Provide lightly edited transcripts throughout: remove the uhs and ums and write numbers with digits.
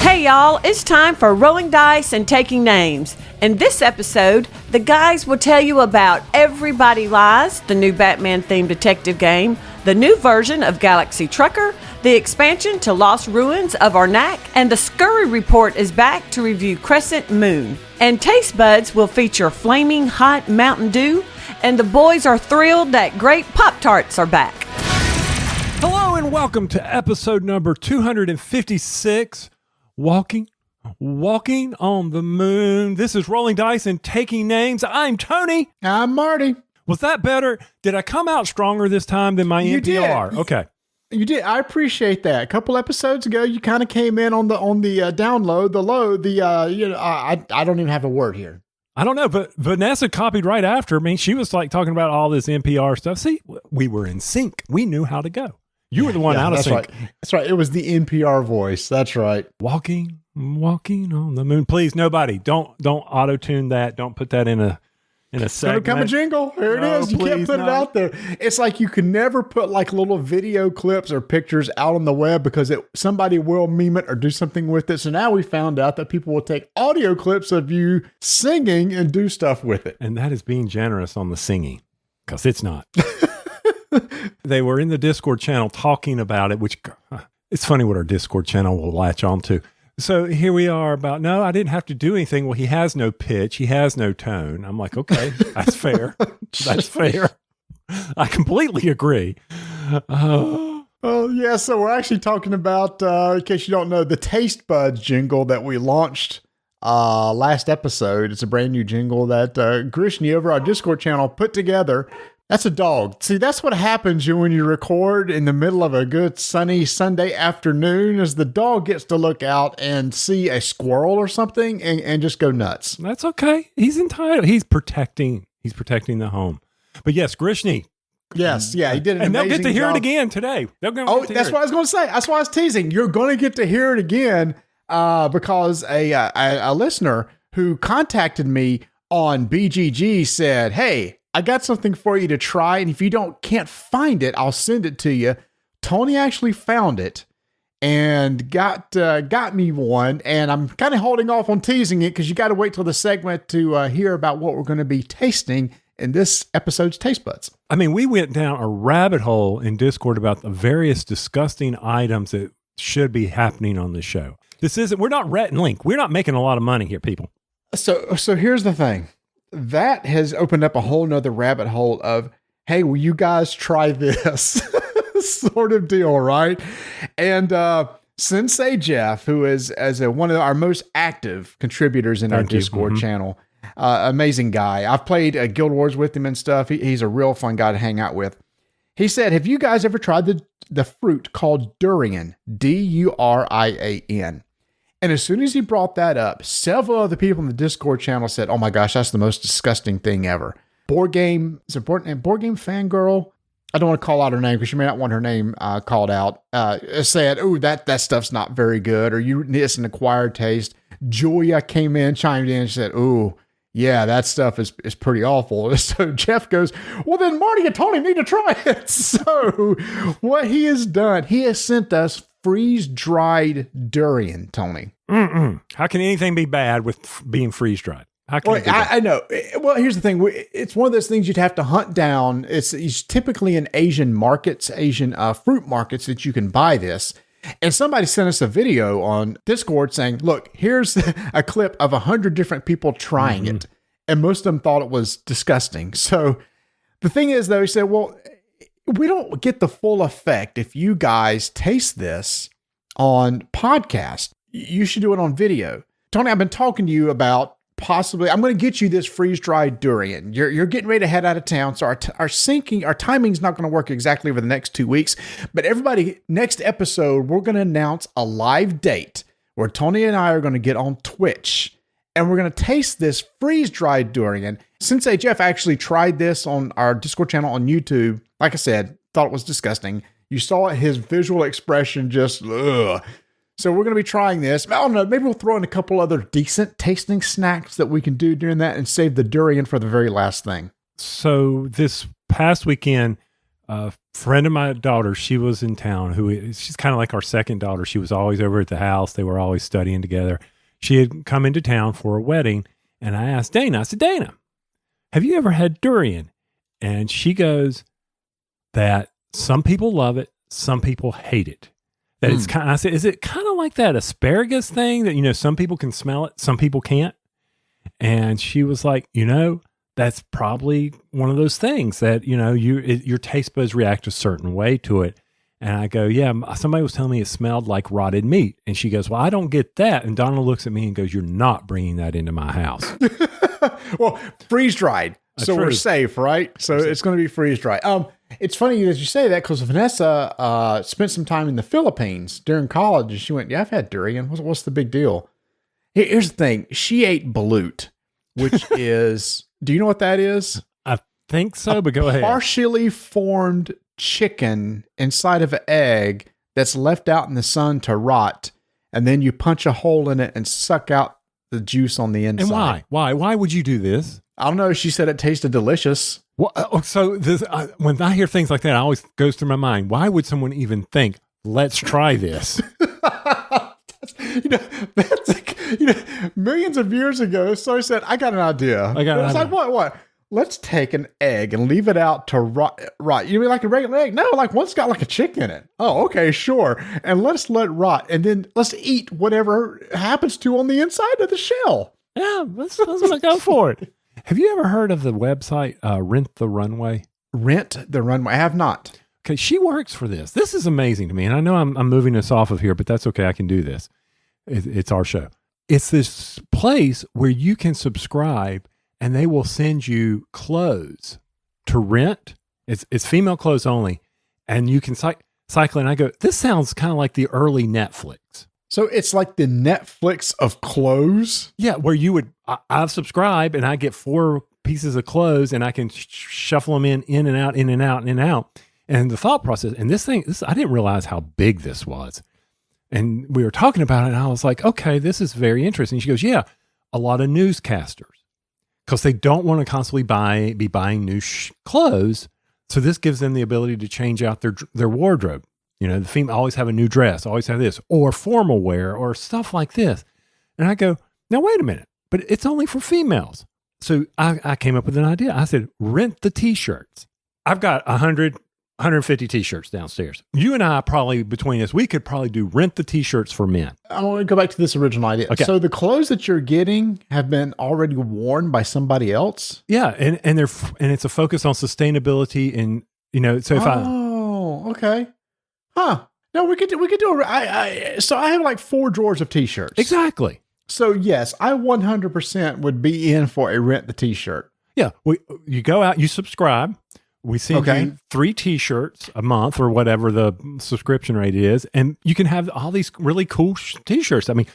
Hey y'all, it's time for rolling dice and taking names. In this episode, the guys will tell you about Everybody Lies, the new Batman-themed detective game, the new version of Galaxy Trucker, the expansion to Lost Ruins of Arnak, and the Scurry Report is back to review Crescent Moon. And Taste Buds will feature Flaming Hot Mountain Dew, and the boys are thrilled that Grape Pop-tarts are back. Hello and welcome to episode number 256, Walking on the Moon. This is Rolling Dice and Taking Names. I'm Tony. I'm Marty. Was that better? Did I come out stronger this time than my NPR? Okay. You did. I appreciate that. A couple episodes ago, you kind of came in on the download, the low, I don't even have a word here. I don't know, but Vanessa copied right after me. She was like talking about all this NPR stuff. See, we were in sync. We knew how to go. You were the one out of sync. Right. That's right. It was the NPR voice. That's right. Walking on the moon. Please, nobody, don't auto-tune that. Don't put that in a segment. It's going to become a jingle. Here it is. You can't put it out there. It's like you can never put like little video clips or pictures out on the web because somebody will meme it or do something with it. So now we found out that people will take audio clips of you singing and do stuff with it. And that is being generous on the singing because it's not. They were in the Discord channel talking about it, which it's funny what our Discord channel will latch on to. So here we are about, no, I didn't have to do anything. Well, he has no pitch. He has no tone. I'm like, okay, that's fair. That's fair. I completely agree. Oh, yeah. So we're actually talking about, in case you don't know, the Taste Buds jingle that we launched last episode. It's a brand new jingle that Grishny over our Discord channel put together. That's a dog. See, that's what happens when you record in the middle of a good sunny Sunday afternoon is the dog gets to look out and see a squirrel or something and just go nuts. That's okay. He's entitled. He's protecting the home. But yes, Grishny. Yes, yeah, he did an amazing job. And they'll get to hear it again today. That's what I was going to say. That's why I was teasing. You're going to get to hear it again because a listener who contacted me on BGG said, hey, I got something for you to try, and if you can't find it, I'll send it to you. Tony actually found it and got me one, and I'm kind of holding off on teasing it because you got to wait till the segment to hear about what we're going to be tasting in this episode's Taste Buds. I mean, we went down a rabbit hole in Discord about the various disgusting items that should be happening on the show. We're not Rhett and Link. We're not making a lot of money here, people. So here's the thing. That has opened up a whole nother rabbit hole of, hey, will you guys try this sort of deal, right? And Sensei Jeff, who is one of our most active contributors in our Discord channel, amazing guy. I've played Guild Wars with him and stuff. He's a real fun guy to hang out with. He said, have you guys ever tried the fruit called durian? Durian. And as soon as he brought that up, several other people in the Discord channel said, oh my gosh, that's the most disgusting thing ever. Board Game Fangirl, I don't want to call out her name because you may not want her name called out, said, oh, that stuff's not very good, or it's an acquired taste. Julia chimed in and said, oh, yeah, that stuff is pretty awful. So Jeff goes, well, then Marty and Tony need to try it. So what he has done, he has sent us freeze-dried durian, Tony. How can anything be bad with being freeze-dried? I know. Well, here's the thing. It's one of those things you'd have to hunt down. It's typically in Asian markets, Asian fruit markets that you can buy this. And somebody sent us a video on Discord saying, look, here's a clip of 100 different people trying it. And most of them thought it was disgusting. So the thing is, though, he said, well, we don't get the full effect if you guys taste this on podcast. You should do it on video. Tony, I've been talking to you about possibly, I'm going to get you this freeze-dried durian. You're getting ready to head out of town, so our timing's not going to work exactly over the next 2 weeks. But everybody, next episode, we're going to announce a live date where Tony and I are going to get on Twitch, and we're going to taste this freeze-dried durian. Sensei Jeff actually tried this on our Discord channel on YouTube. Like I said, thought it was disgusting. You saw his visual expression just, ugh. So we're going to be trying this. I don't know, maybe we'll throw in a couple other decent tasting snacks that we can do during that and save the durian for the very last thing. So this past weekend, friend of my daughter, she was in town, she's kind of like our second daughter. She was always over at the house. They were always studying together. She had come into town for a wedding, and I asked Dana, I said, Dana, have you ever had durian? And she goes that some people love it, some people hate it. That it's kind of, I said, is it kind of like that asparagus thing that, you know, some people can smell it, some people can't? And she was like, you know, that's probably one of those things that, you know, your taste buds react a certain way to it. And I go, yeah, somebody was telling me it smelled like rotted meat. And she goes, well, I don't get that. And Donna looks at me and goes, you're not bringing that into my house. Well, freeze dried. So we're safe, right? So it's going to be freeze dried. It's funny that you say that because Vanessa spent some time in the Philippines during college. And she went, yeah, I've had durian. What's the big deal? Here's the thing. She ate balut, which is, do you know what that is? I think so, but go ahead. Partially formed chicken inside of an egg that's left out in the sun to rot. And then you punch a hole in it and suck out the juice on the inside. And why? Why would you do this? I don't know. She said it tasted delicious. Well, so when I hear things like that, it always goes through my mind. Why would someone even think, let's try this? That's like, millions of years ago, so I said, I got an idea. It's like, what? Let's take an egg and leave it out to rot. You mean like a regular egg? No, like one's got like a chick in it. Oh, okay, sure. And let's let it rot. And then let's eat whatever happens to on the inside of the shell. Yeah, let's go for it. Have you ever heard of the website Rent the Runway? Rent the Runway. I have not. Okay, she works for this. This is amazing to me. And I know I'm moving us off of here, but that's okay. I can do this. It's our show. It's this place where you can subscribe and they will send you clothes to rent. It's female clothes only. And you can cycle. And I go, this sounds kind of like the early Netflix. So it's like the Netflix of clothes? Yeah, where you would, I've subscribed and I get 4 pieces of clothes and I can shuffle them in and out, in and out, in and out. And the thought process, and this, I didn't realize how big this was. And we were talking about it and I was like, okay, this is very interesting. She goes, yeah, a lot of newscasters, because they don't want to constantly be buying new clothes. So this gives them the ability to change out their wardrobe. You know, the female always have a new dress, always have this, or formal wear, or stuff like this. And I go, now wait a minute, but it's only for females. So I came up with an idea. I said, rent the t-shirts. I've got 150 t-shirts downstairs. You and I probably, between us, we could probably do rent the t-shirts for men. I want to go back to this original idea. Okay. So the clothes that you're getting have been already worn by somebody else? Yeah, and it's a focus on sustainability and, you know, so if okay. Huh. No, we could do so I have like 4 drawers of t-shirts. Exactly. So yes, I 100% would be in for a rent the t-shirt. Yeah. You go out, you subscribe. We send you 3 t-shirts a month or whatever the subscription rate is. And you can have all these really cool t-shirts. I mean,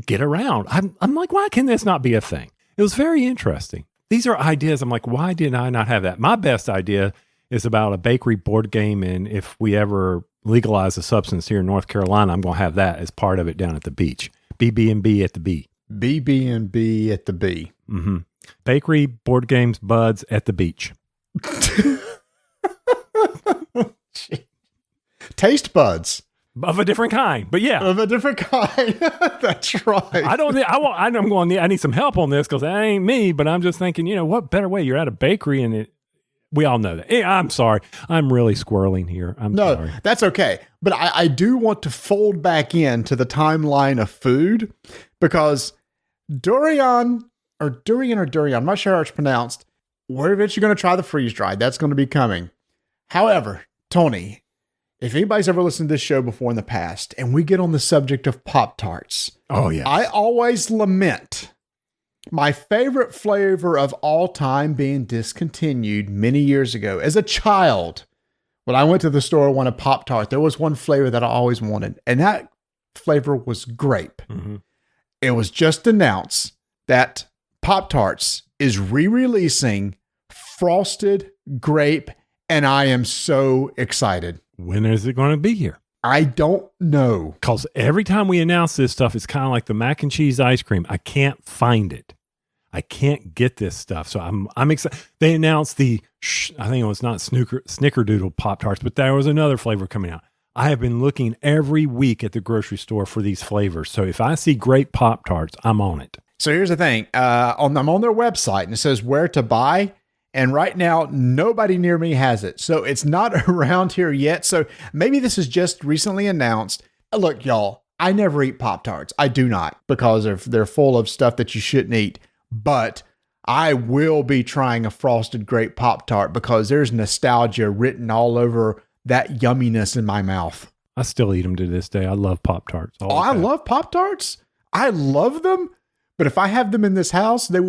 get around. I'm like, why can this not be a thing? It was very interesting. These are ideas. I'm like, why did I not have that? My best idea is about a bakery board game. And if we ever legalize a substance here in North Carolina, I'm going to have that as part of it down at the beach. BB&B at the B. BB&B at the B. Mm-hmm. Bakery, board games, buds at the beach. Taste buds. Of a different kind, but yeah. Of a different kind. That's right. I need some help on this because that ain't me, but I'm just thinking, you know, what better way? You're at a bakery and we all know that. I'm sorry. I'm really squirreling here. No, that's okay. But I do want to fold back into the timeline of food because durian, I'm not sure how it's pronounced. We're eventually going to try the freeze dried. That's going to be coming. However, Tony, if anybody's ever listened to this show before in the past and we get on the subject of Pop-tarts. Oh, yeah. I always lament my favorite flavor of all time being discontinued many years ago. As a child, when I went to the store and wanted Pop-tart, there was one flavor that I always wanted, and that flavor was grape. Mm-hmm. It was just announced that Pop-tarts is re-releasing frosted grape, and I am so excited. When is it going to be here? I don't know. Because every time we announce this stuff, it's kind of like the mac and cheese ice cream. I can't find it. I can't get this stuff. So I'm excited. They announced I think it was not Snickerdoodle Pop-Tarts, but there was another flavor coming out. I have been looking every week at the grocery store for these flavors. So if I see Grape Pop-Tarts, I'm on it. So here's the thing. I'm on their website and it says where to buy. And right now, nobody near me has it. So it's not around here yet. So maybe this is just recently announced. Look, y'all, I never eat Pop-Tarts. I do not, because they're full of stuff that you shouldn't eat. But I will be trying a frosted grape Pop-Tart because there's nostalgia written all over that yumminess in my mouth. I still eat them to this day. I love Pop-Tarts. I love Pop-Tarts. I love them. But if I have them in this house, I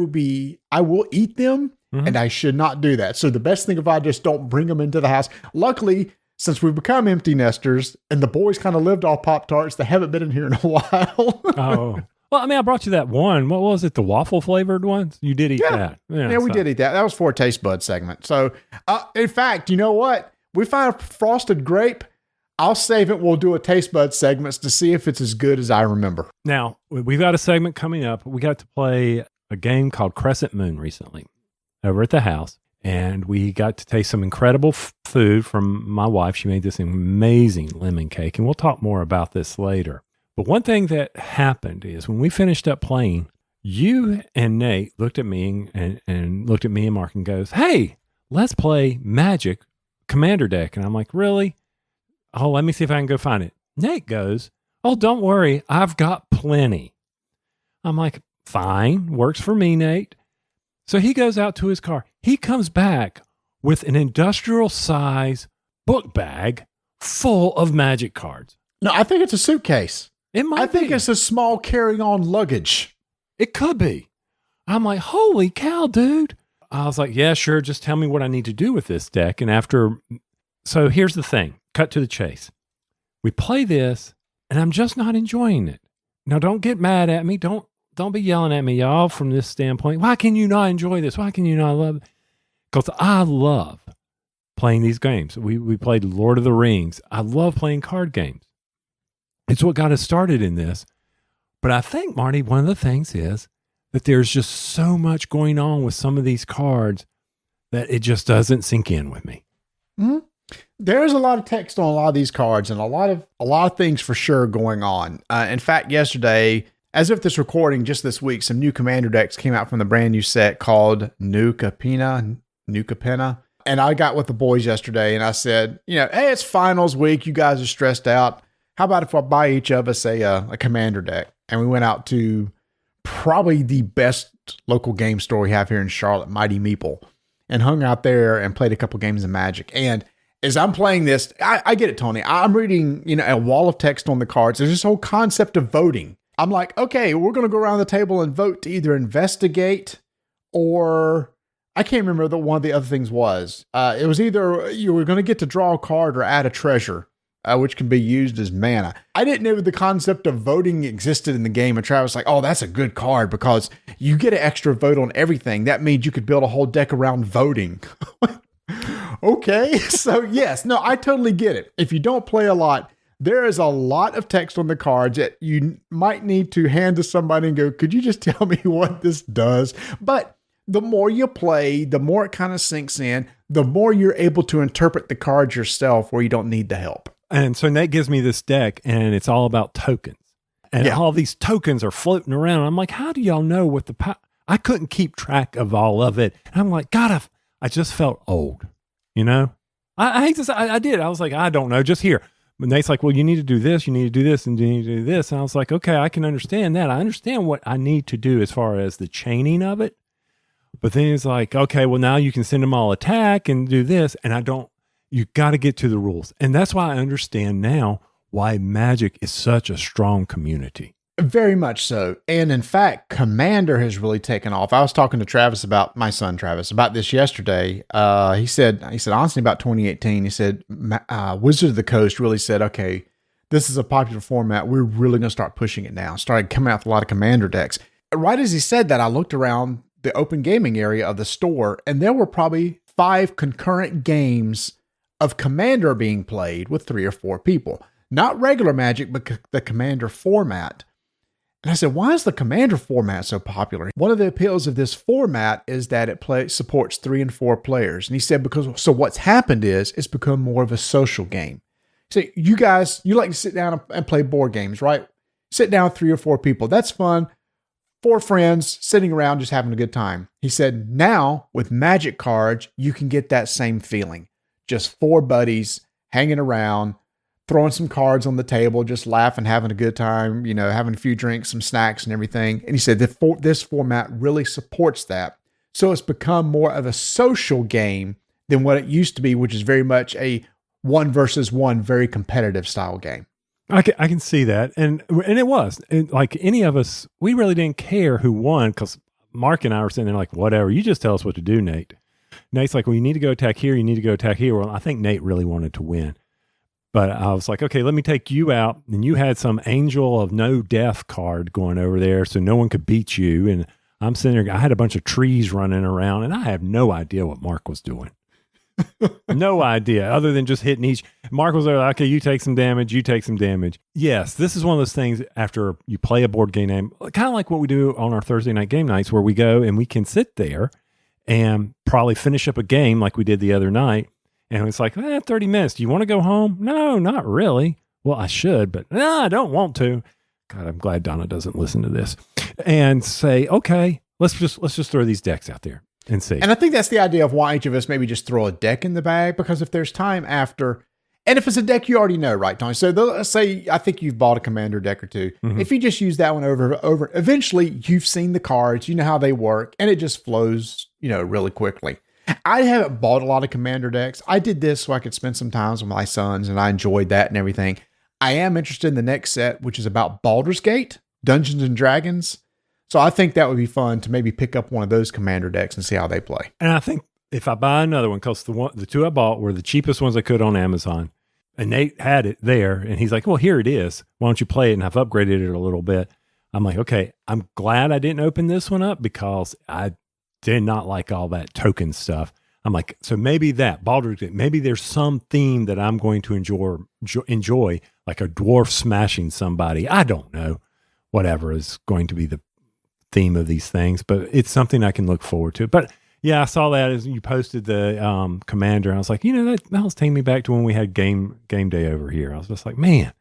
will eat them, and I should not do that. So the best thing if I just don't bring them into the house. Luckily, since we've become empty nesters and the boys kind of lived off Pop-Tarts, they haven't been in here in a while. Oh. Well, I mean, I brought you that one. What was it? The waffle flavored ones? You did eat that. Yeah, we did eat that. That was for a taste bud segment. So, in fact, you know what? We find a frosted grape. I'll save it. We'll do a taste bud segments to see if it's as good as I remember. Now, we've got a segment coming up. We got to play a game called Crescent Moon recently over at the house. And we got to taste some incredible food from my wife. She made this amazing lemon cake. And we'll talk more about this later. But one thing that happened is when we finished up playing, you and Nate looked at me and looked at me and Mark and goes, "Hey, let's play Magic Commander Deck." And I'm like, "Really? Oh, let me see if I can go find it." Nate goes, "Oh, don't worry. I've got plenty." I'm like, "Fine. Works for me, Nate." So he goes out to his car. He comes back with an industrial size book bag full of Magic cards. No, I think it's a suitcase. I think it's a small carrying-on luggage. It could be. I'm like, "Holy cow, dude." I was like, "Yeah, sure. Just tell me what I need to do with this deck." And so here's the thing. Cut to the chase. We play this, and I'm just not enjoying it. Now, don't get mad at me. Don't be yelling at me, y'all, from this standpoint. Why can you not enjoy this? Why can you not love it? Because I love playing these games. We played Lord of the Rings. I love playing card games. It's what got us started in this. But I think, Marty, one of the things is that there's just so much going on with some of these cards that it just doesn't sink in with me. Mm-hmm. There's a lot of text on a lot of these cards and a lot of things for sure going on. In fact, yesterday, as of this recording, just this week, some new Commander decks came out from the brand new set called Nuka Pena. And I got with the boys yesterday and I said, hey, it's finals week. You guys are stressed out. How about if I buy each of us a Commander deck? And we went out to probably the best local game store we have here in Charlotte, Mighty Meeple, and hung out there and played a couple games of Magic. And as I'm playing this, I get it, Tony. I'm reading, a wall of text on the cards. There's this whole concept of voting. I'm like, okay, we're going to go around the table and vote to either investigate or I can't remember what one of the other things was. It was either you were going to get to draw a card or add a treasure, which can be used as mana. I didn't know the concept of voting existed in the game. And Travis was like, "Oh, that's a good card because you get an extra vote on everything. That means you could build a whole deck around voting." Okay. So yes, no, I totally get it. If you don't play a lot, there is a lot of text on the cards that you might need to hand to somebody and go, "Could you just tell me what this does?" But the more you play, the more it kind of sinks in, the more you're able to interpret the cards yourself where you don't need the help. And so Nate gives me this deck and it's all about tokens. And all these tokens are floating around. I'm like, how do y'all know what I couldn't keep track of all of it. And I'm like, God, I just felt old, I hate to say, I did. I was like, I don't know, just here. But Nate's like, "Well, you need to do this, you need to do this, and you need to do this." And I was like, okay, I can understand that. I understand what I need to do as far as the chaining of it. But then it's like, okay, well, now you can send them all attack and do this. And you got to get to the rules. And that's why I understand now why Magic is such a strong community. Very much so. And in fact, Commander has really taken off. I was talking to my son Travis, about this yesterday. He said, honestly, about 2018, he said, Wizard of the Coast really said, okay, this is a popular format. We're really going to start pushing it now. Started coming out with a lot of Commander decks. Right as he said that, I looked around the open gaming area of the store, and there were probably 5 concurrent games of Commander being played with 3 or 4 people. Not regular Magic, but the Commander format. And I said, why is the Commander format so popular? One of the appeals of this format is that it supports 3 and 4 players. And he said, so what's happened is it's become more of a social game. So you guys, you like to sit down and play board games, right? Sit down with 3 or 4 people. That's fun. 4 friends sitting around just having a good time. He said, now with Magic cards, you can get that same feeling. Just 4 buddies hanging around, throwing some cards on the table, just laughing, having a good time, having a few drinks, some snacks and everything. And he said that this format really supports that. So it's become more of a social game than what it used to be, which is very much a 1 versus 1, very competitive style game. I can see that. And it was. And like any of us, we really didn't care who won because Mark and I were sitting there like, whatever, you just tell us what to do, Nate. Nate's like, well, you need to go attack here. You need to go attack here. Well, I think Nate really wanted to win. But I was like, okay, let me take you out. And you had some angel of no death card going over there so no one could beat you. And I'm sitting there, I had a bunch of trees running around and I have no idea what Mark was doing. No idea other than just hitting each. Mark was there, like, okay, you take some damage, you take some damage. Yes, this is one of those things after you play a board game, kind of like what we do on our Thursday night game nights where we go and we can sit there and probably finish up a game like we did the other night. And it's like, 30 minutes. Do you want to go home? No, not really. Well, I should, but no, I don't want to. God, I'm glad Donna doesn't listen to this. And say, okay, let's just throw these decks out there and see. And I think that's the idea of why each of us maybe just throw a deck in the bag, because if there's time after, and if it's a deck you already know, right, Tony? So let's say I think you've bought a Commander deck or 2. Mm-hmm. If you just use that one over, eventually you've seen the cards, you know how they work, and it just flows, really quickly. I haven't bought a lot of Commander decks. I did this so I could spend some time with my sons, and I enjoyed that and everything. I am interested in the next set, which is about Baldur's Gate, Dungeons and Dragons. So I think that would be fun to maybe pick up one of those Commander decks and see how they play. And I think if I buy another one, because the 2 I bought were the cheapest ones I could on Amazon, and Nate had it there, and he's like, well, here it is. Why don't you play it? And I've upgraded it a little bit. I'm like, okay, I'm glad I didn't open this one up because I did not like all that token stuff. I'm like, so maybe that Baldur's Gate, maybe there's some theme that I'm going to enjoy, like a dwarf smashing somebody. I don't know, whatever is going to be the theme of these things, but it's something I can look forward to. But yeah, I saw that as you posted the Commander. And I was like, that was taking me back to when we had game day over here. I was just like, man,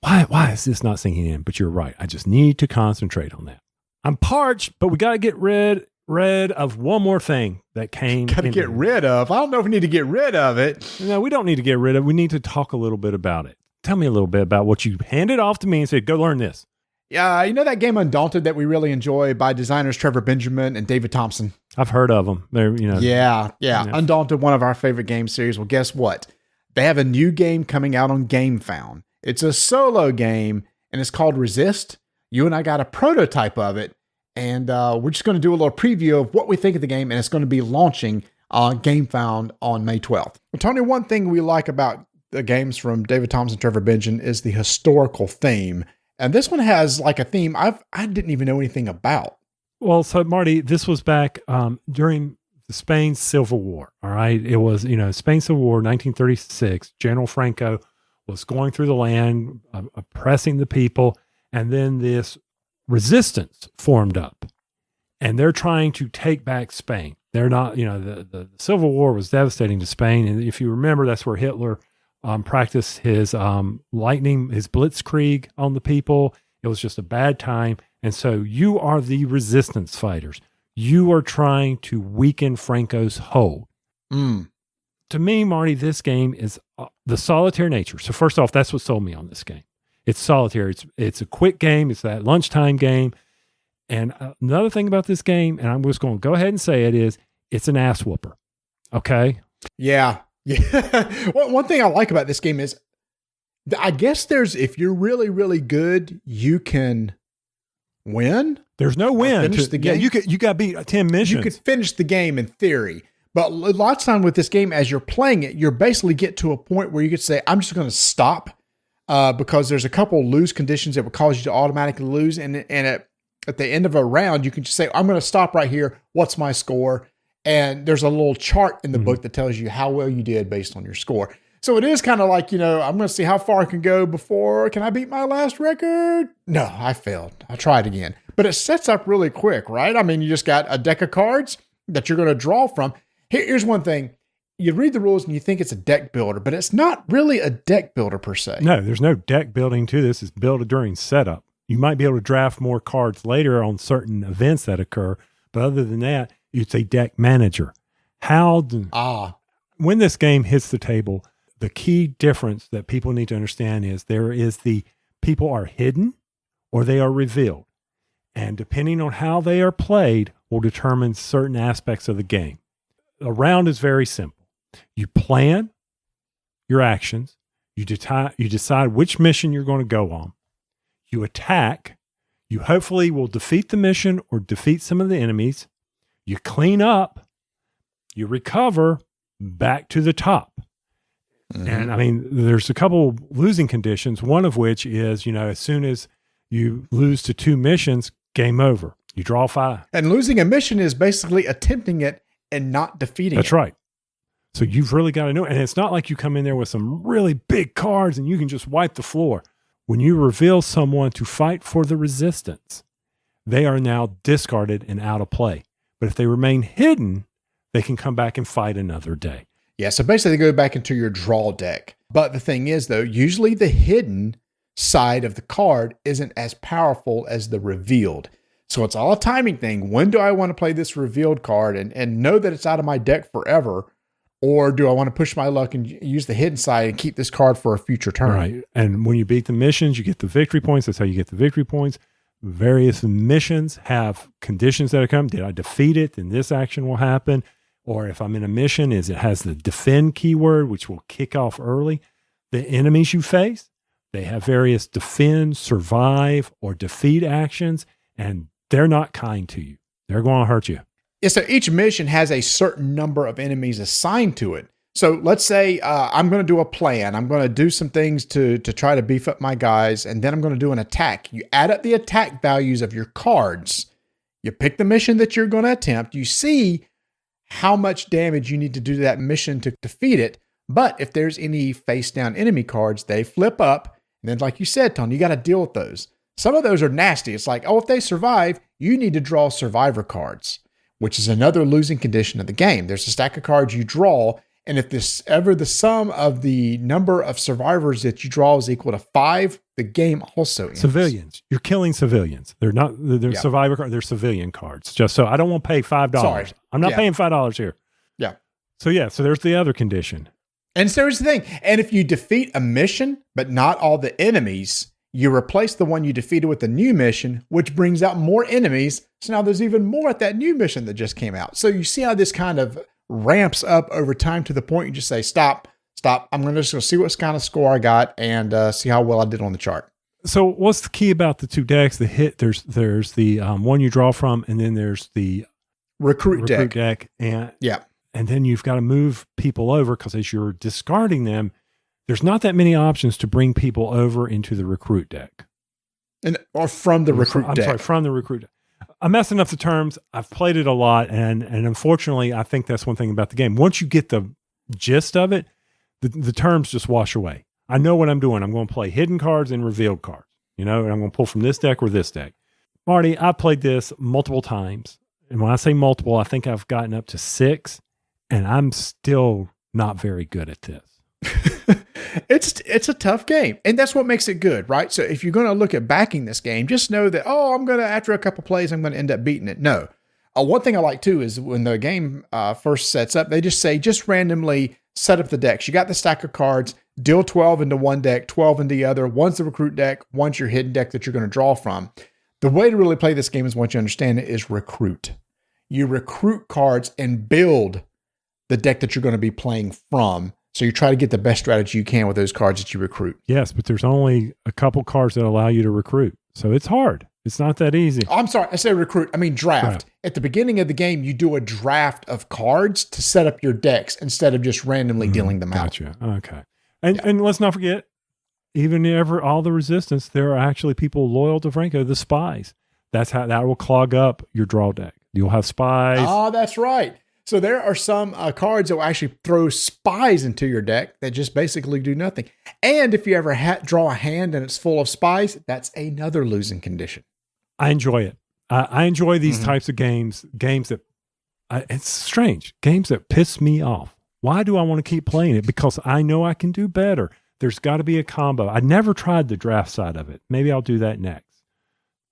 why is this not sinking in? But you're right. I just need to concentrate on that. I'm parched, but we got to get rid of one more thing that came. Got to get rid of? I don't know if we need to get rid of it. No, we don't need to get rid of it. We need to talk a little bit about it. Tell me a little bit about what you handed off to me and said, go learn this. Yeah, that game Undaunted that we really enjoy by designers Trevor Benjamin and David Thompson? I've heard of them. They're, Yeah. Undaunted, one of our favorite game series. Well, guess what? They have a new game coming out on GameFound. It's a solo game, and it's called Resist. You and I got a prototype of it, and we're just going to do a little preview of what we think of the game, and it's going to be launching on GameFound on May 12th. Well, Tony, one thing we like about the games from David Thompson, Trevor Benjamin is the historical theme. And this one has like a theme I didn't even know anything about. Well, so Marty, this was back during Spain's Civil War. All right. It was, Spain's Civil War, 1936. General Franco was going through the land, oppressing the people. And then this resistance formed up. And they're trying to take back Spain. They're not, the Civil War was devastating to Spain. And if you remember, that's where Hitler practiced his his blitzkrieg on the people. It was just a bad time. And so you are the resistance fighters. You are trying to weaken Franco's hold. To me, Marty, this game is the solitaire nature. So first off, that's what sold me on this game. It's solitaire. It's a quick game. It's that lunchtime game. And another thing about this game, and I'm just going to go ahead and say it, is it's an ass whooper. Okay? Yeah. Well, one thing I like about this game is, I guess if you're really, really good, you can win. There's no win. Finish the game. Yeah, you got to beat 10 missions. You could finish the game in theory. But lots of time with this game, as you're playing it, you're basically get to a point where you could say, I'm just going to stop because there's a couple lose conditions that would cause you to automatically lose. And at the end of a round, you can just say, I'm going to stop right here. What's my score? And there's a little chart in the book that tells you how well you did based on your score. So it is kind of like, I'm going to see how far I can go before, can I beat my last record? No, I failed. I'll try it again. But it sets up really quick, right? I mean, you just got a deck of cards that you're going to draw from. Here's one thing. You read the rules and you think it's a deck builder, but it's not really a deck builder per se. No, there's no deck building to this. It's built during setup. You might be able to draft more cards later on certain events that occur, but other than that, it's a deck manager. When this game hits the table, the key difference that people need to understand is people are hidden or they are revealed. And depending on how they are played will determine certain aspects of the game. A round is very simple. You plan your actions. You decide which mission you're going to go on. You attack. You hopefully will defeat the mission or defeat some of the enemies. You clean up. You recover back to the top. Mm-hmm. And I mean, there's a couple losing conditions, one of which is, as soon as you lose to 2 missions, game over. You draw 5. And losing a mission is basically attempting it and not defeating That's right. So you've really got to know. And it's not like you come in there with some really big cards and you can just wipe the floor. When you reveal someone to fight for the resistance, they are now discarded and out of play. But if they remain hidden, they can come back and fight another day. Yeah, so basically they go back into your draw deck. But the thing is, though, usually the hidden side of the card isn't as powerful as the revealed. So it's all a timing thing. When do I want to play this revealed card and know that it's out of my deck forever? Or do I want to push my luck and use the hidden side and keep this card for a future turn? Right. And when you beat the missions, you get the victory points. That's how you get the victory points. Various missions have conditions that come. Did I defeat it? Then this action will happen. Or if I'm in a mission, it has the defend keyword, which will kick off early. The enemies you face, they have various defend, survive, or defeat actions, and they're not kind to you. They're going to hurt you. Yeah, so each mission has a certain number of enemies assigned to it. So let's say I'm going to do a plan. I'm going to do some things to try to beef up my guys, and then I'm going to do an attack. You add up the attack values of your cards. You pick the mission that you're going to attempt. You see how much damage you need to do to that mission to defeat it. But if there's any face down enemy cards, they flip up. And then, like you said, Tony, you got to deal with those. Some of those are nasty. It's like, if they survive, you need to draw survivor cards, which is another losing condition of the game. There's a stack of cards you draw. And if this ever the sum of the number of survivors that you draw is equal to 5, the game also ends. Civilians. You're killing civilians. They're survivor cards. They're civilian cards. Just so I don't want to pay $5. Sorry. I'm not paying $5 here. Yeah. So there's the other condition. And so here's the thing. And if you defeat a mission, but not all the enemies, you replace the one you defeated with a new mission, which brings out more enemies. So now there's even more at that new mission that just came out. So you see how this kind of ramps up over time to the point you just say, stop. I'm going to just go see what kind of score I got and see how well I did on the chart. So what's the key about the 2 decks? There's the one you draw from, and then there's the recruit deck. And then you've got to move people over because as you're discarding them, there's not that many options to bring people over into the recruit deck. Or from the recruit deck. I'm sorry, from the recruit deck. I'm messing up the terms. I've played it a lot, and unfortunately, I think that's one thing about the game. Once you get the gist of it, the terms just wash away. I know what I'm doing. I'm going to play hidden cards and revealed cards, and I'm going to pull from this deck or this deck. Marty, I played this multiple times, and when I say multiple, I think I've gotten up to 6, and I'm still not very good at this. It's a tough game, and that's what makes it good, right? So if you're going to look at backing this game, just know that, after a couple plays, I'm going to end up beating it. No. One thing I like too is when the game first sets up, they just say, just randomly set up the decks. You got the stack of cards, deal 12 into one deck, 12 into the other. One's the recruit deck, one's your hidden deck that you're going to draw from. The way to really play this game is, once you understand it, is recruit. You recruit cards and build the deck that you're going to be playing from. So you try to get the best strategy you can with those cards that you recruit. Yes, but there's only a couple cards that allow you to recruit. So it's hard. It's not that easy. Oh, I'm sorry. I say recruit. I mean draft. At the beginning of the game, you do a draft of cards to set up your decks instead of just randomly dealing them out. Gotcha. Okay. And let's not forget, all the resistance, there are actually people loyal to Franco, the spies. That's how that will clog up your draw deck. You'll have spies. Oh, that's right. So there are some cards that will actually throw spies into your deck that just basically do nothing. And if you ever draw a hand and it's full of spies, that's another losing condition. I enjoy it. I enjoy these types of games that, it's strange, games that piss me off. Why do I want to keep playing it? Because I know I can do better. There's got to be a combo. I never tried the draft side of it. Maybe I'll do that next.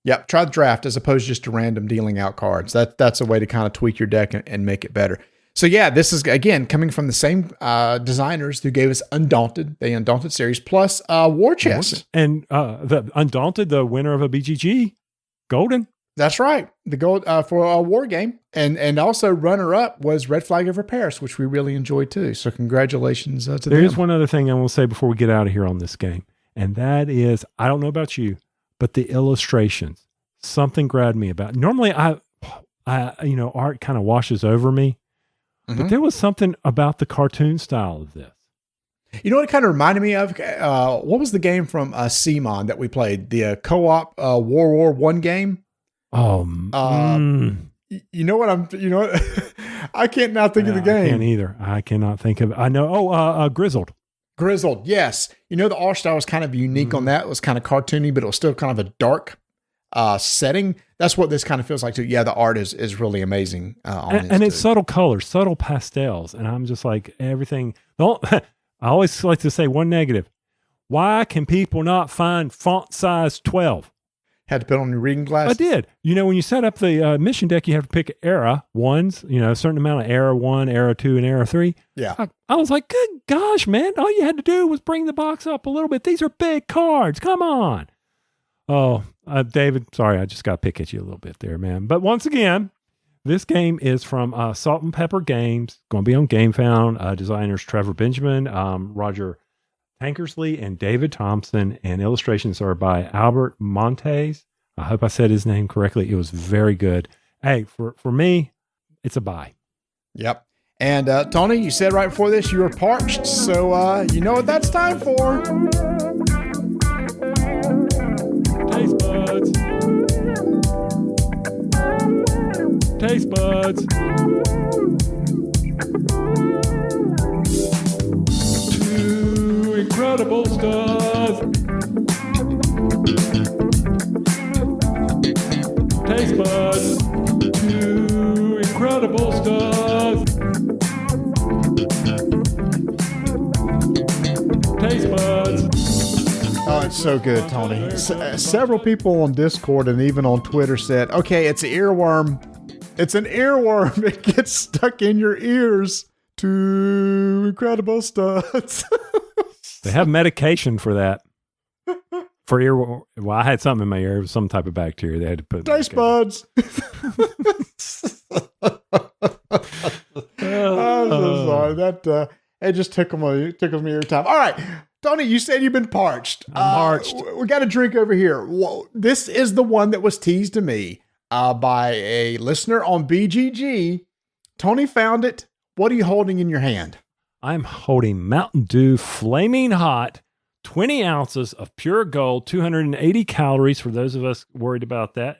Yep, try the draft as opposed just to random dealing out cards. That's a way to kind of tweak your deck and make it better. So yeah, this is, again, coming from the same designers who gave us Undaunted, the Undaunted series, plus War Chest. And the Undaunted, the winner of a BGG, Golden. That's right. The gold for a war game. And also runner-up was Red Flag over Paris, which we really enjoyed too. So congratulations to them. There's one other thing I will say before we get out of here on this game. And that is, I don't know about you, but the illustrations, something grabbed me about. Normally I art kind of washes over me, but there was something about the cartoon style of this. You know what it kind of reminded me of? What was the game from CMON that we played? The co-op World War I game? Oh, you know what I can't now think of the game. I can't either. I cannot think of it. I know. Grizzled. Grizzled. Yes. You know, the art style was kind of unique on that. It was kind of cartoony, but it was still kind of a dark setting. That's what this kind of feels like too. Yeah. The art is really amazing. And it's subtle colors, subtle pastels. And I'm just like everything. I always like to say one negative. Why can people not find font size 12? Had to put on your reading glasses? I did. When you set up the mission deck, you have to pick era ones, a certain amount of era 1, era 2, and era 3. Yeah. I was like, good gosh, man. All you had to do was bring the box up a little bit. These are big cards. Come on. Oh, David, sorry, I just got to pick at you a little bit there, man. But once again, this game is from Salt and Pepper Games. Going to be on GameFound. Designers Trevor Benjamin, Roger Tankersley, and David Thompson, and illustrations are by Albert Montes. I hope I said his name correctly. It was very good. Hey, for me, it's a buy. Yep. And Tony, you said right before this you were parched, so you know what that's time for. Taste buds. Taste buds. Incredible stuff. Taste buds. Two incredible stuff. Taste buds. Oh, it's so good, Tony. Several people on Discord and even on Twitter said, okay, it's an earworm. It's an earworm. It gets stuck in your ears. Two incredible studs. They have medication for that. For ear, well, I had something in my ear. It was some type of bacteria. They had to put taste buds. I'm so sorry. That it just tickles me every time. All right, Tony, you said you've been parched. I'm parched. We got a drink over here. Well, this is the one that was teased to me by a listener on BGG. Tony found it. What are you holding in your hand? I'm holding Mountain Dew Flaming Hot, 20 ounces of pure gold, 280 calories for those of us worried about that.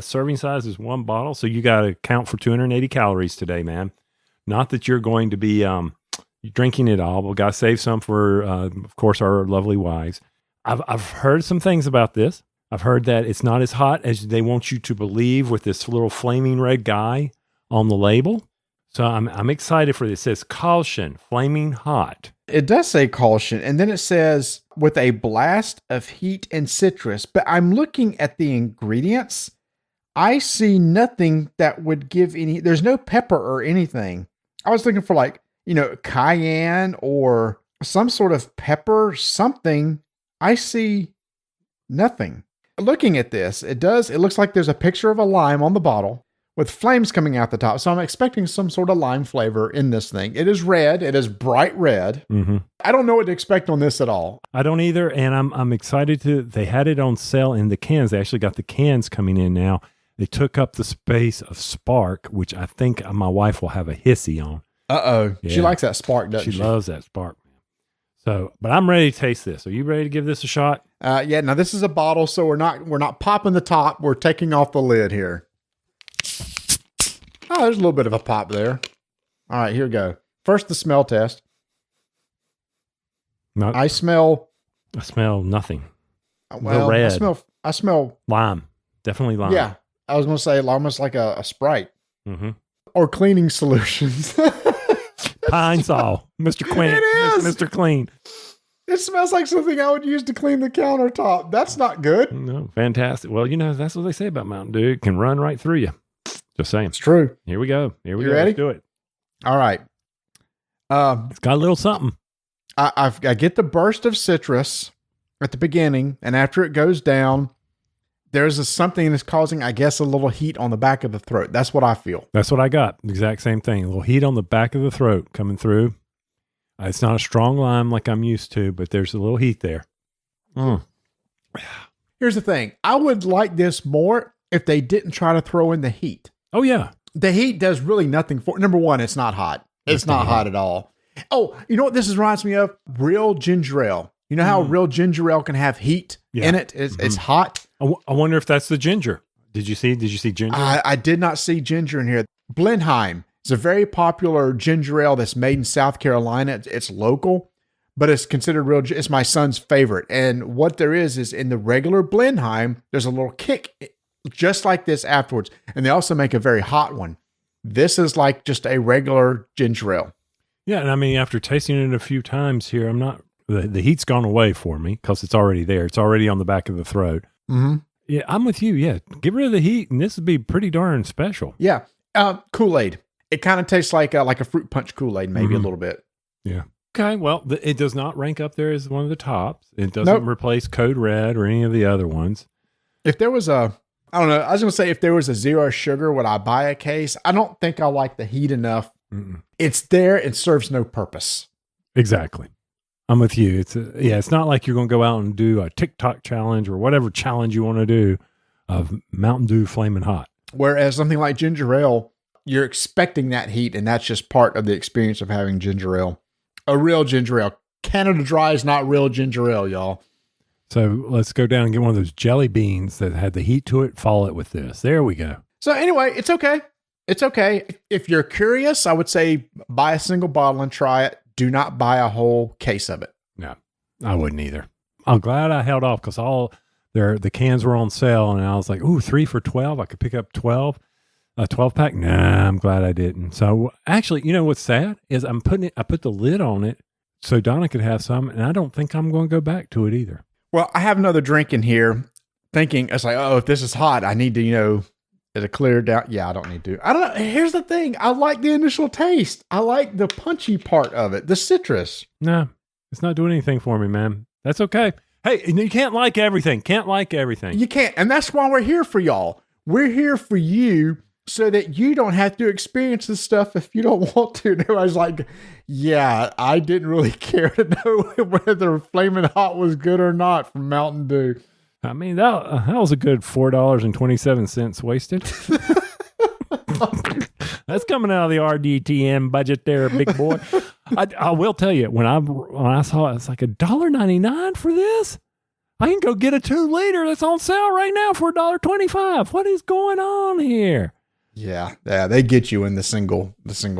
Serving size is one bottle, so you got to count for 280 calories today, man. Not that you're going to be drinking it all, but we got to save some for, of course, our lovely wives. I've heard some things about this. I've heard that it's not as hot as they want you to believe with this little flaming red guy on the label. So I'm excited for this. It says caution, flaming hot. It does say caution, and then it says with a blast of heat and citrus. But I'm looking at the ingredients. I see nothing that would give any. There's no pepper or anything. I was looking for cayenne or some sort of pepper, something. I see nothing. Looking at this, it looks like there's a picture of a lime on the bottle with flames coming out the top. So I'm expecting some sort of lime flavor in this thing. It is red. It is bright red. Mm-hmm. I don't know what to expect on this at all. I don't either. And I'm excited they had it on sale in the cans. They actually got the cans coming in now. They took up the space of Spark, which I think my wife will have a hissy on. Uh-oh. Yeah. She likes that Spark, doesn't she? She loves that Spark. So, but I'm ready to taste this. Are you ready to give this a shot? Yeah. Now this is a bottle, so we're not popping the top. We're taking off the lid here. Oh, there's a little bit of a pop there. All right, here we go. First, the smell test. Not, I smell. I smell nothing. Well, red. I smell Lime. Definitely lime. Yeah, I was going to say almost like a Sprite Mm-hmm. or cleaning solutions. Pine Sol. Mr. Quinn. It is. Mr. Clean. It smells like something I would use to clean the countertop. That's not good. No, fantastic. Well, that's what they say about Mountain Dew. It can run right through you. Just saying. It's true. Here we go. You Ready? ready? Let's do it. All right. It's got a little something. I get the burst of citrus at the beginning, and after it goes down, there's something that's causing, I guess, a little heat on the back of the throat. That's what I feel. That's what I got. The exact same thing. A little heat on the back of the throat coming through. It's not a strong lime like I'm used to, but there's a little heat there. Here's the thing. I would like this more if they didn't try to throw in the heat. Oh, yeah. The heat does really nothing for. Number one, it's not hot. It's not hot at all. Oh, you know what this reminds me of? Real ginger ale. You know how real ginger ale can have heat in it? It's hot. I wonder if that's the ginger. Did you see ginger? I did not see ginger in here. Blenheim is a very popular ginger ale that's made in South Carolina. It's local, but it's considered real. It's my son's favorite. And what there is in the regular Blenheim, there's a little kick just like this afterwards. And they also make a very hot one. This is like just a regular ginger ale. Yeah, and I mean, after tasting it a few times here, I'm not, the heat's gone away for me because it's already there. It's already on the back of the throat. Mm-hmm. Yeah, I'm with you. Yeah, get rid of the heat, and this would be pretty darn special. Yeah. Kool-Aid. It kind of tastes like a fruit punch Kool-Aid, maybe a little bit. Yeah. Okay, well, it does not rank up there as one of the tops. It doesn't replace Code Red or any of the other ones. If there was I don't know, I was going to say if there was a zero sugar, would I buy a case? I don't think I like the heat enough. Mm-mm. It's there. It serves no purpose. Exactly. I'm with you. It's not like you're going to go out and do a TikTok challenge or whatever challenge you want to do of Mountain Dew Flammin' Hot. Whereas something like ginger ale, you're expecting that heat, and that's just part of the experience of having ginger ale. A real ginger ale. Canada Dry is not real ginger ale, y'all. So let's go down and get one of those jelly beans that had the heat to it. Follow it with this. There we go. So anyway, it's okay. It's okay. If you're curious, I would say buy a single bottle and try it. Do not buy a whole case of it. No, I wouldn't either. I'm glad I held off because the cans were on sale, and I was like, ooh, 3 for $12. I could pick up 12, a 12-pack. Nah, I'm glad I didn't. So actually, you know what's sad is I put the lid on it so Donna could have some, and I don't think I'm going to go back to it either. Well, I have another drink in here thinking, it's like, oh, if this is hot, I need to, it'll clear down. Yeah, I don't need to. I don't know. Here's the thing. I like the initial taste. I like the punchy part of it, the citrus. No, it's not doing anything for me, man. That's okay. Hey, you can't like everything. You can't. And that's why we're here for y'all. We're here for you so that you don't have to experience this stuff if you don't want to. And everybody's like, yeah, I didn't really care to know whether Flammin' Hot was good or not from Mountain Dew. I mean, that was a good $4.27 wasted. That's coming out of the RDTN budget there, big boy. I will tell you, when I saw it, it's like $1.99 for this. I can go get a 2-liter that's on sale right now for $1.25. What is going on here? Yeah, they get you in the single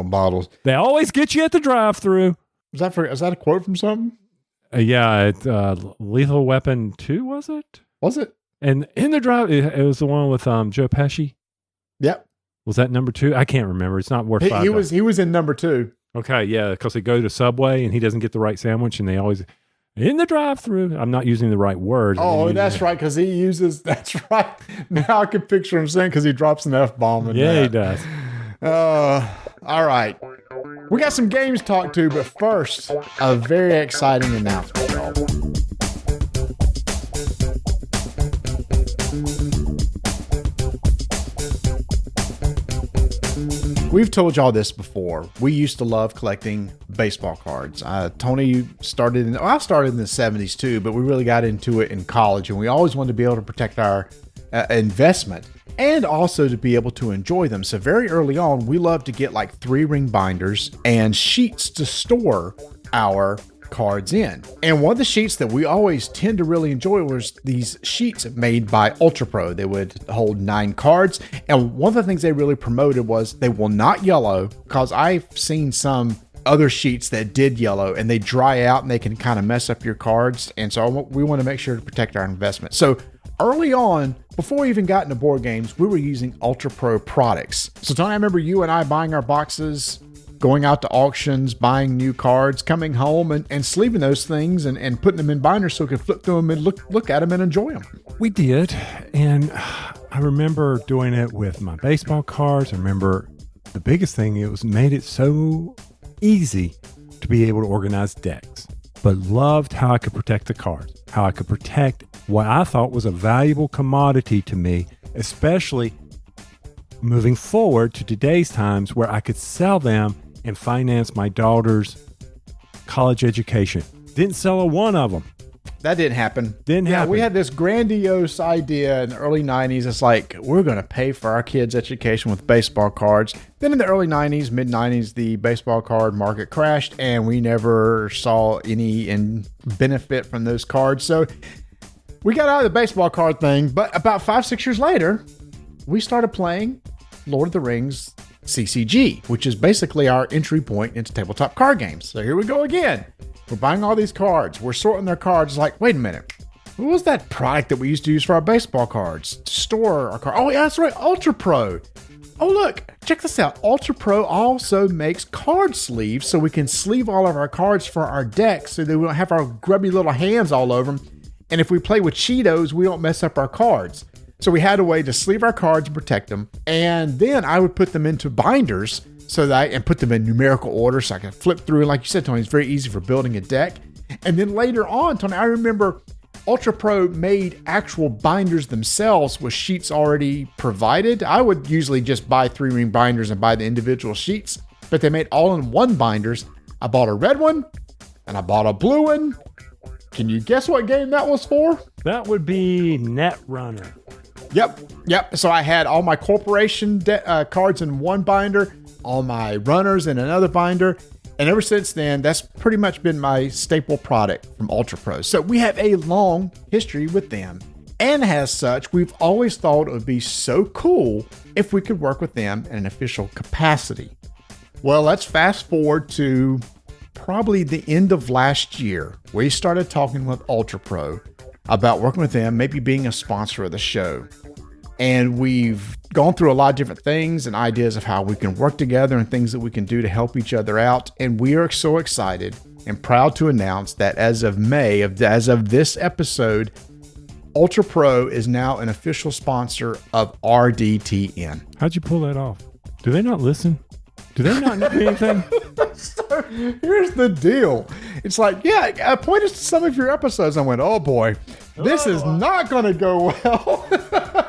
bottles. They always get you at the drive-through. Is that a quote from something? Yeah, it's Lethal Weapon 2, was it? Was it? And in the drive, it was the one with Joe Pesci. Yep. Was that number 2? I can't remember. It's not worth $5. He was in number 2. Okay, yeah, because they go to Subway and he doesn't get the right sandwich, and they always in the drive-through. I'm not using the right word. Oh, that's right, because he uses. That's right. Now I can picture him saying because he drops an F-bomb in yeah, that. He does. All right. We got some games to talk to, but first, a very exciting announcement, y'all. We've told y'all this before. We used to love collecting baseball cards. Tony started in the 70s too, but we really got into it in college, and we always wanted to be able to protect our investment and also to be able to enjoy them. So very early on, we loved to get like 3-ring binders and sheets to store our cards in. And one of the sheets that we always tend to really enjoy was these sheets made by Ultra Pro. They would hold 9 cards. And one of the things they really promoted was they will not yellow, because I've seen some other sheets that did yellow and they dry out and they can kind of mess up your cards. And so we want to make sure to protect our investment. So early on, before we even got into board games, we were using Ultra Pro products. So Tony, I remember you and I buying our boxes, going out to auctions, buying new cards, coming home and sleeving those things and putting them in binders so we could flip through them and look at them and enjoy them. We did. And I remember doing it with my baseball cards. I remember the biggest thing, it made it so easy to be able to organize decks, but loved how I could protect the cards, how I could protect what I thought was a valuable commodity to me, especially moving forward to today's times where I could sell them and finance my daughter's college education. Didn't sell a one of them. That didn't happen. Didn't happen. We had this grandiose idea in the early 90s. It's like, we're going to pay for our kids' education with baseball cards. Then in the early 90s, mid 90s, the baseball card market crashed and we never saw any benefit from those cards. So we got out of the baseball card thing, but about 5-6 years later, we started playing Lord of the Rings CCG, which is basically our entry point into tabletop card games. So here we go again. We're buying all these cards. We're sorting their cards. It's like, wait a minute. What was that product that we used to use for our baseball cards to store our cards? Oh, yeah, that's right. Ultra Pro. Oh, look, check this out. Ultra Pro also makes card sleeves so we can sleeve all of our cards for our decks so that we don't have our grubby little hands all over them. And if we play with Cheetos, we don't mess up our cards. So we had a way to sleeve our cards and protect them. And then I would put them into binders and put them in numerical order so I can flip through. Like you said, Tony, it's very easy for building a deck. And then later on, Tony, I remember Ultra Pro made actual binders themselves with sheets already provided. I would usually just buy 3-ring binders and buy the individual sheets, but they made all-in-one binders. I bought a red one and I bought a blue one. Can you guess what game that was for? That would be Netrunner. Yep. So I had all my corporation cards in one binder, all my runners in another binder. And ever since then, that's pretty much been my staple product from Ultra Pro. So we have a long history with them. And as such, we've always thought it would be so cool if we could work with them in an official capacity. Well, let's fast forward to probably the end of last year. We started talking with Ultra Pro about working with them, maybe being a sponsor of the show. And we've gone through a lot of different things and ideas of how we can work together and things that we can do to help each other out. And we are so excited and proud to announce that as of May, as of this episode, Ultra Pro is now an official sponsor of RDTN. How'd you pull that off? Do they not listen? Do they not know anything? So here's the deal. It's like, yeah, I pointed to some of your episodes. I went, oh boy, this is not going to go well.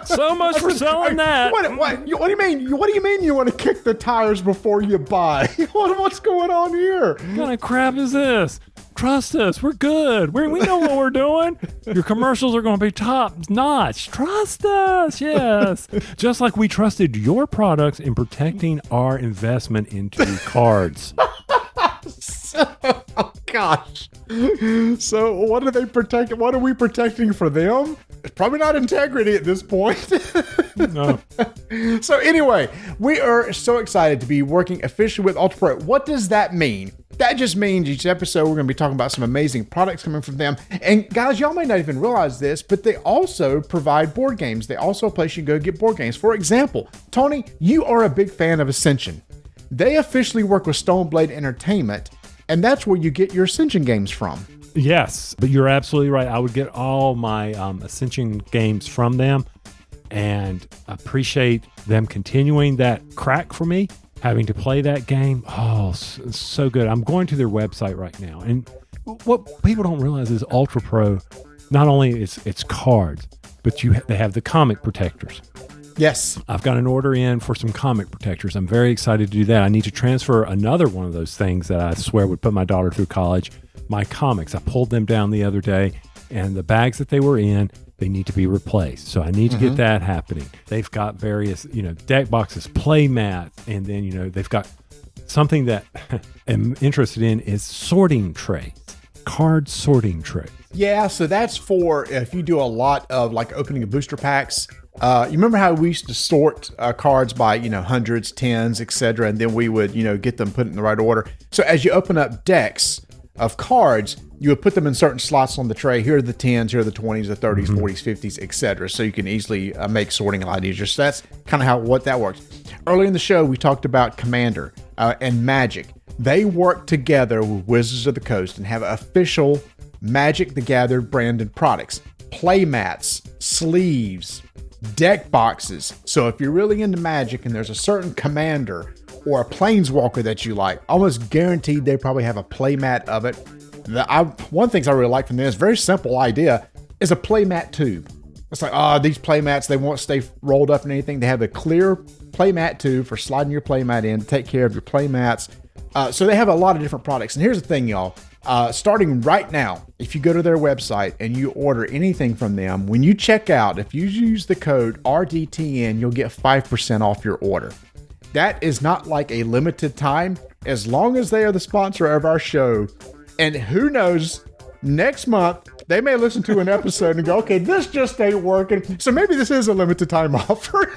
So much for selling that. What do you mean? What do you mean you want to kick the tires before you buy? What's going on here? What kind of crap is this? Trust us. We're good. We know what we're doing. Your commercials are going to be top notch. Trust us. Yes. Just like we trusted your products in protecting our investment into cards. Oh, gosh. So what are they protecting? What are we protecting for them? It's probably not integrity at this point. No. So anyway, we are so excited to be working officially with Ultra Pro. What does that mean? That just means each episode we're going to be talking about some amazing products coming from them. And guys, y'all may not even realize this, but they also provide board games. They also a place you can go get board games. For example, Tony, you are a big fan of Ascension. They officially work with Stoneblade Entertainment, and that's where you get your Ascension games from. Yes, but you're absolutely right. I would get all my Ascension games from them and appreciate them continuing that crack for me. Having to play that game, so good. I'm going to their website right now. And what people don't realize is Ultra Pro, not only it's cards, but they have the comic protectors. Yes. I've got an order in for some comic protectors. I'm very excited to do that. I need to transfer another one of those things that I swear would put my daughter through college, my comics. I pulled them down the other day, and the bags that they were in, they need to be replaced. So I need to get that happening. They've got various, deck boxes, play mats, and then, they've got something that I'm interested in is sorting trays. card sorting tray. Yeah, so that's for if you do a lot of like opening of booster packs. You remember how we used to sort cards by, hundreds, tens, etc., and then we would, get them put in the right order. So as you open up decks of cards, you would put them in certain slots on the tray. Here are the 10s, here are the 20s, the 30s, 40s, 50s, etc. So you can easily make sorting a lot easier. So that's kind of what that works. Earlier in the show, we talked about Commander and Magic. They work together with Wizards of the Coast and have official Magic the Gathering branded products, play mats, sleeves, deck boxes. So if you're really into Magic and there's a certain commander or a planeswalker that you like, almost guaranteed they probably have a play mat of it. One of the things I really like from this very simple idea is a play mat tube. It's like, these play mats, they won't stay rolled up in anything. They have a clear play mat tube for sliding your play mat in to take care of your play mats. So they have a lot of different products. And here's the thing, y'all. Starting right now, if you go to their website and you order anything from them, when you check out, if you use the code RDTN, you'll get 5% off your order. That is not like a limited time, as long as they are the sponsor of our show. And who knows, next month, they may listen to an episode and go, okay, this just ain't working. So maybe this is a limited time offer.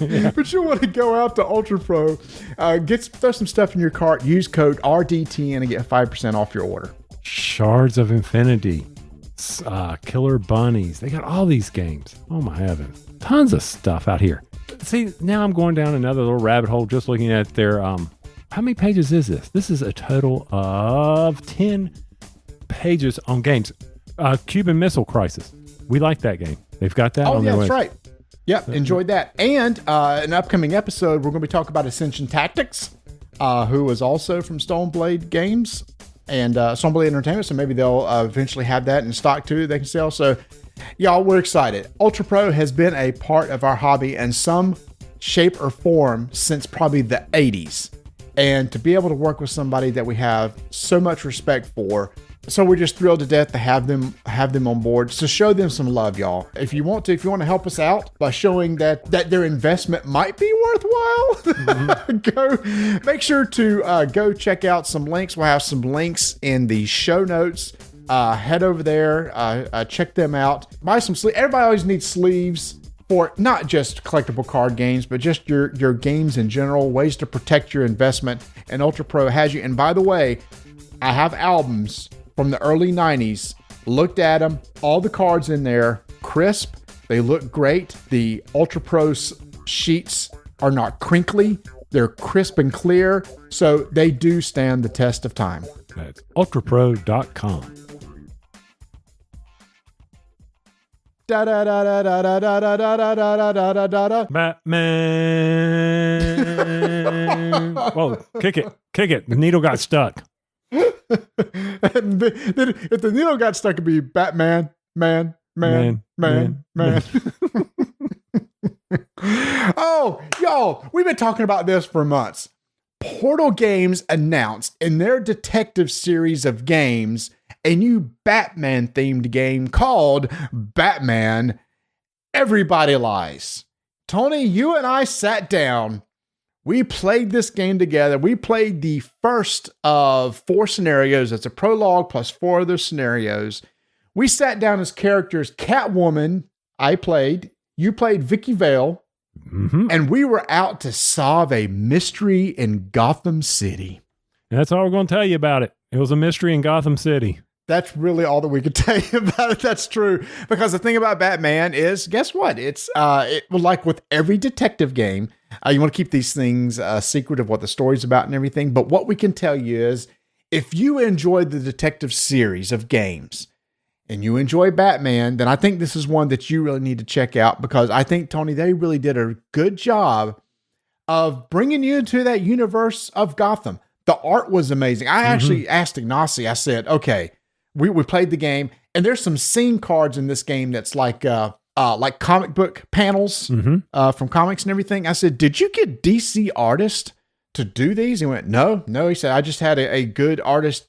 Yeah. But you want to go out to Ultra Pro, throw some stuff in your cart, use code RDTN and get 5% off your order. Shards of Infinity, Killer Bunnies. They got all these games. Oh my heavens. Tons of stuff out here. See, now I'm going down another little rabbit hole just looking at their, how many pages is this? This is a total of 10 pages on games. Cuban Missile Crisis. We like that game. They've got that on their that's way. Right. Yep, enjoyed that. And an upcoming episode, we're going to be talking about Ascension Tactics, who is also from Stoneblade Games and Stoneblade Entertainment. So maybe they'll eventually have that in stock too. They can sell. So, y'all, we're excited. Ultra Pro has been a part of our hobby in some shape or form since probably the 80s. And to be able to work with somebody that we have so much respect for, so we're just thrilled to death to have them on board. So show them some love, y'all. If you want to help us out by showing that their investment might be worthwhile, go make sure to go check out some links. We'll have some links in the show notes. Head over there, check them out. Buy some sleeves. Everybody always needs sleeves for not just collectible card games, but just your games in general, ways to protect your investment. And Ultra Pro has you. And by the way, I have albums from the early 90s, looked at them, all the cards in there, crisp, they look great. The Ultra Pro sheets are not crinkly, they're crisp and clear, so they do stand the test of time. That's ultrapro.com. Batman. Whoa, kick it. The needle got stuck. If the needle got stuck, it'd be Batman, man. Oh, y'all, we've been talking about this for months. Portal Games announced in their detective series of games a new Batman themed game called Batman Everybody Lies. Tony, you and I sat down. We played this game together. We played the first of 4 scenarios. It's a prologue plus 4 other scenarios. We sat down as characters. Catwoman, I played. You played Vicky Vale. Mm-hmm. And we were out to solve a mystery in Gotham City. And that's all we're going to tell you about it. It was a mystery in Gotham City. That's really all that we could tell you about it. That's true. Because the thing about Batman is, guess what? It's like with every detective game, you want to keep these things secret of what the story's about and everything. But what we can tell you is, if you enjoyed the detective series of games and you enjoy Batman, then I think this is one that you really need to check out, because I think, Tony, they really did a good job of bringing you into that universe of Gotham. The art was amazing. I actually asked Ignacy, I said, okay, we played the game, and there's some scene cards in this game that's like comic book panels from comics and everything. I said, did you get DC artists to do these? He went, no. He said, I just had a good artist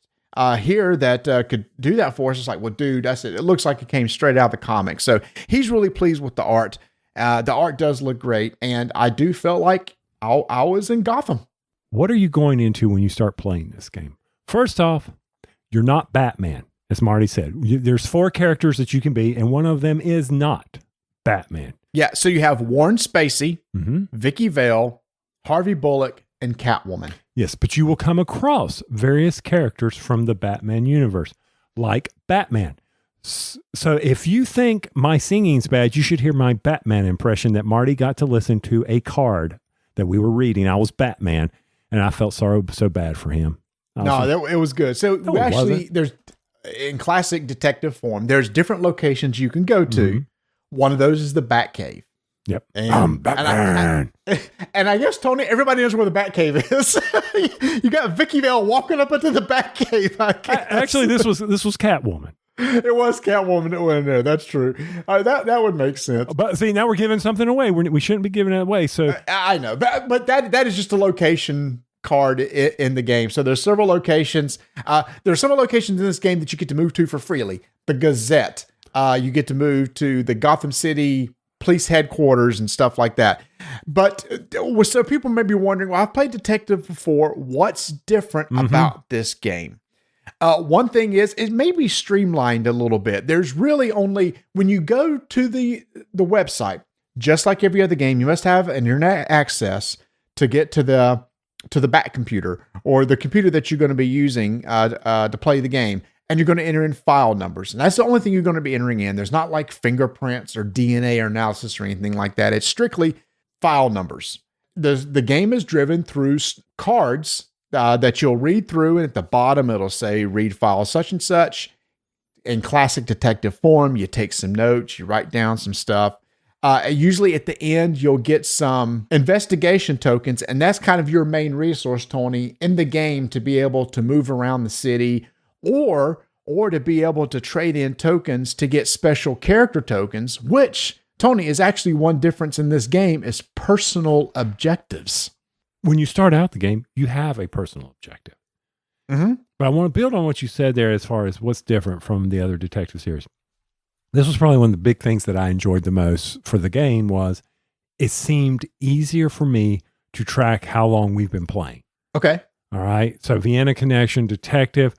here that could do that for us. It's like, well, dude, I said, it looks like it came straight out of the comics. So he's really pleased with the art. The art does look great, and I do feel like I was in Gotham. What are you going into when you start playing this game? First off, you're not Batman. as Marty said. There's 4 characters that you can be, and one of them is not Batman. Yeah, so you have Warren Spacey, Mm-hmm. Vicky Vale, Harvey Bullock, and Catwoman. Yes, but you will come across various characters from the Batman universe, like Batman. So if you think my singing's bad, you should hear my Batman impression that Marty got to listen to a card that we were reading. I was Batman, and I felt so bad for him. It was good. So No, we it actually, wasn't. there's in classic detective form, there's different locations you can go to. Mm-hmm. One of those is the Batcave. Yep. And, Batman. And I guess, Tony, everybody knows where the Batcave is. You got Vicky Vale walking up into the Batcave. Actually, this was Catwoman. It was Catwoman that went in there. That's true. That would make sense. But see, now we're giving something away. We shouldn't be giving it away. So I know, but that is just a location card in the game. So there's several locations. There are several locations in this game that you get to move to for freely. The Gazette. You get to move to the Gotham City police headquarters and stuff like that. But so people may be wondering, well, I've played detective before. What's different about this game? One thing is it may be streamlined a little bit. There's really only, when you go to the website, just like every other game, you must have an internet access to get to the back computer or the computer that you're going to be using to play the game. And you're going to enter in file numbers. And that's the only thing you're going to be entering in. There's not like fingerprints or DNA or analysis or anything like that. It's strictly file numbers. The game is driven through cards that you'll read through, and at the bottom it'll say read file such and such. In classic detective form, you take some notes, you write down some stuff. Usually at the end, you'll get some investigation tokens, and that's kind of your main resource, Tony, in the game to be able to move around the city or to be able to trade in tokens to get special character tokens, which, Tony, is actually one difference in this game is personal objectives. when you start out the game, you have a personal objective. Mm-hmm. But I want to build on what you said there as far as what's different from the other detective series. This was probably one of the big things that I enjoyed the most for the game was it seemed easier for me to track how long we've been playing. Okay. All right. So Vienna Connection, Detective,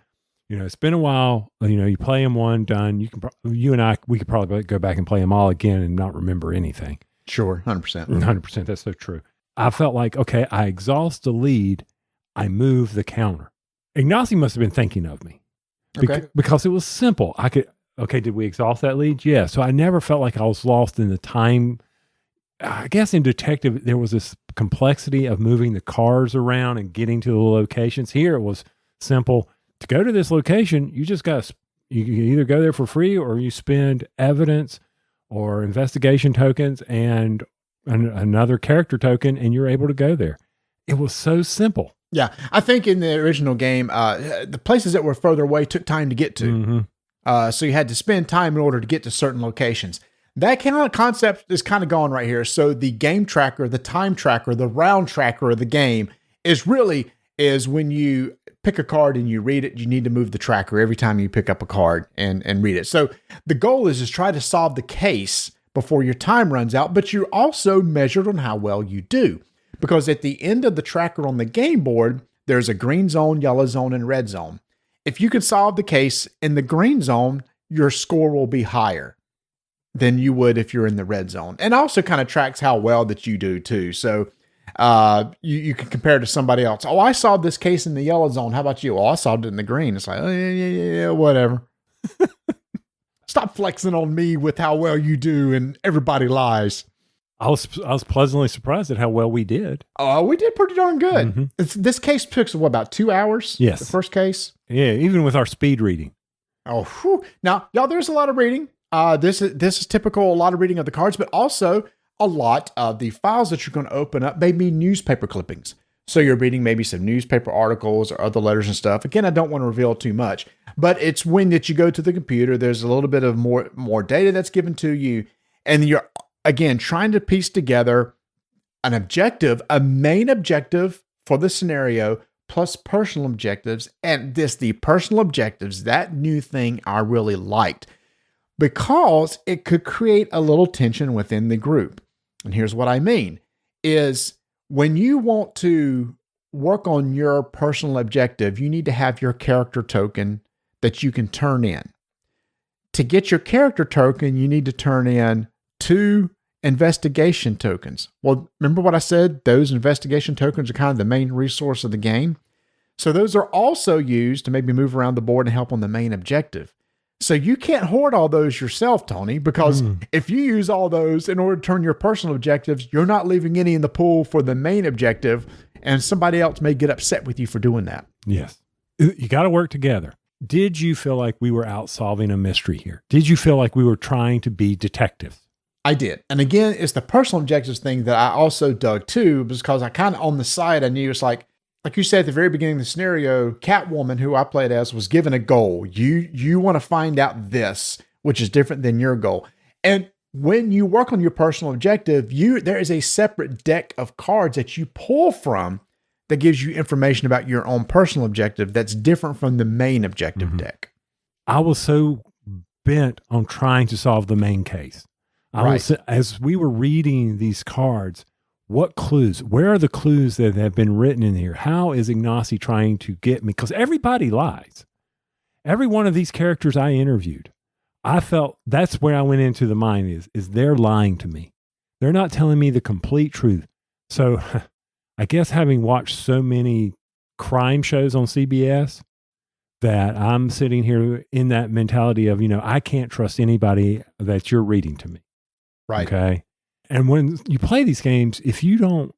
it's been a while. You play them one, done. You and I, we could probably go back and play them all again and not remember anything. Sure. 100%. 100%. That's so true. I felt like, okay, I exhaust the lead. I move the counter. Ignacy must have been thinking of me because it was simple. Did we exhaust that lead? Yeah. So I never felt like I was lost in the time. I guess in Detective, there was this complexity of moving the cars around and getting to the locations. Here, it was simple. To go to this location, you just you can either go there for free or you spend evidence or investigation tokens and another character token, and you're able to go there. It was so simple. Yeah. I think in the original game, the places that were further away took time to get to. Mm-hmm. So you had to spend time in order to get to certain locations. That kind of concept is kind of gone right here. So the game tracker, the time tracker, the round tracker of the game is when you pick a card and you read it, you need to move the tracker every time you pick up a card and read it. So the goal is try to solve the case before your time runs out, but you're also measured on how well you do. Because at the end of the tracker on the game board, there's a green zone, yellow zone, and red zone. If you can solve the case in the green zone, your score will be higher than you would if you're in the red zone. And also kind of tracks how well that you do too. So you can compare to somebody else. Oh, I solved this case in the yellow zone. How about you? Oh, I solved it in the green. It's like, oh, yeah, whatever. Stop flexing on me with how well you do and everybody lies. I was pleasantly surprised at how well we did. Oh, we did pretty darn good. Mm-hmm. This case took, about 2 hours? Yes. The first case? Yeah, even with our speed reading. Oh, whew. Now, y'all, there's a lot of reading. This is typical, a lot of reading of the cards, but also a lot of the files that you're going to open up may be newspaper clippings. So you're reading maybe some newspaper articles or other letters and stuff. Again, I don't want to reveal too much, but it's when that you go to the computer, there's a little bit of more data that's given to you, and you're, again, trying to piece together an objective, a main objective for the scenario, plus personal objectives. And the personal objectives, that new thing I really liked because it could create a little tension within the group. And here's what I mean is when you want to work on your personal objective, you need to have your character token that you can turn in. To get your character token, you need to turn in 2 investigation tokens. Well, remember what I said? Those investigation tokens are kind of the main resource of the game. So those are also used to maybe move around the board and help on the main objective. So you can't hoard all those yourself, Tony, because if you use all those in order to turn your personal objectives, you're not leaving any in the pool for the main objective, and somebody else may get upset with you for doing that. Yes. You got to work together. Did you feel like we were out solving a mystery here? Did you feel like we were trying to be detectives? I did. And again, it's the personal objectives thing that I also dug too, because I kind of on the side, I knew it's like you said at the very beginning of the scenario, Catwoman, who I played as, was given a goal. You want to find out this, which is different than your goal. And when you work on your personal objective, there is a separate deck of cards that you pull from that gives you information about your own personal objective that's different from the main objective deck. I was so bent on trying to solve the main case. As we were reading these cards, what clues? Where are the clues that have been written in here? How is Ignacy trying to get me? Because everybody lies. Every one of these characters I interviewed, I felt that's where I went into the mind is they're lying to me. They're not telling me the complete truth. So I guess having watched so many crime shows on CBS that I'm sitting here in that mentality of, I can't trust anybody that you're reading to me. Right. Okay. And when you play these games, if you don't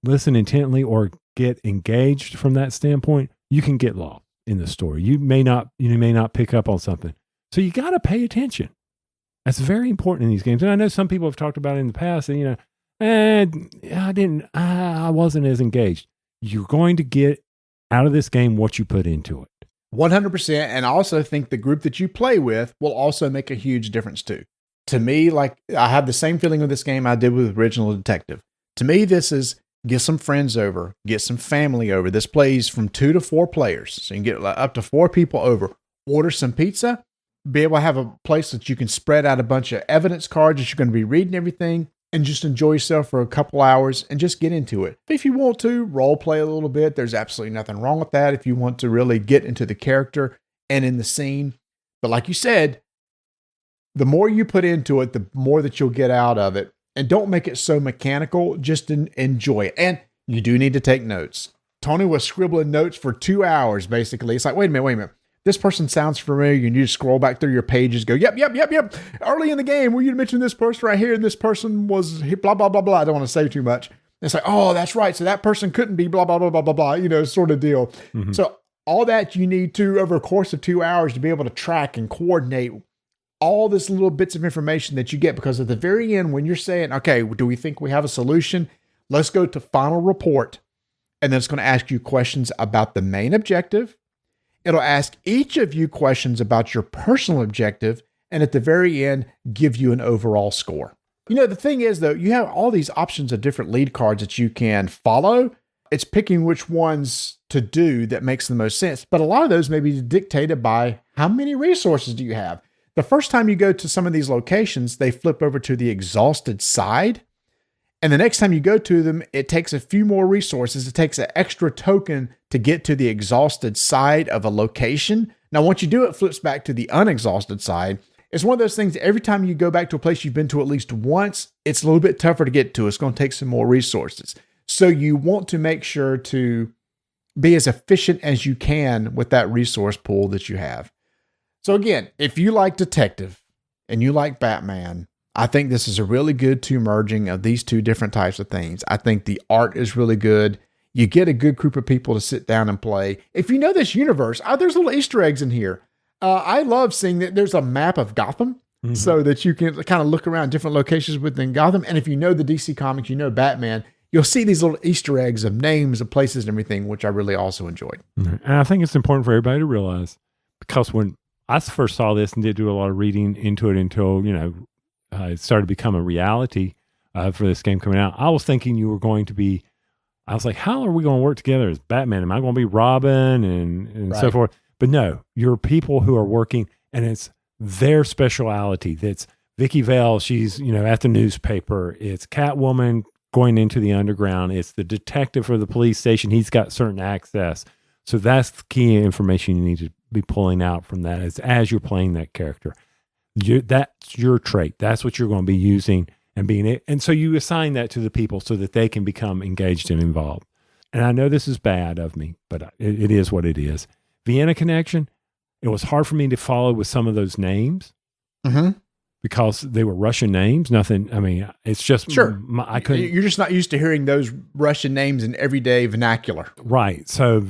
listen intently or get engaged from that standpoint, you can get lost in the story. You may not pick up on something. So you got to pay attention. That's very important in these games. And I know some people have talked about it in the past and, I wasn't as engaged. You're going to get out of this game what you put into it. 100%. And I also think the group that you play with will also make a huge difference too. To me, like I have the same feeling with this game I did with Original Detective. To me, this is get some friends over, get some family over. This plays from 2 to 4 players. So you can get up to 4 people over. Order some pizza, be able to have a place that you can spread out a bunch of evidence cards that you're going to be reading everything and just enjoy yourself for a couple hours and just get into it. If you want to role play a little bit, there's absolutely nothing wrong with that. If you want to really get into the character and in the scene. But like you said, the more you put into it, the more that you'll get out of it. And don't make it so mechanical, just enjoy it. And you do need to take notes. Tony was scribbling notes for 2 hours, basically. It's like, wait a minute. This person sounds familiar. You need to scroll back through your pages, go, yep. Early in the game, you mentioned this person right here, and this person was blah, blah, blah, blah. I don't want to say too much. It's like, oh, that's right. So that person couldn't be blah, blah, blah, blah, blah, blah, sort of deal. Mm-hmm. So all that you need to, over a course of 2 hours, to be able to track and coordinate all this little bits of information that you get, because at the very end, when you're saying, okay, do we think we have a solution? Let's go to final report. And then it's going to ask you questions about the main objective. It'll ask each of you questions about your personal objective. And at the very end, give you an overall score. The thing is though, you have all these options of different lead cards that you can follow. It's picking which ones to do that makes the most sense. But a lot of those may be dictated by how many resources do you have? The first time you go to some of these locations, they flip over to the exhausted side. And the next time you go to them, it takes a few more resources. It takes an extra token to get to the exhausted side of a location. Now, once you do it, flips back to the unexhausted side. It's one of those things that every time you go back to a place you've been to at least once, it's a little bit tougher to get to. It's going to take some more resources. So you want to make sure to be as efficient as you can with that resource pool that you have. So again, if you like Detective and you like Batman, I think this is a really good merging of these two different types of things. I think the art is really good. You get a good group of people to sit down and play. If you know this universe, there's little Easter eggs in here. I love seeing that there's a map of Gotham so that you can kind of look around different locations within Gotham. And if you know the DC Comics, you know Batman, you'll see these little Easter eggs of names of places and everything, which I really also enjoyed. And I think it's important for everybody to realize, because when I first saw this and did do a lot of reading into it until, it started to become a reality for this game coming out. I was thinking you were going to be, I was like, how are we going to work together as Batman? Am I going to be Robin and right. so forth? But no, you're people who are working, and it's their speciality. That's Vicky Vale. She's, at the newspaper. It's Catwoman going into the underground. It's the detective for the police station. He's got certain access. So that's the key information you need to be pulling out from that as you're playing that character. That's your trait. That's what you're going to be using and so you assign that to the people so that they can become engaged and involved. And I know this is bad of me, but it is what it is. Vienna Connection, it was hard for me to follow with some of those names because they were Russian names. Nothing. I mean, it's just sure. I couldn't. You're just not used to hearing those Russian names in everyday vernacular, right? So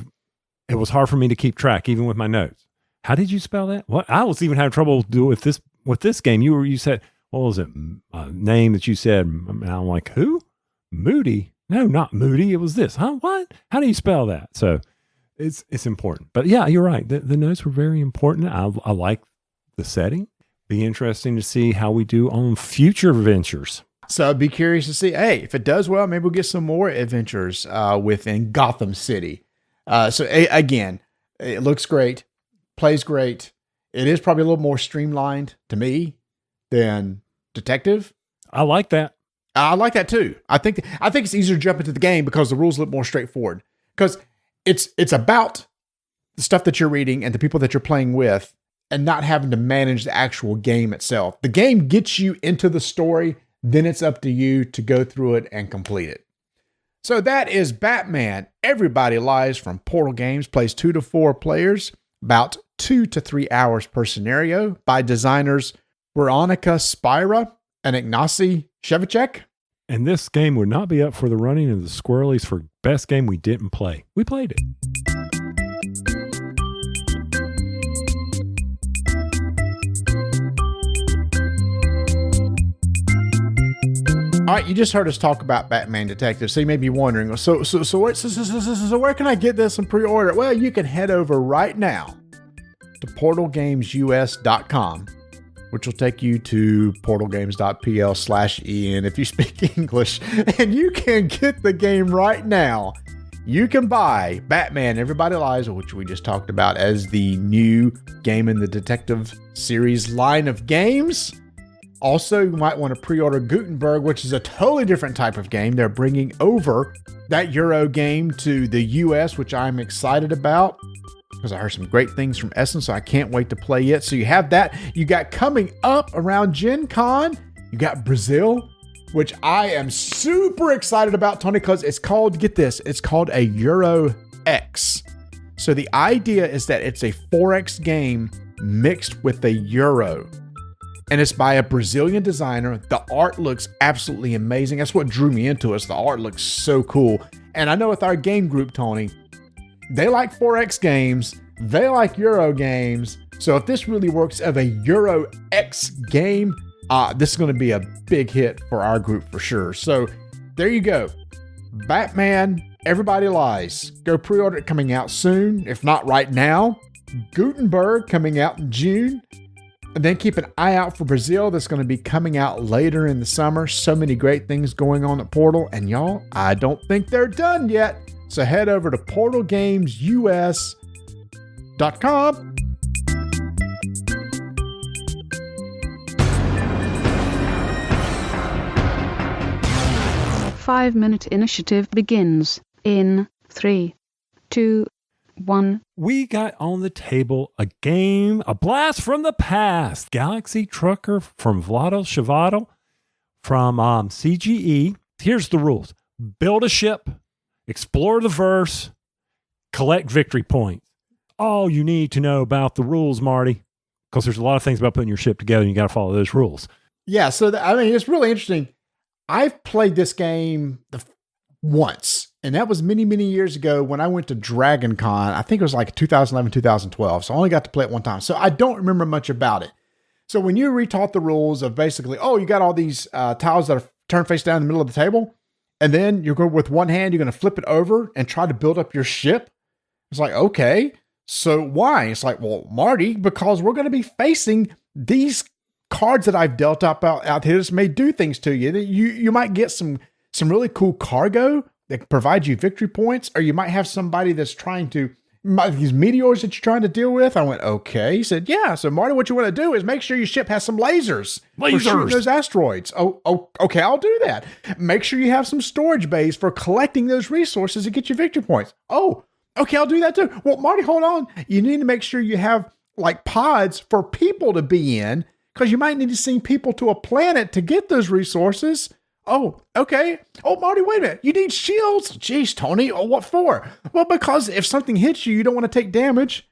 it was hard for me to keep track, even with my notes. How did you spell that? What? I was even having trouble doing with this game. You said, what was it? A name that you said, and I'm like, who? Moody? No, not Moody. It was this. Huh? What? How do you spell that? So it's important. But yeah, you're right. The notes were very important. I like the setting. Be interesting to see how we do on future ventures. So I'd be curious to see, hey, if it does well, maybe we'll get some more adventures within Gotham City. Again, it looks great, plays great. It is probably a little more streamlined to me than Detective. I like that. I like that too. I think it's easier to jump into the game because the rules look more straightforward. Because it's about the stuff that you're reading and the people that you're playing with, and not having to manage the actual game itself. The game gets you into the story, then it's up to you to go through it and complete it. So that is Batman Everybody Lies from Portal Games. Plays 2 to 4 players, about 2 to 3 hours per scenario, by designers Veronica Spira and Ignacy Shevchik. And this game would not be up for the running of the Squirrelies for best game we didn't play. We played it. All right, you just heard us talk about Batman Detective, so you may be wondering, so where can I get this and pre-order it? Well, you can head over right now to portalgamesus.com, which will take you to portalgames.pl/en if you speak English, and you can get the game right now. You can buy Batman Everybody Lies, which we just talked about as the new game in the Detective series line of games. Also, you might want to pre-order Gutenberg, which is a totally different type of game. They're bringing over that Euro game to the US, which I'm excited about because I heard some great things from Essen, so I can't wait to play it. So you have that. You got coming up around Gen Con, you got Brazil, which I am super excited about, Tony, because it's called, get this, it's called a Euro X. So the idea is that it's a 4X game mixed with a Euro. And it's by a Brazilian designer. The art looks absolutely amazing. That's what drew me into it. The art looks so cool. And I know with our game group, Tony, they like 4X games. They like Euro games. So if this really works of a Euro X game, this is going to be a big hit for our group for sure. So there you go. Batman, Everybody Lies. Go pre-order it, coming out soon, if not right now. Gutenberg coming out in June. And then keep an eye out for Brazil. That's going to be coming out later in the summer. So many great things going on at Portal. And y'all, I don't think they're done yet. So head over to portalgamesus.com. Five-minute initiative begins in 3, 2, 1. We got on the table a game, a blast from the past. Galaxy Trucker from Vlado Shavato from CGE. Here's the rules. Build a ship, explore the verse, collect victory points. All you need to know about the rules, Marty, because there's a lot of things about putting your ship together and you got to follow those rules. Yeah, so it's really interesting. I've played this game once. And that was many, many years ago when I went to Dragon Con. I think it was like 2011, 2012. So I only got to play it one time. So I don't remember much about it. So when you retaught the rules of basically, you got all these tiles that are turned face down in the middle of the table. And then you're going with one hand, you're going to flip it over and try to build up your ship. It's like, okay, so why? It's like, well, Marty, because we're going to be facing these cards that I've dealt up out here. This may do things to you. You might get some really cool cargo that provides you victory points, or you might have somebody that's trying to, these meteors that you're trying to deal with. I went, okay. He said, yeah. So Marty, what you want to do is make sure your ship has some lasers. For shooting those asteroids. Oh, okay, I'll do that. Make sure you have some storage bays for collecting those resources to get you victory points. Oh, Okay, I'll do that too. Well, Marty, hold on. You need to make sure you have like pods for people to be in, because you might need to send people to a planet to get those resources. Oh, okay. Oh, Marty, wait a minute. You need shields? Jeez, Tony. Oh, what for? Well, because if something hits you, you don't want to take damage.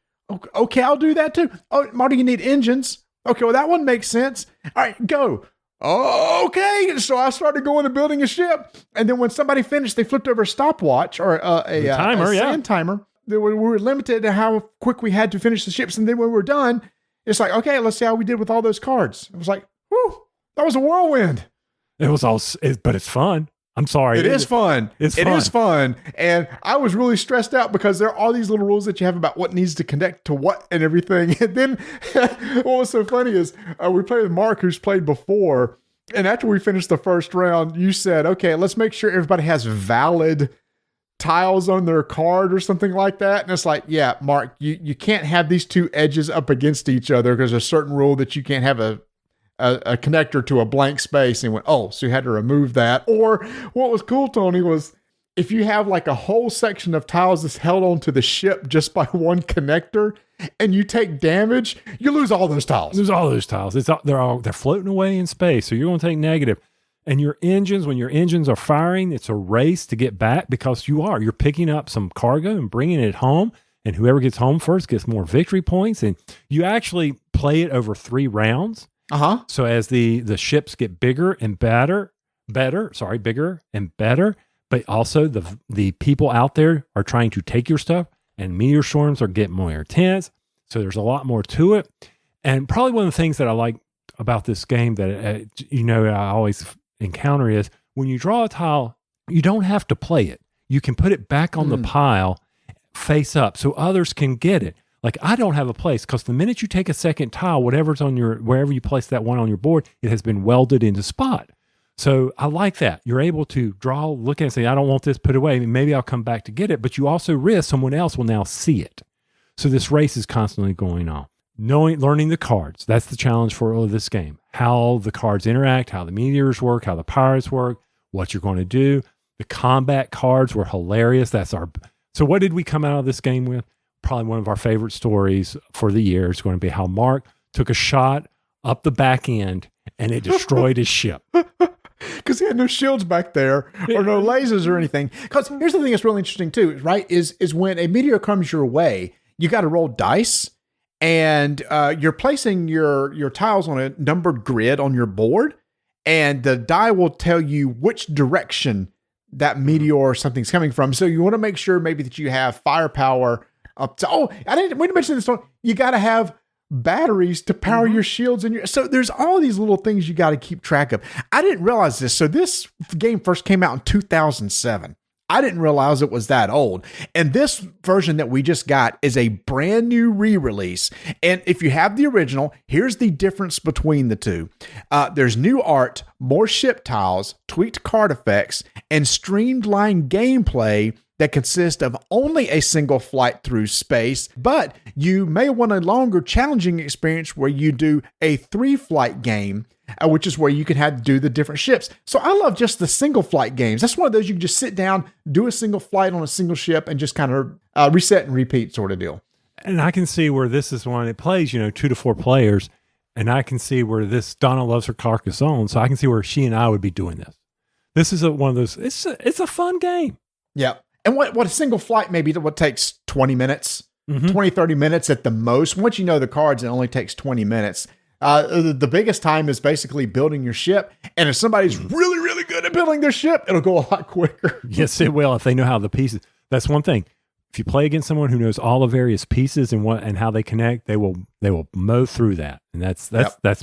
Okay, I'll do that too. Oh, Marty, you need engines. Okay, well, that one makes sense. All right, go. Oh, okay. So I started going to building a ship. And then when somebody finished, they flipped over a stopwatch or a timer, sand timer. We were limited to how quick we had to finish the ships. And then when we were done, it's like, okay, let's see how we did with all those cards. It was like, whew, that was a whirlwind. It was but it's fun. I'm sorry. It is fun. It is fun. And I was really stressed out because there are all these little rules that you have about what needs to connect to what and everything. And then what was so funny is we played with Mark, who's played before. And after we finished the first round, you said, okay, let's make sure everybody has valid tiles on their card or something like that. And it's like, yeah, Mark, you can't have these two edges up against each other because there's a certain rule that you can't have a connector to a blank space. And went, oh, so you had to remove that. Or what was cool, Tony, was if you have like a whole section of tiles that's held onto the ship just by one connector and you take damage, you lose all those tiles. They're floating away in space. So you're going to take negative. And when your engines are firing, it's a race to get back because you're picking up some cargo and bringing it home. And whoever gets home first gets more victory points. And you actually play it over 3 rounds. So as the ships get bigger and better, but also the people out there are trying to take your stuff, and meteor storms are getting more intense. So there's a lot more to it. And probably one of the things that I like about this game that, I always encounter is when you draw a tile, you don't have to play it. You can put it back on the pile face up so others can get it. Like I don't have a place because the minute you take a second tile, whatever's on wherever you place that one on your board, it has been welded into spot. So I like that. You're able to look at it and say, I don't want this put away. Maybe I'll come back to get it, but you also risk someone else will now see it. So this race is constantly going on. Learning the cards. That's the challenge for all of this game. How the cards interact, how the meteors work, how the pirates work, what you're going to do. The combat cards were hilarious. So what did we come out of this game with? Probably one of our favorite stories for the year is going to be how Mark took a shot up the back end and it destroyed his ship. Because he had no shields back there or no lasers or anything. Because here's the thing that's really interesting too, right? Is when a meteor comes your way, you got to roll dice and you're placing your tiles on a numbered grid on your board. And the die will tell you which direction that meteor or something's coming from. So you want to make sure maybe that you we didn't mention this. You got to have batteries to power your shields so there's all these little things you got to keep track of. I didn't realize this. So this game first came out in 2007. I didn't realize it was that old. And this version that we just got is a brand new re-release. And if you have the original, here's the difference between the two. There's new art, more ship tiles, tweaked card effects, and streamlined gameplay that consist of only a single flight through space, but you may want a longer, challenging experience where you do a 3-flight game, which is where you can do the different ships. So I love just the single flight games. That's one of those you can just sit down, do a single flight on a single ship, and just kind of reset and repeat sort of deal. And I can see where this is one. It plays, 2 to 4 players, and I can see where Donna loves her Carcassonne, so I can see where she and I would be doing this. This is one of those. It's a fun game. Yeah. And what a single flight maybe what takes 20 minutes, 20, 30 minutes at the most. Once you know the cards, it only takes 20 minutes. The biggest time is basically building your ship. And if somebody's really, really good at building their ship, it'll go a lot quicker. Yes, it will. If they know how the pieces, that's one thing. If you play against someone who knows all the various pieces and how they connect, they will mow through that. And that's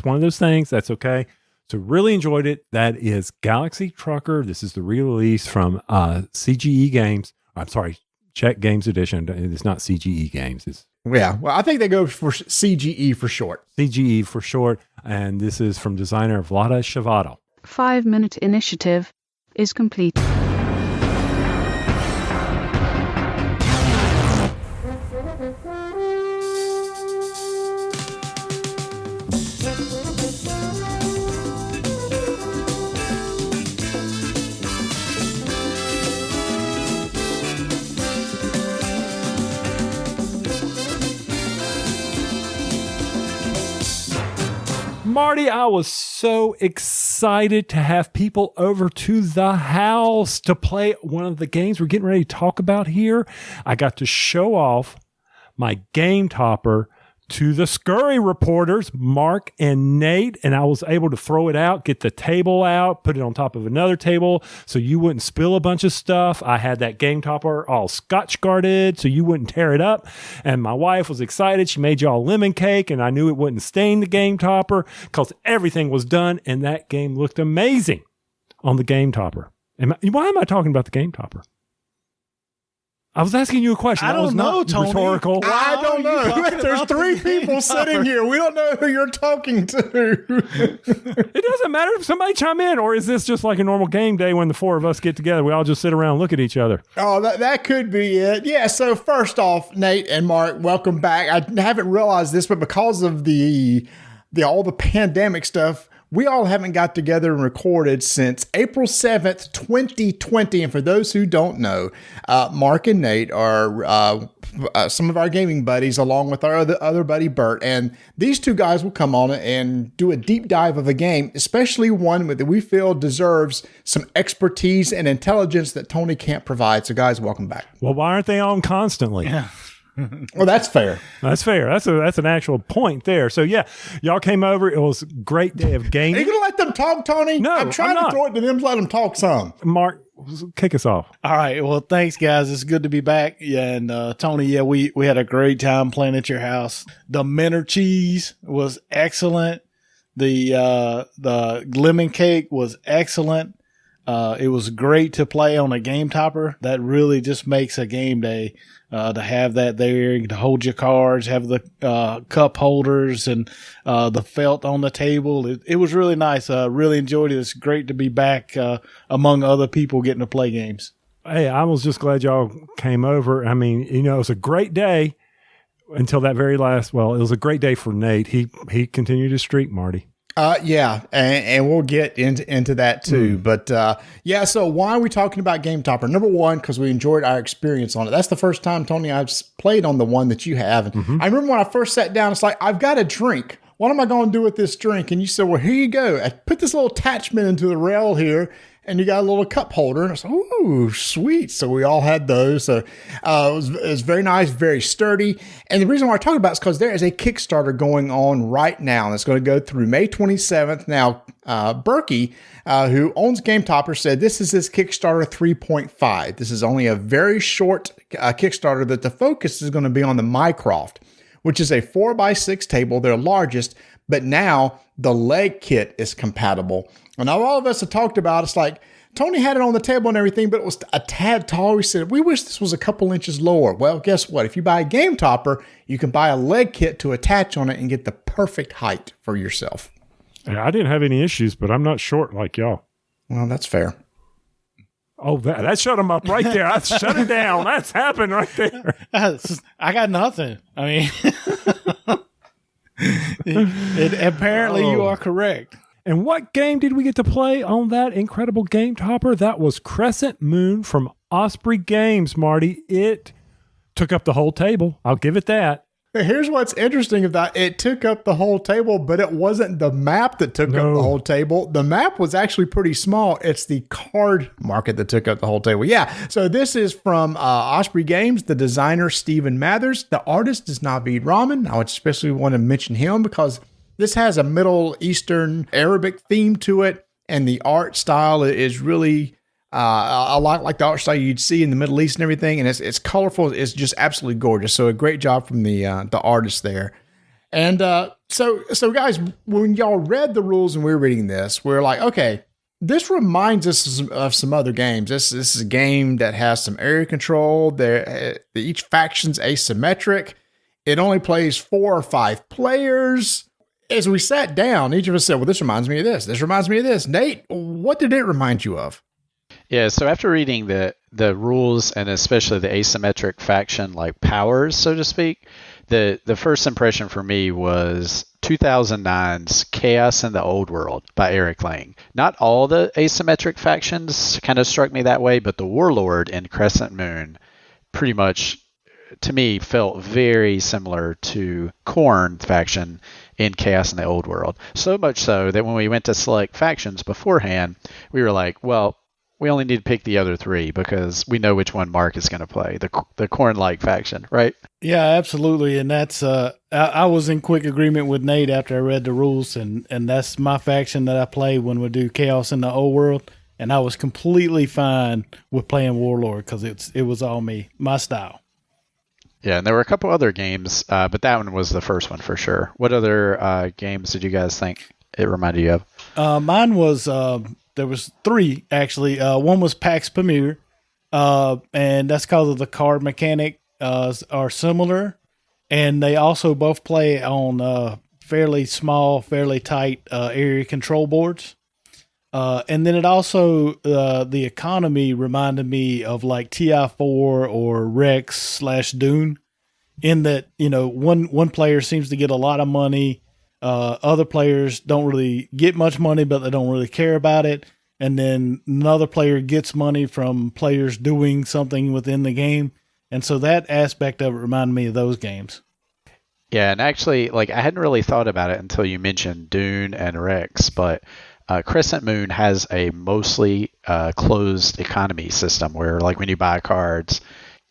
one of those things. That's okay. So really enjoyed it. That is Galaxy Trucker. This is the re-release from CGE Games. I'm sorry, Czech Games Edition. It's not CGE Games. Well, I think they go for CGE for short. CGE for short. And this is from designer Vlada Shavato. 5-minute initiative is complete. Marty, I was so excited to have people over to the house to play one of the games we're getting ready to talk about here. I got to show off my game topper to the Scurry reporters, Mark and Nate, and I was able to throw it out, get the table out, put it on top of another table so you wouldn't spill a bunch of stuff. I had that game topper all Scotch guarded so you wouldn't tear it up. And my wife was excited. She made y'all lemon cake, and I knew it wouldn't stain the game topper because everything was done, and that game looked amazing on the game topper. Why am I talking about the game topper? I was asking you a question. I don't know, Tony. Rhetorical. I don't know. There's three people sitting here. We don't know who you're talking to. It doesn't matter if somebody chime in, or is this just like a normal game day when the four of us get together? We all just sit around and look at each other. Oh, that could be it. Yeah, so first off, Nate and Mark, welcome back. I haven't realized this, but because of the all the pandemic stuff, we all haven't got together and recorded since April 7th, 2020. And for those who don't know, Mark and Nate are some of our gaming buddies, along with our other buddy, Bert. And these two guys will come on and do a deep dive of a game, especially one that we feel deserves some expertise and intelligence that Tony can't provide. So, guys, welcome back. Well, why aren't they on constantly? Yeah. Well, that's fair. That's fair. That's an actual point there. So, yeah, y'all came over. It was a great day of Are you gaming. going to let them talk, Tony? No, I'm trying I'm to not. throw it to them to let them talk some. Mark, kick us off. All right. Well, thanks, guys. It's good to be back. Yeah, and Tony, yeah, we had a great time playing at your house. The Menor cheese was excellent. The lemon cake was excellent. It was great to play on a game topper. That really just makes a game day. To have that there, to hold your cards, have the cup holders and the felt on the table. It was really nice. Really enjoyed it. It's great to be back among other people getting to play games. Hey, I was just glad y'all came over. I mean, it was a great day until that very last. Well, it was a great day for Nate. He continued his streak, Marty. Yeah, and we'll get into that too. But yeah, so why are we talking about Game Topper? Number one, because we enjoyed our experience on it. That's the first time, Tony, I've played on the one that you have. I remember when I first sat down, it's like, I've got a drink. What am I going to do with this drink? And you said, well, here you go. I put this little attachment into the rail here, and you got a little cup holder. And I said, ooh, sweet. So we all had those. So it was very nice, very sturdy. And the reason why I talk about it is because there is a Kickstarter going on right now. And it's going to go through May 27th. Now, Berkey, who owns Game Topper, said this is his Kickstarter 3.5. This is only a very short Kickstarter that the focus is going to be on the Mycroft, which is a 4x6 table, their largest. But now the leg kit is compatible. And now all of us have talked about, it's like, Tony had it on the table and everything, but it was a tad tall. We said, we wish this was a couple inches lower. Well, guess what? If you buy a Game Topper, you can buy a leg kit to attach on it and get the perfect height for yourself. Yeah, I didn't have any issues, but I'm not short like y'all. Well, that's fair. Oh, that shut him up right there. I shut it down. That's happened right there. I got nothing. I mean, apparently you are correct. And what game did we get to play on that incredible game topper? That was Crescent Moon from Osprey Games, Marty. It took up the whole table. I'll give it that. Here's what's interesting about it. It took up the whole table, but it wasn't the map that took up the whole table. The map was actually pretty small. It's the card market that took up the whole table. Yeah, so this is from Osprey Games, the designer Stephen Mathers. The artist is Naveed Rahman. I would especially want to mention him because this has a Middle Eastern Arabic theme to it, and the art style is really a lot like the art style you'd see in the Middle East and everything, and it's colorful. It's just absolutely gorgeous. So a great job from the artist there. And so guys, when y'all read the rules and we were reading this, we're like, okay, this reminds us of some other games. This is a game that has some area control. Each faction's asymmetric. It only plays 4 or 5 players. As we sat down, each of us said, well, this reminds me of this. This reminds me of this. Nate, what did it remind you of? Yeah, so after reading the rules and especially the asymmetric faction like powers, so to speak, the first impression for me was 2009's Chaos in the Old World by Eric Lang. Not all the asymmetric factions kind of struck me that way, but the Warlord in Crescent Moon pretty much to me, felt very similar to Khorne faction in Chaos in the Old World. So much so that when we went to select factions beforehand, we were like, well, we only need to pick the other three because we know which one Mark is going to play, the Khorne-like faction, right? Yeah, absolutely. And that's I was in quick agreement with Nate after I read the rules, and that's my faction that I play when we do Chaos in the Old World. And I was completely fine with playing Warlord because it was all my style. Yeah, and there were a couple other games, but that one was the first one for sure. What other games did you guys think it reminded you of? Mine was there was three actually. One was Pax Pamir, and that's because of the card mechanic are similar, and they also both play on fairly small, fairly tight area control boards. And then it also, the economy reminded me of like TI4 or Rex/Dune, in that, one player seems to get a lot of money. Other players don't really get much money, but they don't really care about it. And then another player gets money from players doing something within the game. And so that aspect of it reminded me of those games. Yeah, and actually, I hadn't really thought about it until you mentioned Dune and Rex, but Crescent Moon has a mostly closed economy system where, when you buy cards,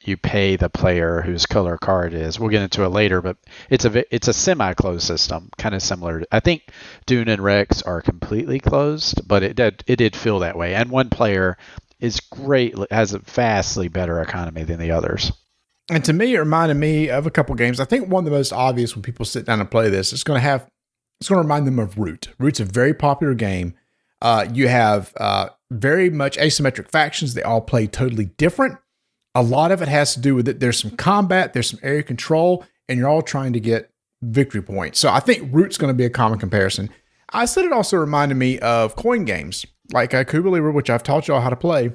you pay the player whose color card is. We'll get into it later, but it's a semi-closed system, kind of similar. I think Dune and Rex are completely closed, but it did feel that way. And one player is great, has a vastly better economy than the others. And to me, it reminded me of a couple games. I think one of the most obvious when people sit down and play this, it's going to remind them of Root. Root's a very popular game. You have very much asymmetric factions. They all play totally different. A lot of it has to do with it. There's some combat, there's some area control, and you're all trying to get victory points. So I think Root's going to be a common comparison. I said it also reminded me of coin games, like Cuba Libre, which I've taught y'all how to play.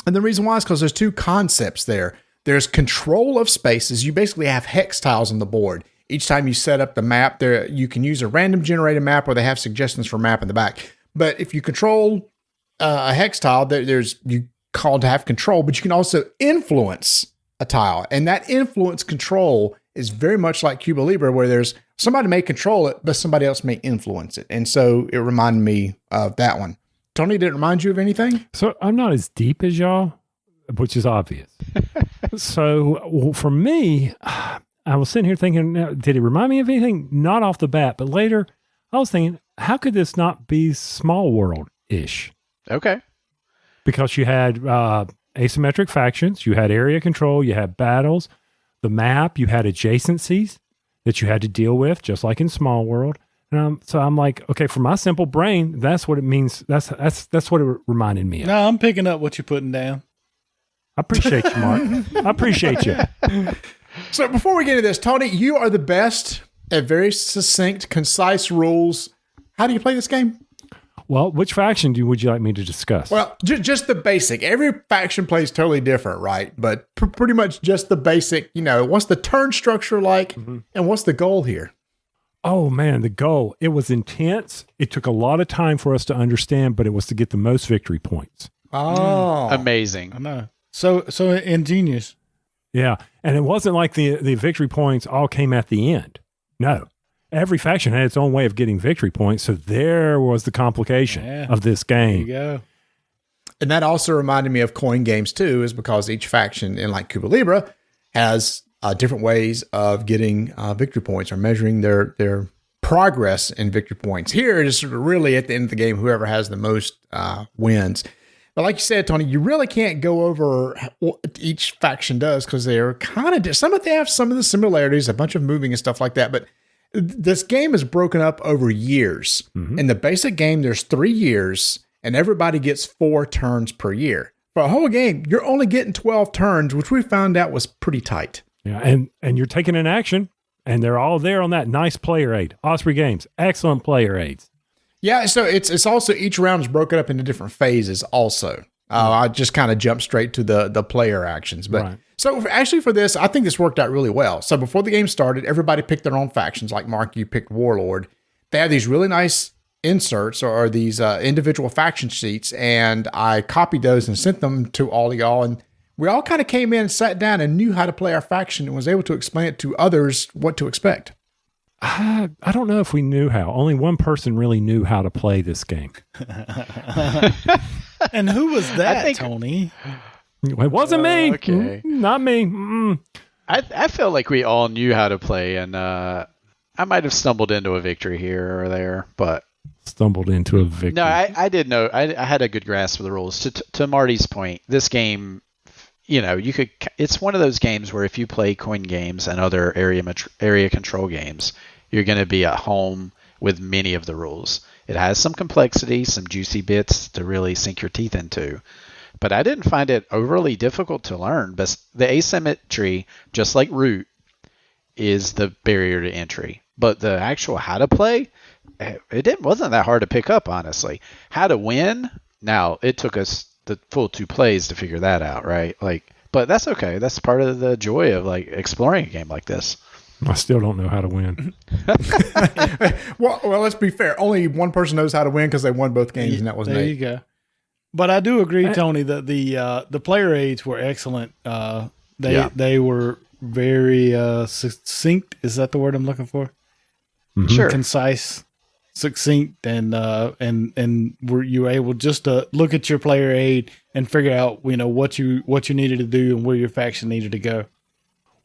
And the reason why is because there's two concepts there. There's control of spaces. You basically have hex tiles on the board. Each time you set up the map, there you can use a random generated map, or they have suggestions for a map in the back. But if you control a hex tile, there's you called to have control, but you can also influence a tile. And that influence control is very much like Cuba Libre, where there's somebody may control it, but somebody else may influence it. And so it reminded me of that one. Tony, did it remind you of anything? So I'm not as deep as y'all, which is obvious. So for me, I was sitting here thinking, did it remind me of anything? Not off the bat, but later I was thinking, how could this not be Small World-ish? Okay. Because you had asymmetric factions, you had area control, you had battles, the map, you had adjacencies that you had to deal with, just like in Small World. And so I'm like, okay, for my simple brain, that's what it means. That's what it reminded me of. No, I'm picking up what you're putting down. I appreciate you, Mark. I appreciate you. So before we get into this, Tony, you are the best at very succinct, concise rules. How do you play this game? Well, which faction would you like me to discuss? Well, just the basic. Every faction plays totally different, right? But pretty much just the basic, what's the turn structure like, and what's the goal here? Oh, man, the goal. It was intense. It took a lot of time for us to understand, but it was to get the most victory points. Oh. Amazing. I know. So ingenious. Yeah, and it wasn't like the victory points all came at the end. No. Every faction had its own way of getting victory points, so there was the complication of this game. There you go. And that also reminded me of coin games too, is because each faction in like Cuba Libre has different ways of getting victory points or measuring their progress in victory points. Here it is really at the end of the game, whoever has the most wins. But like you said, Tony, you really can't go over what each faction does because they're kind of different. They have some of the similarities, a bunch of moving and stuff like that, but this game is broken up over years. Mm-hmm. In the basic game, there's 3 years, and everybody gets 4 turns per year. For a whole game, you're only getting 12 turns, which we found out was pretty tight. Yeah, and you're taking an action, and they're all there on that nice player aid. Osprey Games, excellent player aids. Yeah, so it's also each round is broken up into different phases also. I just kind of jumped straight to the player actions. But right. So actually for this, I think this worked out really well. So before the game started, everybody picked their own factions. Like Mark, you picked Warlord. They have these really nice inserts or these individual faction sheets, and I copied those and sent them to all of y'all. And we all kind of came in, sat down, and knew how to play our faction and was able to explain it to others what to expect. I don't know if we knew how. Only one person really knew how to play this game. And who was that, Tony? It wasn't me. Okay. Not me. I felt like we all knew how to play, and I might have stumbled into a victory here or there, but Stumbled into a victory. no, I did know. I had a good grasp of the rules. To Marty's point, this game, it's one of those games where if you play coin games and other area control games, you're going to be at home with many of the rules. It has some complexity, some juicy bits to really sink your teeth into. But I didn't find it overly difficult to learn. But the asymmetry, just like Root, is the barrier to entry. But the actual how to play, wasn't that hard to pick up, honestly. How to win, now it took us the full 2 plays to figure that out, right? But that's okay. That's part of the joy of exploring a game like this. I still don't know how to win. Well, let's be fair. Only one person knows how to win because they won both games, and that was there Nate. you go. But I do agree, Tony, that the player aids were excellent. They were very succinct. Is that the word I'm looking for? Mm-hmm. Sure. Concise, succinct, and were you able just to look at your player aid and figure out what you needed to do and where your faction needed to go.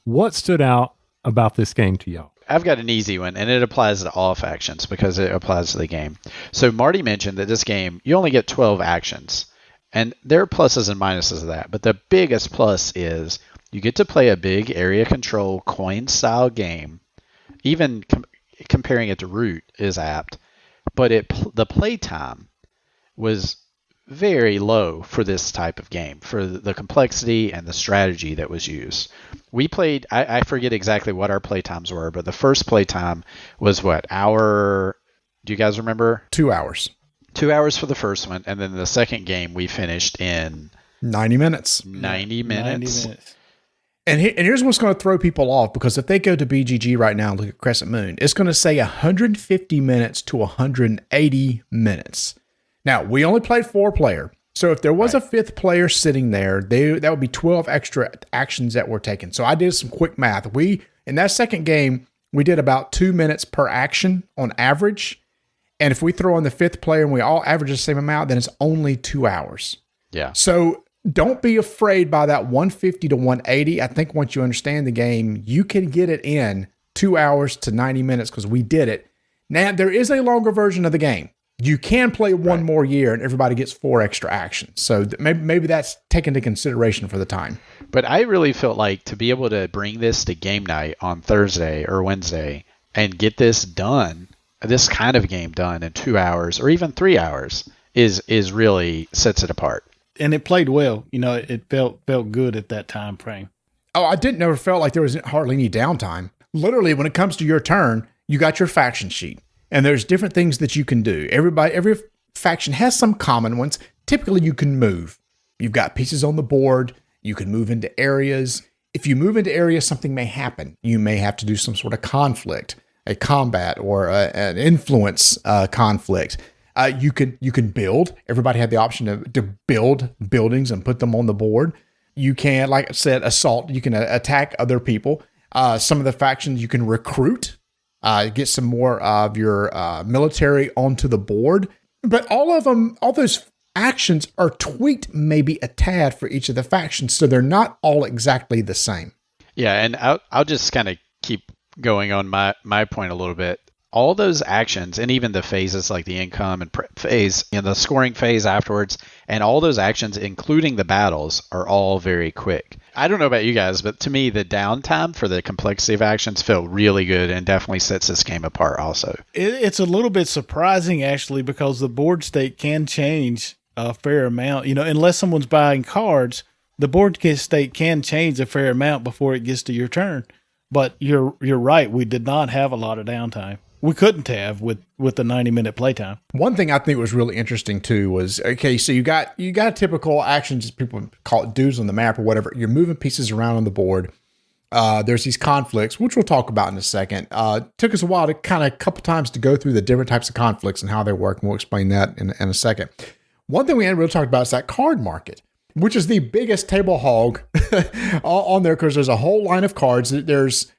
What stood out about this game to y'all? I've got an easy one, and it applies to all factions because it applies to the game. So Marty mentioned that this game, you only get 12 actions, and there are pluses and minuses of that. But the biggest plus is you get to play a big area control coin-style game. Even comparing it to Root is apt, but the play time was very low for this type of game, for the complexity and the strategy that was used. We played, I forget exactly what our play times were, but the first play time was what? Do you guys remember? 2 hours. 2 hours for the first one, and then the second game we finished in 90 minutes. 90 minutes. 90 minutes. And here's what's going to throw people off, because if they go to BGG right now and look at Crescent Moon, it's going to say 150 minutes to 180 minutes. Now, we only played 4-player. So if there was a 5th player sitting there, that would be 12 extra actions that were taken. So I did some quick math. In that second game, we did about 2 minutes per action on average. And if we throw in the 5th player and we all average the same amount, then it's only 2 hours. Yeah. So don't be afraid by that 150 to 180. I think once you understand the game, you can get it in 2 hours to 90 minutes because we did it. Now, there is a longer version of the game. You can play one more year and everybody gets 4 extra actions. So maybe that's taken into consideration for the time. But I really felt like to be able to bring this to game night on Thursday or Wednesday and get this done, this kind of game done in 2 hours or even 3 hours is really sets it apart. And it played well. It felt good at that time frame. Oh, I never felt like there was hardly any downtime. Literally, when it comes to your turn, you got your faction sheet. And there's different things that you can do. Every faction has some common ones. Typically, you can move. You've got pieces on the board. You can move into areas. If you move into areas, something may happen. You may have to do some sort of conflict, a combat, or an influence conflict. You can build. Everybody had the option to build buildings and put them on the board. You can, like I said, assault. You can attack other people. Some of the factions you can recruit. Get some more of your military onto the board. But all those actions are tweaked maybe a tad for each of the factions, so they're not all exactly the same. Yeah, and I'll just kind of keep going on my point a little bit. All those actions, and even the phases like the income and phase, the scoring phase afterwards, and all those actions, including the battles, are all very quick. I don't know about you guys, but to me, the downtime for the complexity of actions felt really good and definitely sets this game apart also. It's a little bit surprising, actually, because the board state can change a fair amount. Unless someone's buying cards, the board state can change a fair amount before it gets to your turn. But you're right. We did not have a lot of downtime. We couldn't have with the 90-minute playtime. One thing I think was really interesting too was, okay, so you got typical actions, people call it dudes on the map or whatever. You're moving pieces around on the board. There's these conflicts, which we'll talk about in a second. Took us a while to a couple times to go through the different types of conflicts and how they work, and we'll explain that in a second. One thing we hadn't really talked about is that card market. which is the biggest table hog on there because there's a whole line of cards. There's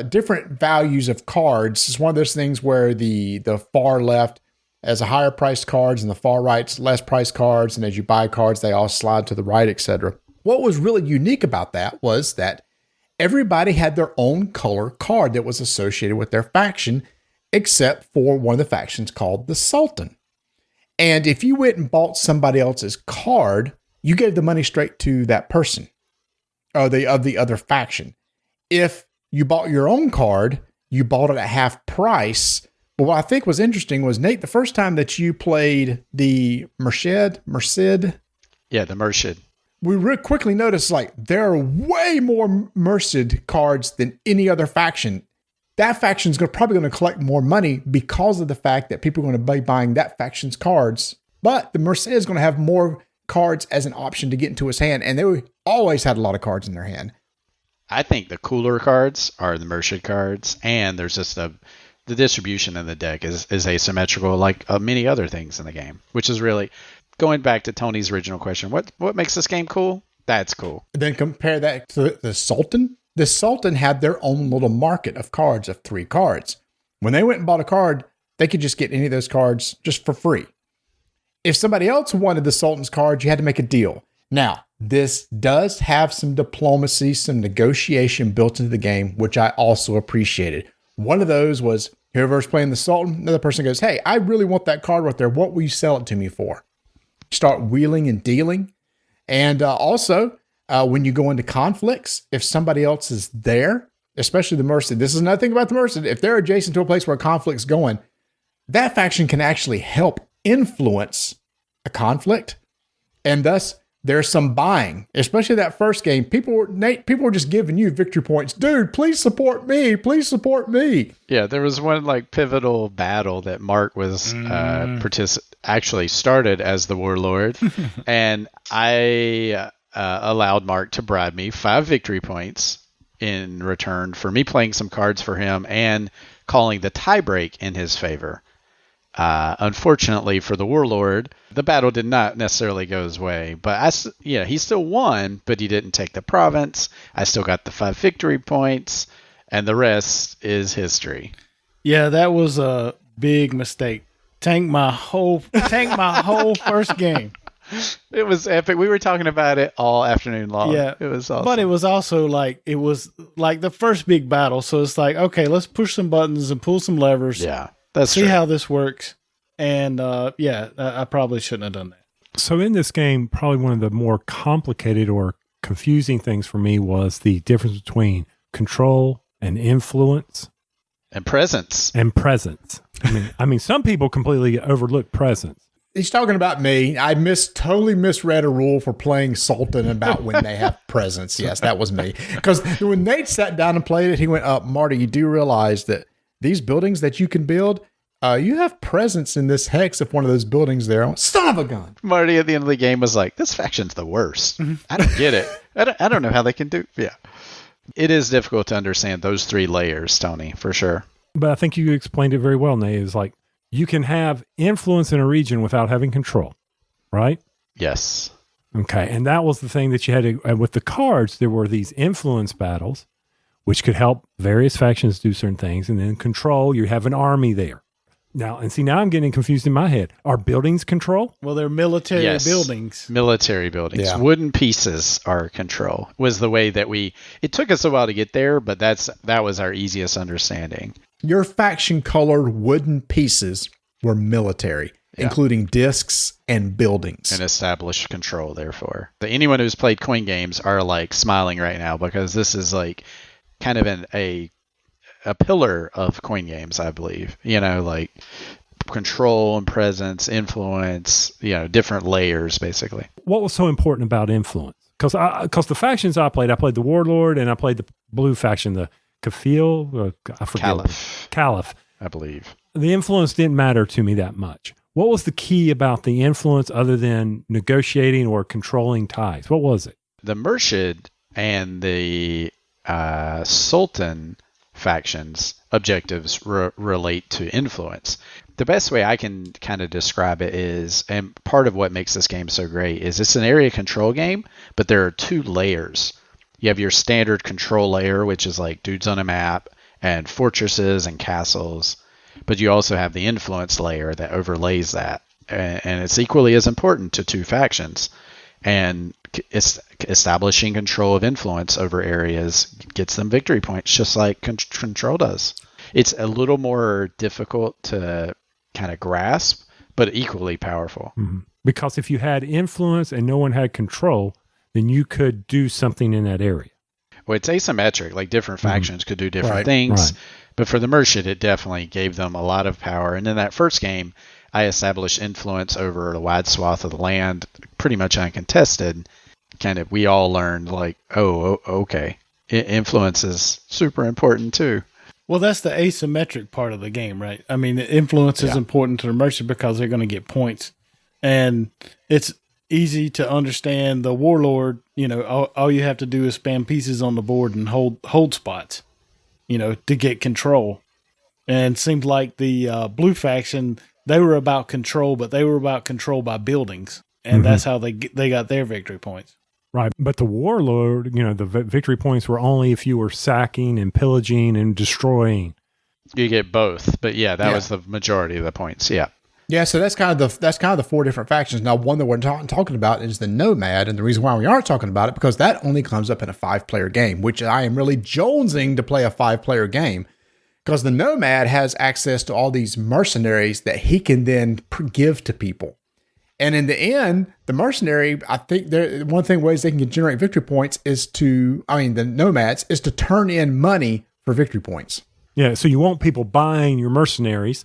different values of cards. It's one of those things where the far left has a higher priced cards and the far right's less priced cards. And as you buy cards, they all slide to the right, etc. What was really unique about that was that everybody had their own color card that was associated with their faction, except for one of the factions called the Sultan. And if you went and bought somebody else's card, you gave the money straight to that person or the other faction. If you bought your own card, you bought it at half price. But what I think was interesting was, Nate, the first time that you played the Merced? Yeah, the Merced. We quickly noticed like there are way more Merced cards than any other faction. That faction's probably going to collect more money because of the fact that people are going to be buying that faction's cards. But the Merced is going to have more cards as an option to get into his hand. And they always had a lot of cards in their hand. I think the cooler cards are the Merced cards. And there's just the distribution in the deck is asymmetrical like many other things in the game, which is really going back to Tony's original question. What makes this game cool? That's cool. Then compare that to the Sultan. The Sultan had their own little market of cards of 3 cards. When they went and bought a card, they could just get any of those cards just for free. If somebody else wanted the Sultan's cards, you had to make a deal. Now, this does have some diplomacy, some negotiation built into the game, which I also appreciated. One of those was whoever's playing the Sultan, another person goes, hey, I really want that card right there. What will you sell it to me for? Start wheeling and dealing. And also, when you go into conflicts, if somebody else is there, especially the Merced, this is another thing about the Merced, if they're adjacent to a place where a conflict's going, that faction can actually help influence a conflict. And thus, there's some buying, especially that first game. People were just giving you victory points. Dude, please support me. Please support me. Yeah, there was one like pivotal battle that Mark was actually started as the warlord, and I allowed Mark to bribe me 5 victory points in return for me playing some cards for him and calling the tiebreak in his favor. Unfortunately for the warlord, the battle did not necessarily go his way, but he still won, but he didn't take the province. I still got the 5 victory points, and the rest is history. Yeah, that was a big mistake. Tank my whole first game. It was epic. We were talking about it all afternoon long. Yeah, it was awesome. But it was also like the first big battle. So it's like, okay, let's push some buttons and pull some levers. Yeah, that's see true. how this works. And I probably shouldn't have done that. So in this game, probably one of the more complicated or confusing things for me was the difference between control and influence. And presence. I mean, some people completely overlook presence. He's talking about me. I totally misread a rule for playing Sultan about when they have presence. Yes, that was me. Because when Nate sat down and played it, he went, Marty, you do realize that these buildings that you can build, you have presence in this hex if one of those buildings there. I went, son of a gun. Marty at the end of the game was like, this faction's the worst. I don't get it. I don't know how they can do. Yeah. It is difficult to understand those 3 layers, Tony, for sure. But I think you explained it very well, Nate. It's like you can have influence in a region without having control, right? Yes. Okay. And that was the thing that you had to, with the cards, there were these influence battles, which could help various factions do certain things. And then control, you have an army there. Now I'm getting confused in my head. Are buildings control? Well, they're military buildings. Military buildings. Yeah. Wooden pieces are control. Was the way that it took us a while to get there, but that was our easiest understanding. Your faction colored wooden pieces were military, including discs and buildings. And established control, therefore. Anyone who's played coin games are like smiling right now because this is like kind of a pillar of coin games, I believe. Like control and presence, influence, different layers, basically. What was so important about influence? Because the factions I played the Warlord and I played the blue faction, the Kafil, I forget. Caliph, I believe. The influence didn't matter to me that much. What was the key about the influence other than negotiating or controlling ties? What was it? The Merced and the Sultan factions' objectives relate to influence. The best way I can kind of describe it is, and part of what makes this game so great is it's an area control game, but there are 2 layers. You have your standard control layer, which is like dudes on a map and fortresses and castles, but you also have the influence layer that overlays that, and it's equally as important to 2 factions. And establishing control of influence over areas gets them victory points, just like control does. It's a little more difficult to kind of grasp, but equally powerful. Mm-hmm. Because if you had influence and no one had control, then you could do something in that area. Well, it's asymmetric. Like different factions could do different things. Right. But for the Merchant, it definitely gave them a lot of power. And in that first game, I established influence over a wide swath of the land, pretty much uncontested. Kind of, we all learned like, okay, influence is super important too. Well, that's the asymmetric part of the game, right? I mean, the influence is important to the Merchant because they're going to get points. And it's easy to understand the Warlord, all you have to do is spam pieces on the board and hold spots, to get control. And it seemed like the blue faction, they were about control, but they were about control by buildings. And that's how they got their victory points. Right. But the Warlord, the victory points were only if you were sacking and pillaging and destroying. You get both. But that was the majority of the points. Yeah. Yeah, so that's kind of the 4 different factions. Now, one that we're talking about is the Nomad, and the reason why we aren't talking about it because that only comes up in a 5-player game, which I am really jonesing to play a 5-player game because the Nomad has access to all these mercenaries that he can then give to people. And in the end, the mercenary, I think one thing ways they can generate victory points the Nomads is to turn in money for victory points. Yeah, so you want people buying your mercenaries,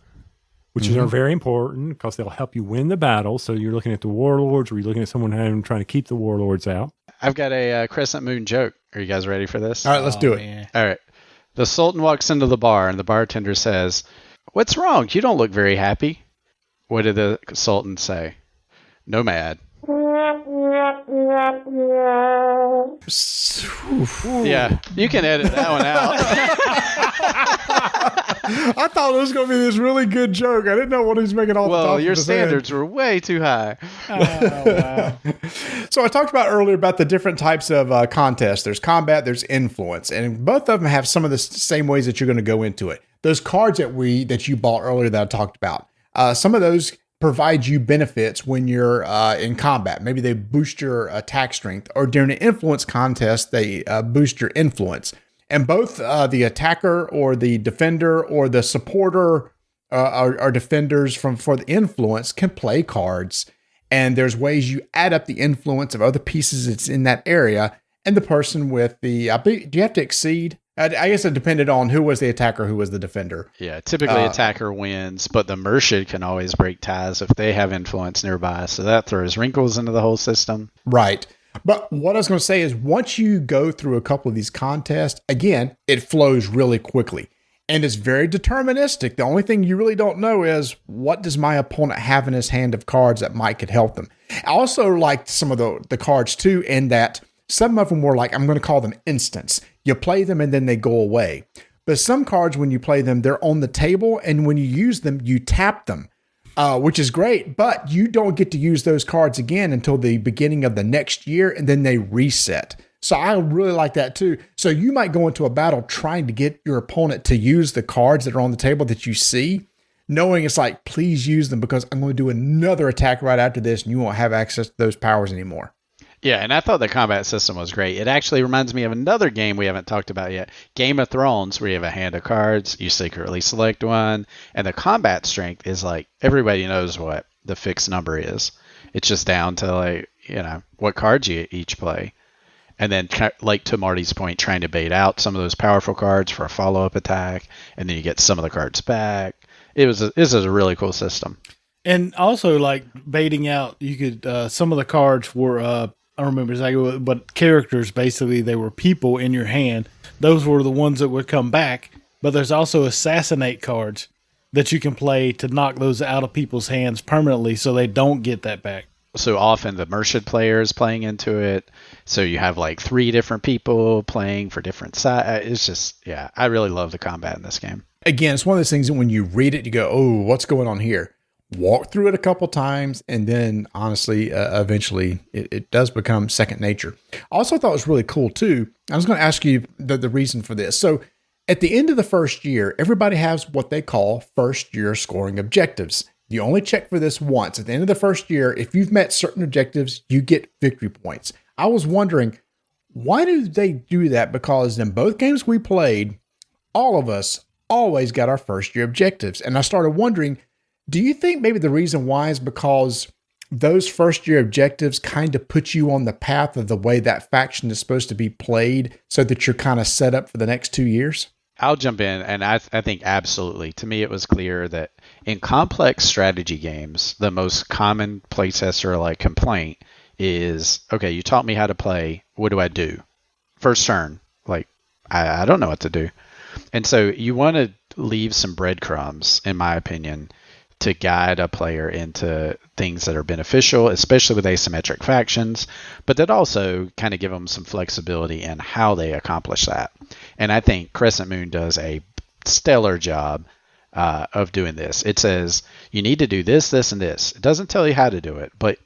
which are very important because they'll help you win the battle. So you're looking at the warlords, or you're looking at someone trying to keep the warlords out. I've got a Crescent Moon joke. Are you guys ready for this? All right, let's do it. Man. All right. The Sultan walks into the bar, and the bartender says, "What's wrong? You don't look very happy." What did the Sultan say? Nomad. Yeah, you can edit that one out. I thought it was going to be this really good joke. I didn't know what he was making all the time. Well, your standards were way too high. Oh, wow. So I talked about earlier about the different types of contests. There's combat, there's influence, and both of them have some of the same ways that you're going to go into it. Those cards that you bought earlier that I talked about, some of those provide you benefits when you're in combat. Maybe they boost your attack strength, or during an influence contest, they boost your influence. And both the attacker or the defender or the supporter or defenders for the influence can play cards. And there's ways you add up the influence of other pieces that's in that area. And the person with do you have to exceed? I guess it depended on who was the attacker, who was the defender. Yeah, typically attacker wins, but the merchant can always break ties if they have influence nearby. So that throws wrinkles into the whole system. Right. But what I was going to say is once you go through a couple of these contests, again, it flows really quickly. And it's very deterministic. The only thing you really don't know is what does my opponent have in his hand of cards that could help them. I also liked some of the cards too, in that some of them were like, I'm going to call them instants. You play them and then they go away. But some cards, when you play them, they're on the table. And when you use them, you tap them, which is great. But you don't get to use those cards again until the beginning of the next year. And then they reset. So I really like that too. So you might go into a battle trying to get your opponent to use the cards that are on the table that you see, knowing it's like, please use them because I'm going to do another attack right after this and you won't have access to those powers anymore. Yeah, and I thought the combat system was great. It actually reminds me of another game we haven't talked about yet, Game of Thrones, where you have a hand of cards, you secretly select one, and the combat strength is like, everybody knows what the fixed number is. It's just down to what cards you each play. And then, like to Marty's point, trying to bait out some of those powerful cards for a follow-up attack, and then you get some of the cards back. This is a really cool system. And also, like, baiting out, you could, some of the cards were, I don't remember exactly what, but characters, basically, they were people in your hand. Those were the ones that would come back. But there's also assassinate cards that you can play to knock those out of people's hands permanently so they don't get that back. so often the merchant player is playing into it. So you have like 3 different people playing for different sides. It's just, yeah, I really love the combat in this game. Again, it's one of those things that when you read it, you go, oh, what's going on here? Walk through it a couple times, and then honestly, eventually it does become second nature. I also thought it was really cool too. I was going to ask you the reason for this. So at the end of the first year, everybody has what they call first year scoring objectives. You only check for this once. At the end of the first year, if you've met certain objectives, you get victory points. I was wondering, why do they do that? Because in both games we played, all of us always got our first year objectives. And I started wondering, do you think maybe the reason why is because those first year objectives kind of put you on the path of the way that faction is supposed to be played so that you're kind of set up for the next 2 years? I'll jump in, and I think absolutely. To me, it was clear that in complex strategy games, the most common playtester like complaint is, okay, you taught me how to play. What do I do? First turn, like, I don't know what to do. And so you want to leave some breadcrumbs, in my opinion, to guide a player into things that are beneficial, especially with asymmetric factions, but that also kind of give them some flexibility in how they accomplish that. And I think Crescent Moon does a stellar job of doing this. It says you need to do this, this, and this. It doesn't tell you how to do it, but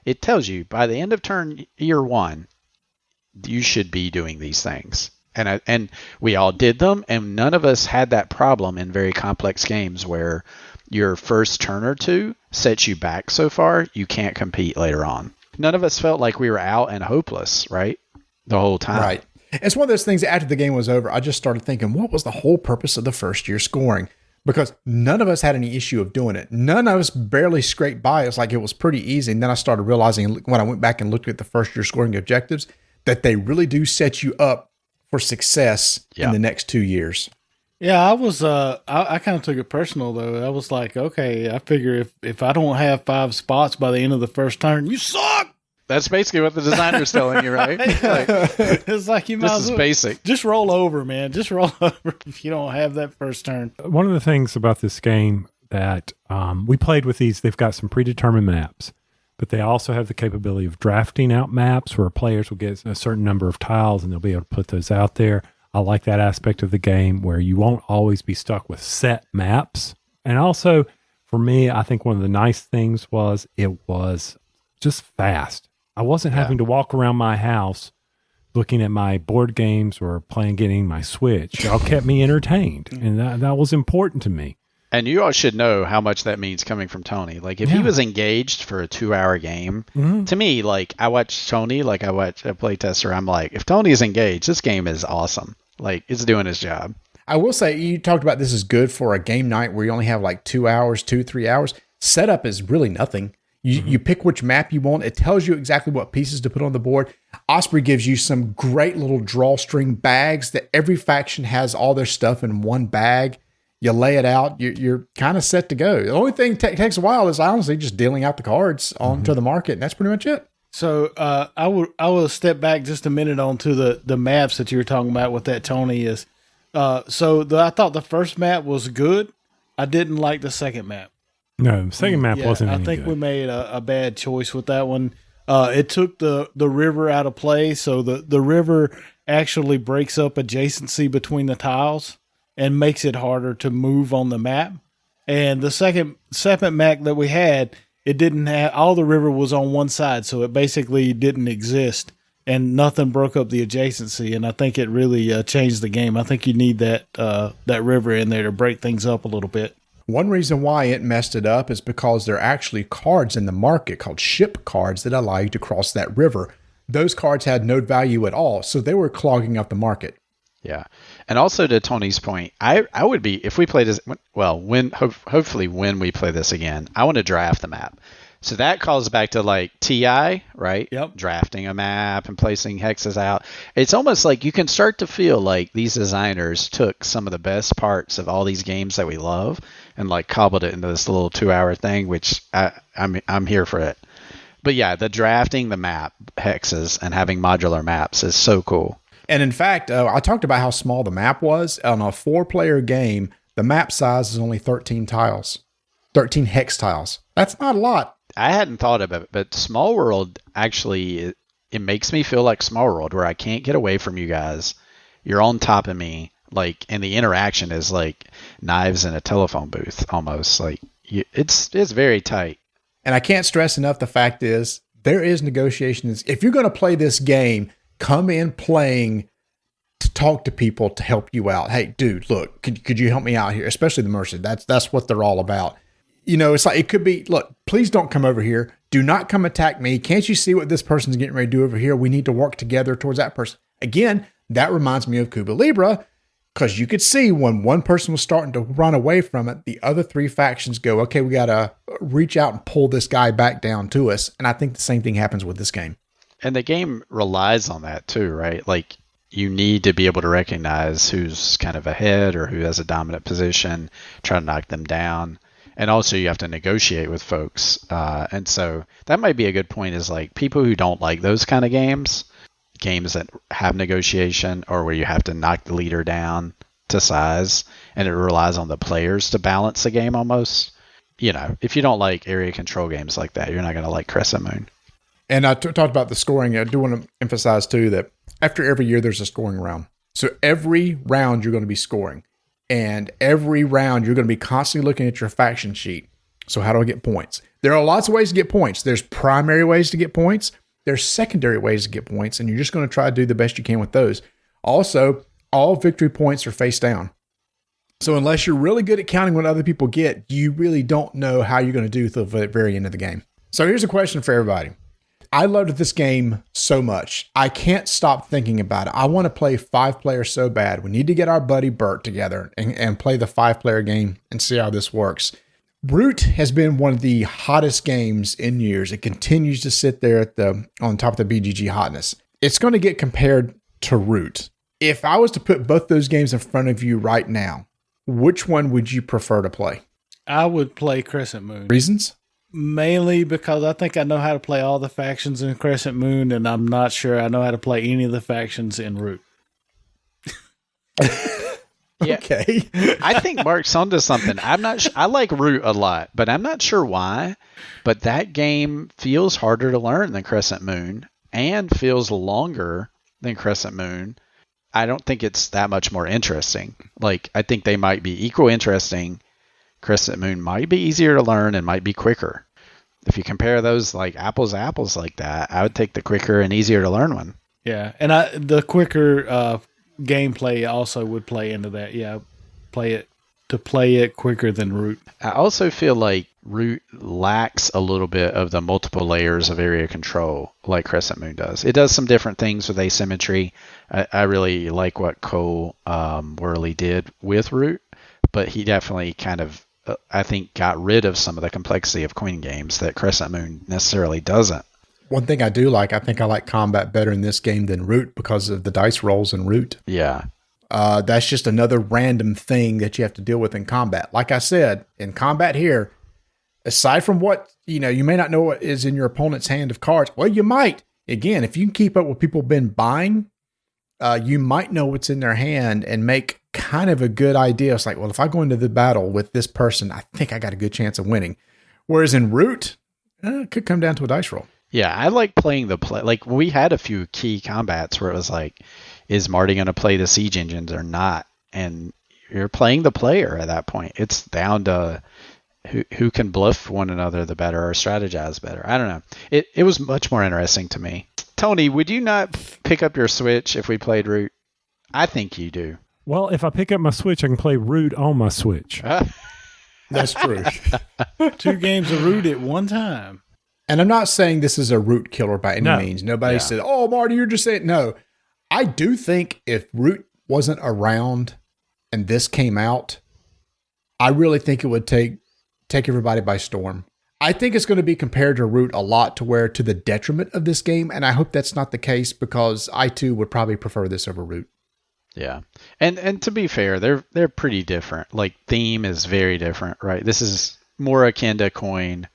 it tells you by the end of turn year 1, you should be doing these things. And we all did them, and none of us had that problem in very complex games where your first turn or two sets you back so far, you can't compete later on. None of us felt like we were out and hopeless, right? The whole time. Right. It's one of those things that after the game was over, I just started thinking, what was the whole purpose of the first year scoring? Because none of us had any issue of doing it. None of us barely scraped by. It's like it was pretty easy. And then I started realizing when I went back and looked at the first year scoring objectives that they really do set you up for success in the next 2 years. Yeah, I was, I kind of took it personal though. I was like, okay, I figure if I don't have 5 spots by the end of the first turn, you suck. That's basically what the designer's telling you, right? Like, it's like you might this is basic. Just roll over, man. Just roll over if you don't have that first turn. One of the things about this game that we played with these, they've got some predetermined maps, but they also have the capability of drafting out maps where players will get a certain number of tiles and they'll be able to put those out there. I like that aspect of the game where you won't always be stuck with set maps. And also, for me, I think one of the nice things was it was just fast. I wasn't having to walk around my house looking at my board games or getting my Switch. It all kept me entertained, and that was important to me. And you all should know how much that means coming from Tony. Like, if he was engaged for a 2-hour game, to me, like, I watch Tony, like I watch a playtester, I'm like, if Tony's engaged, this game is awesome. Like, it's doing its job. I will say, you talked about this is good for a game night where you only have like 2 hours, 3 hours. Setup is really nothing. You pick which map you want. It tells you exactly what pieces to put on the board. Osprey gives you some great little drawstring bags that every faction has all their stuff in one bag. You lay it out, you're kind of set to go. The only thing takes a while is honestly just dealing out the cards onto the market, and that's pretty much it. So I will step back just a minute onto the maps that you were talking about. What that Tony is. I thought the first map was good. I didn't like the second map. No, the second map wasn't any good. I think we made a bad choice with that one. It took the river out of play, so the river actually breaks up adjacency between the tiles and makes it harder to move on the map. And the second map that we had, it didn't have, all the river was on one side, so it basically didn't exist, and nothing broke up the adjacency. And I think it really changed the game. I think you need that river in there to break things up a little bit. One reason why it messed it up is because there are actually cards in the market called ship cards that allow you to cross that river. Those cards had no value at all, so they were clogging up the market. Yeah. And also to Tony's point, I would be, if we play this, hopefully when we play this again, I want to draft the map. So that calls back to like TI, right? Yep. Drafting a map and placing hexes out. It's almost like you can start to feel like these designers took some of the best parts of all these games that we love and like cobbled it into this little 2-hour thing, which I'm here for it. But yeah, the drafting the map hexes and having modular maps is so cool. And in fact, I talked about how small the map was. On a 4-player game, the map size is only 13 tiles, 13 hex tiles. That's not a lot. I hadn't thought of it, but Small World actually it makes me feel like Small World, where I can't get away from you guys. You're on top of me, like, and the interaction is like knives in a telephone booth almost. Like it's very tight. And I can't stress enough the fact is there is negotiations. If you're going to play this game, come in playing to talk to people to help you out. Hey, dude, look, could you help me out here? Especially the mercy. That's what they're all about. You know, it's like, it could be, look, please don't come over here. Do not come attack me. Can't you see what this person's getting ready to do over here? We need to work together towards that person. Again, that reminds me of Cuba Libre, because you could see when one person was starting to run away from it, the other three factions go, okay, we got to reach out and pull this guy back down to us. And I think the same thing happens with this game. And the game relies on that too, right? Like, you need to be able to recognize who's kind of ahead or who has a dominant position, try to knock them down. And also you have to negotiate with folks. And so that might be a good point, is like people who don't like those kind of games that have negotiation or where you have to knock the leader down to size and it relies on the players to balance the game almost. You know, if you don't like area control games like that, you're not going to like Crescent Moon. And I talked about the scoring. I do want to emphasize too that after every year there's a scoring round. So every round you're going to be scoring. And every round, you're going to be constantly looking at your faction sheet. So how do I get points? There are lots of ways to get points. There's primary ways to get points. There's secondary ways to get points. And you're just going to try to do the best you can with those. Also, all victory points are face down. So unless you're really good at counting what other people get, you really don't know how you're going to do till the very end of the game. So here's a question for everybody. I loved this game so much. I can't stop thinking about it. I want to play 5-player so bad. We need to get our buddy Bert together and play the 5-player game and see how this works. Root has been one of the hottest games in years. It continues to sit there on top of the BGG hotness. It's going to get compared to Root. If I was to put both those games in front of you right now, which one would you prefer to play? I would play Crescent Moon. Reasons? Mainly because I think I know how to play all the factions in Crescent Moon, and I'm not sure I know how to play any of the factions in Root. Yeah. Okay. I think Mark's onto something. I'm not I like Root a lot, but I'm not sure why. But that game feels harder to learn than Crescent Moon and feels longer than Crescent Moon. I don't think it's that much more interesting. Like, I think they might be equal interesting. Crescent Moon might be easier to learn and might be quicker. If you compare those like apples to apples like that, I would take the quicker and easier to learn one. Yeah, and the quicker gameplay also would play into that. Yeah, play it quicker than Root. I also feel like Root lacks a little bit of the multiple layers of area control like Crescent Moon does. It does some different things with asymmetry. I really like what Cole Worley did with Root, but he definitely kind of I think got rid of some of the complexity of coin games that Crescent Moon necessarily doesn't. One thing I do like, I think I like combat better in this game than Root because of the dice rolls in Root. Yeah. That's just another random thing that you have to deal with in combat. Like I said, in combat here, aside from what, you may not know what is in your opponent's hand of cards. Well, you might. Again, if you can keep up with people been buying, you might know what's in their hand and make kind of a good idea. It's like, well, if I go into the battle with this person, I think I got a good chance of winning. Whereas in Root, it could come down to a dice roll. Yeah, I like playing the play. Like, we had a few key combats where it was like, is Marty going to play the siege engines or not? And you're playing the player at that point. It's down to who can bluff one another the better or strategize better. I don't know. It was much more interesting to me. Tony, would you not pick up your Switch if we played Root? I think you do. Well, if I pick up my Switch, I can play Root on my Switch. That's true. 2 games of Root at one time. And I'm not saying this is a Root killer by any means. Nobody said, oh, Marty, you're just saying. No, I do think if Root wasn't around and this came out, I really think it would take everybody by storm. I think it's going to be compared to Root a lot to the detriment of this game. And I hope that's not the case because I too would probably prefer this over Root. Yeah. And to be fair, they're pretty different. Like, theme is very different, right? This is more akin to Coin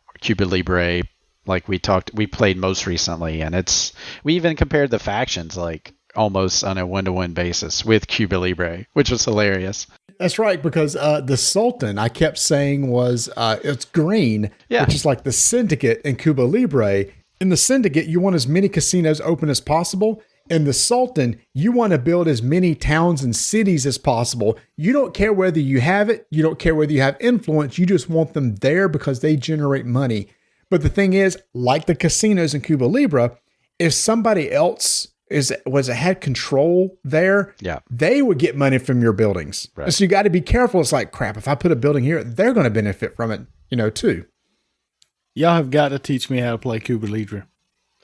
or Cuba Libre, like we played most recently, and we even compared the factions. Like, almost on a 1-to-1 basis with Cuba Libre, which was hilarious. That's right, because the Sultan I kept saying was it's green, Yeah. which is like the Syndicate in Cuba Libre. In the Syndicate, you want as many casinos open as possible. In the Sultan, you want to build as many towns and cities as possible. You don't care whether you have it. You don't care whether you have influence. You just want them there because they generate money. But the thing is, like the casinos in Cuba Libre, if somebody else had control there, they would get money from your buildings. Right. So you got to be careful. It's like, crap, if I put a building here, they're going to benefit from it, too. Y'all have got to teach me how to play Cuba Libre.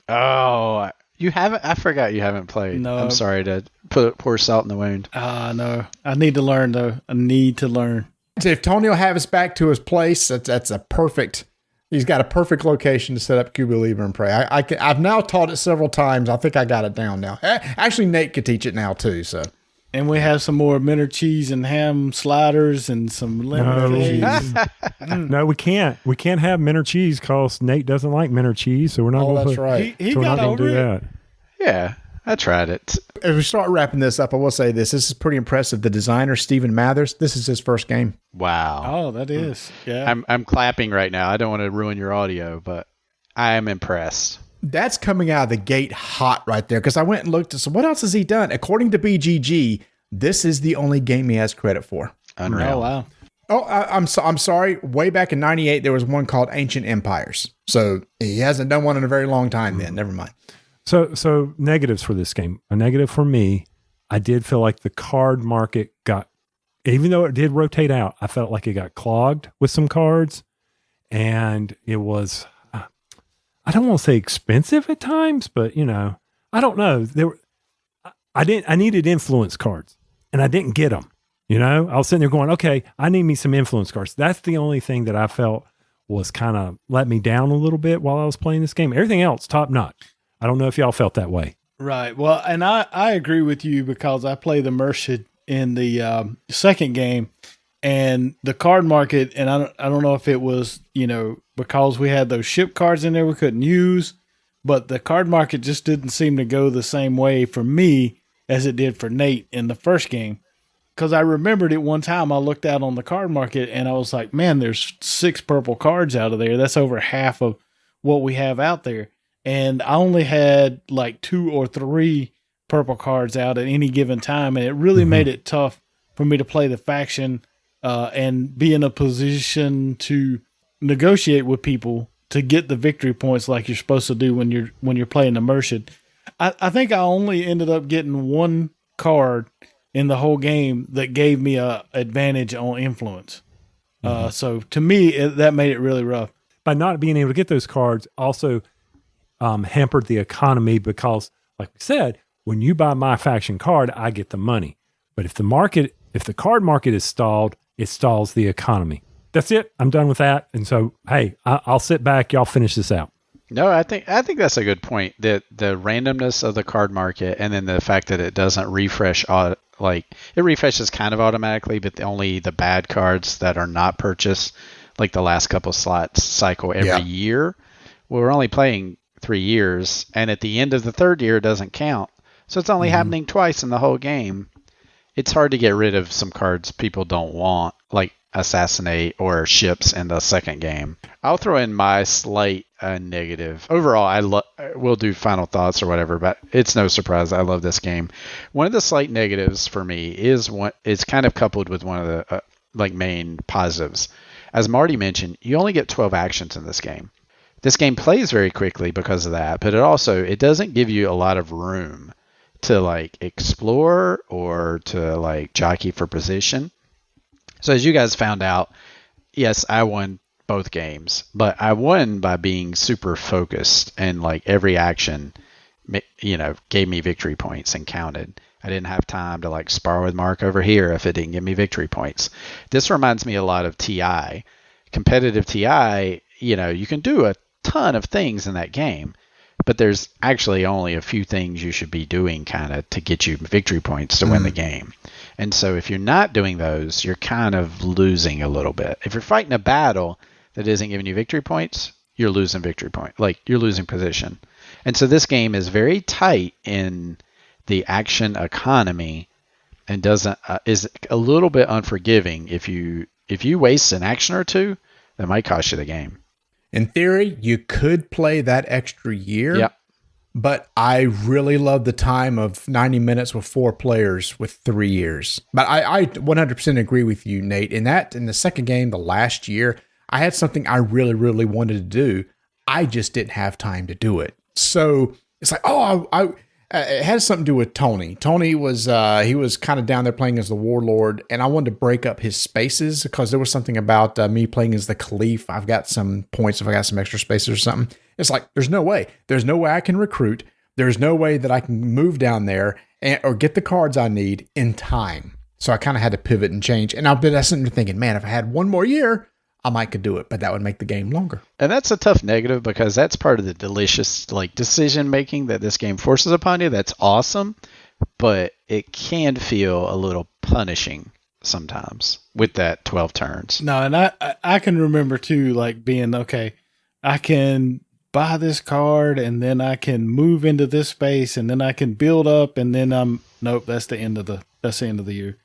Oh, you haven't? I forgot you haven't played. No. I'm sorry to pour salt in the wound. No. I need to learn, though. I need to learn. So if Tony will have us back to his place, that's a perfect. He's got a perfect location to set up Cuba Libre and pray. I've now taught it several times. I think I got it down now. Actually, Nate could teach it now too. So, and we have some more Minter cheese and ham sliders and some lemon cheese. No, we can't. We can't have Minter cheese because Nate doesn't like Minter cheese, so we're not going to. That's right. He So we're got not going over to do it. that. Yeah, I tried it. As we start wrapping this up, I will say this is pretty impressive. The designer, Stephen Mathers, this is his first game. Wow. Oh, that is. Yeah. I'm clapping right now. I don't want to ruin your audio, but I am impressed. That's coming out of the gate hot right there because I went and looked at so what else has he done? According to BGG, this is the only game he has credit for. Unreal. Oh, wow. Oh, I'm sorry. Way back in '98, there was one called Ancient Empires. So he hasn't done one in a very long time then. Never mind. So negatives for this game. A negative for me, I did feel like the card market got, even though it did rotate out, I felt like it got clogged with some cards, and it was, I don't want to say expensive at times, but I don't know. I needed influence cards, and I didn't get them. I was sitting there going, okay, I need me some influence cards. That's the only thing that I felt was kind of let me down a little bit while I was playing this game. Everything else, top notch. I don't know if y'all felt that way. Right. Well, and I agree with you because I played the Merchant in the second game, and the card market, and I don't know if it was, because we had those ship cards in there we couldn't use, but the card market just didn't seem to go the same way for me as it did for Nate in the first game. Because I remembered it one time I looked out on the card market and I was like, man, there's 6 purple cards out of there. That's over half of what we have out there. And I only had like 2 or 3 purple cards out at any given time. And it really made it tough for me to play the faction and be in a position to negotiate with people to get the victory points like you're supposed to do when you're playing the Merchant. I think I only ended up getting 1 card in the whole game that gave me a advantage on influence. So to me, that made it really rough. By not being able to get those cards also hampered the economy because, like we said, when you buy my faction card, I get the money. But if the card market is stalled, it stalls the economy. That's it. I'm done with that. And so, hey, I'll sit back. Y'all finish this out. No, I think that's a good point. That the randomness of the card market, and then the fact that it doesn't refresh, like it refreshes kind of automatically, but only the bad cards that are not purchased, like the last couple slots cycle every year. Well, we're only playing 3 years, and at the end of the 3rd year, it doesn't count. So it's only happening twice in the whole game. It's hard to get rid of some cards people don't want, like Assassinate or Ships in the second game. I'll throw in my slight negative. Overall, we'll do final thoughts or whatever, but it's no surprise I love this game. One of the slight negatives for me is it's kind of coupled with one of the main positives. As Marty mentioned, you only get 12 actions in this game. This game plays very quickly because of that, but it doesn't give you a lot of room to explore or to jockey for position. So as you guys found out, yes, I won both games, but I won by being super focused, and every action, gave me victory points and counted. I didn't have time to spar with Mark over here if it didn't give me victory points. This reminds me a lot of TI. Competitive TI, you can do a ton of things in that game, but there's actually only a few things you should be doing kind of to get you victory points to win the game. And so if you're not doing those, you're kind of losing a little bit. If you're fighting a battle that isn't giving you victory points, you're losing victory point. You're losing position. And so this game is very tight in the action economy and doesn't is a little bit unforgiving. If you waste an action or two, that might cost you the game. In theory, you could play that extra year. Yep. But I really love the time of 90 minutes with 4 players with 3 years. But I 100% agree with you, Nate. In the second game, the last year, I had something I really, really wanted to do. I just didn't have time to do it. So it's like, it has something to do with Tony. Tony was he was kind of down there playing as the warlord, and I wanted to break up his spaces because there was something about me playing as the Caliph. I've got some points if I got some extra spaces or something. It's like there's no way I can recruit. There's no way that I can move down there or get the cards I need in time. So I kind of had to pivot and change. And I've been sitting there thinking, man, if I had one more year, I might could do it, but that would make the game longer. And that's a tough negative because that's part of the delicious decision making that this game forces upon you. That's awesome, but it can feel a little punishing sometimes with that 12 turns. No, and I can remember too, being okay. I can buy this card, and then I can move into this space, and then I can build up, and then nope. That's the end of the year.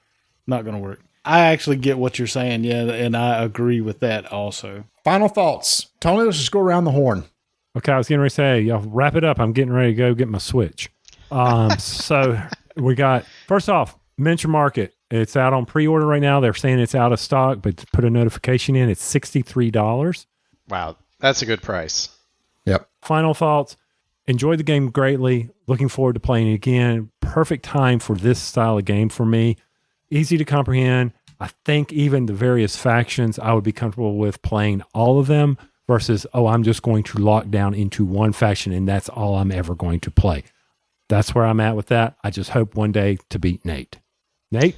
Not going to work. I actually get what you're saying, yeah, and I agree with that also. Final thoughts. Tony, let's just go around the horn. Okay, I was getting ready to say, y'all wrap it up. I'm getting ready to go get my Switch. So we got, first off, Miniature Market. It's out on pre-order right now. They're saying it's out of stock, but to put a notification in, it's $63. Wow, that's a good price. Yep. Final thoughts. Enjoyed the game greatly. Looking forward to playing it again. Perfect time for this style of game for me. Easy to comprehend. I think even the various factions, I would be comfortable with playing all of them versus, I'm just going to lock down into one faction and that's all I'm ever going to play. That's where I'm at with that. I just hope one day to beat Nate. Nate?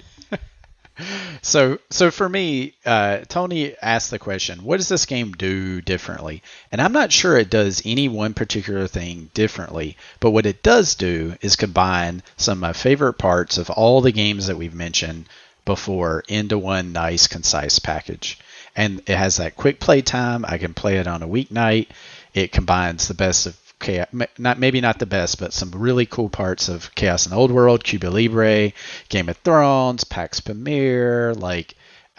So for me, Tony asked the question, what does this game do differently? And I'm not sure it does any one particular thing differently, but what it does do is combine some of my favorite parts of all the games that we've mentioned before into one nice, concise package. And it has that quick play time. I can play it on a weeknight. It combines the best of Chaos, maybe not the best, but some really cool parts of Chaos in the Old World, Cuba Libre, Game of Thrones, Pax Pamir.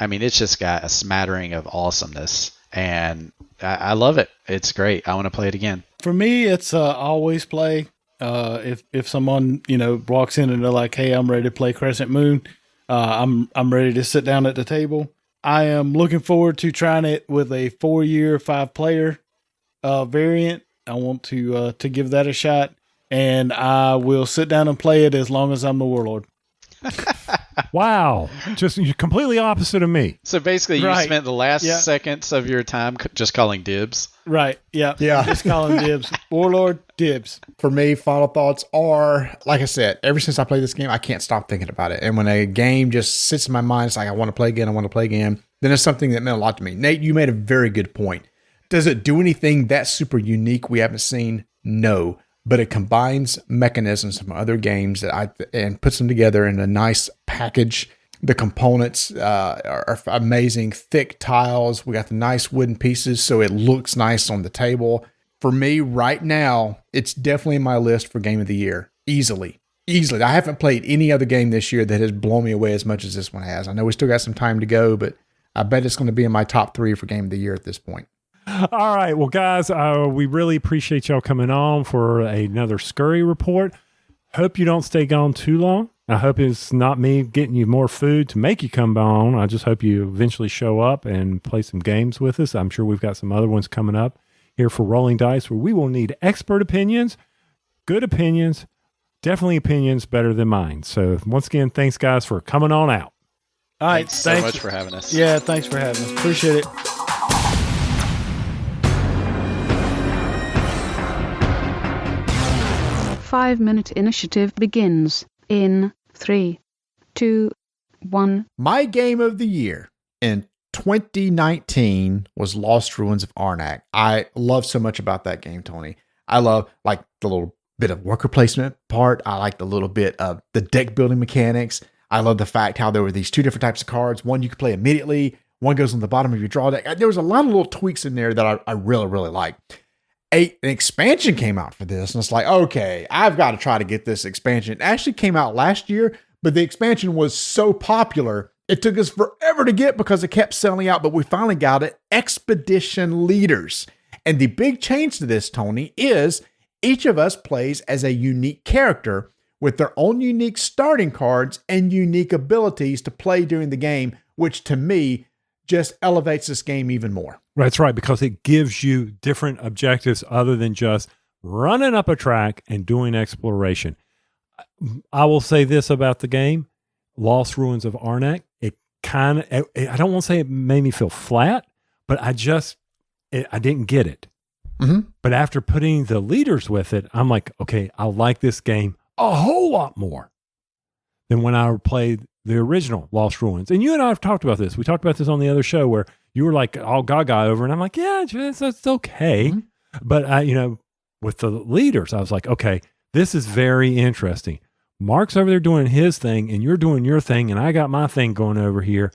It's just got a smattering of awesomeness, and I love it. It's great. I want to play it again. For me, it's always play. If someone walks in and they're like, "Hey, I'm ready to play Crescent Moon," I'm ready to sit down at the table. I am looking forward to trying it with a 4-year, 5-player variant. I want to give that a shot, and I will sit down and play it as long as I'm the warlord. Wow. Just completely opposite of me. So basically you Right. spent the last Yeah. seconds of your time just calling dibs. Right. Yeah. Yeah. Just calling dibs. Warlord, dibs. For me, final thoughts are, like I said, ever since I played this game, I can't stop thinking about it. And when a game just sits in my mind, it's like, I want to play again, then it's something that meant a lot to me. Nate, you made a very good point. Does it do anything that's super unique we haven't seen? No. But it combines mechanisms from other games and puts them together in a nice package. The components are amazing, thick tiles. We got the nice wooden pieces, so it looks nice on the table. For me, right now, it's definitely in my list for Game of the Year. Easily. I haven't played any other game this year that has blown me away as much as this one has. I know we still got some time to go, but I bet it's going to be in my top 3 for Game of the Year at this point. All right. Well, guys, we really appreciate y'all coming on for another Scurry Report. Hope you don't stay gone too long. I hope it's not me getting you more food to make you come on. I just hope you eventually show up and play some games with us. I'm sure we've got some other ones coming up here for Rolling Dice where we will need expert opinions, good opinions, definitely opinions better than mine. So once again, thanks, guys, for coming on out. All right. Thanks so much for having us. Yeah. Thanks for having us. Appreciate it. Five-minute initiative begins in 3, 2, 1. My game of the year in 2019 was Lost Ruins of Arnak. I love so much about that game, Tony. I love the little bit of worker placement part. I like the little bit of the deck building mechanics. I love the fact how there were these 2 different types of cards. One you could play immediately. One goes on the bottom of your draw deck. There was a lot of little tweaks in there that I really, really like. an expansion came out for this, and it's like, okay, I've got to try to get this expansion. It actually came out last year, but the expansion was so popular, it took us forever to get because it kept selling out, but we finally got it, Expedition Leaders. And the big change to this, Tony, is each of us plays as a unique character with their own unique starting cards and unique abilities to play during the game, which to me just elevates this game even more. That's right, because it gives you different objectives other than just running up a track and doing exploration. I will say this about the game, Lost Ruins of Arnak, I don't want to say it made me feel flat, but I didn't get it. Mm-hmm. But after putting the leaders with it, I'm like, okay, I like this game a whole lot more than when I played the original Lost Ruins. And you and I have talked about this. We talked about this on the other show where you were like all gaga over, and I'm like, yeah, it's okay. Mm-hmm. But with the leaders, I was like, okay, this is very interesting. Mark's over there doing his thing, and you're doing your thing, and I got my thing going over here.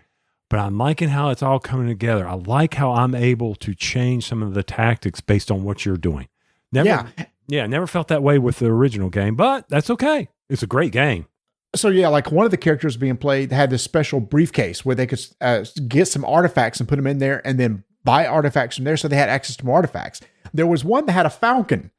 But I'm liking how it's all coming together. I like how I'm able to change some of the tactics based on what you're doing. Never felt that way with the original game, but that's okay. It's a great game. So yeah, like one of the characters being played had this special briefcase where they could get some artifacts and put them in there and then buy artifacts from there, so they had access to more artifacts. There was one that had a falcon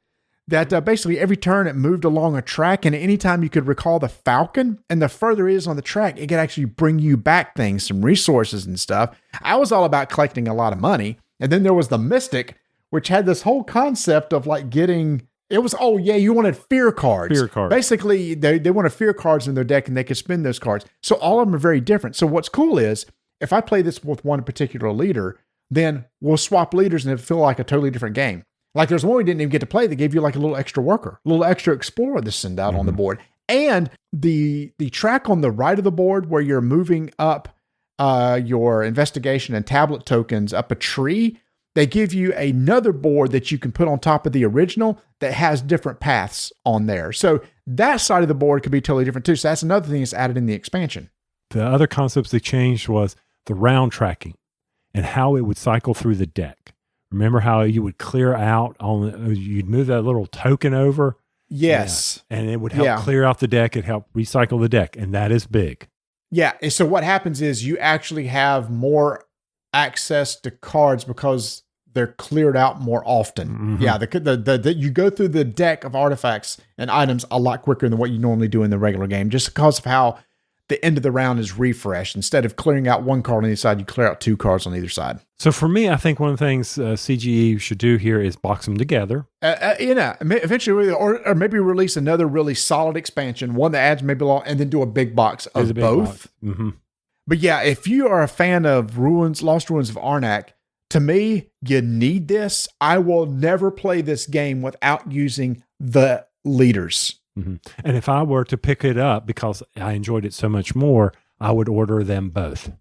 that basically every turn it moved along a track, and anytime you could recall the falcon, and the further it is on the track, it could actually bring you back things, some resources and stuff. I was all about collecting a lot of money. And then there was the Mystic, which had this whole concept of like getting... It was, you wanted fear cards. Fear cards. Basically, they wanted fear cards in their deck, and they could spend those cards. So all of them are very different. So what's cool is, if I play this with one particular leader, then we'll swap leaders and it'll feel like a totally different game. Like there's one we didn't even get to play that gave you like a little extra worker, a little extra explorer to send out on the board. And the track on the right of the board where you're moving up your investigation and tablet tokens up a tree, they give you another board that you can put on top of the original that has different paths on there. So that side of the board could be totally different too. So that's another thing that's added in the expansion. The other concepts they changed was the round tracking and how it would cycle through the deck. Remember how you would clear out you'd move that little token over? Yes. Yeah. And it would help clear out the deck. It helped recycle the deck. And that is big. Yeah. And so what happens is you actually have more access to cards because they're cleared out more often. Mm-hmm. Yeah. You go through the deck of artifacts and items a lot quicker than what you normally do in the regular game, just because of how the end of the round is refreshed. Instead of clearing out one card on either side, you clear out two cards on either side. So for me, I think one of the things CGE should do here is box them together. Eventually, or maybe release another really solid expansion, one that adds maybe a lot, and then do a big box of both. Mm-hmm. But yeah, if you are a fan of Lost Ruins of Arnak, to me, you need this. I will never play this game without using the leaders. Mm-hmm. And if I were to pick it up because I enjoyed it so much more, I would order them both.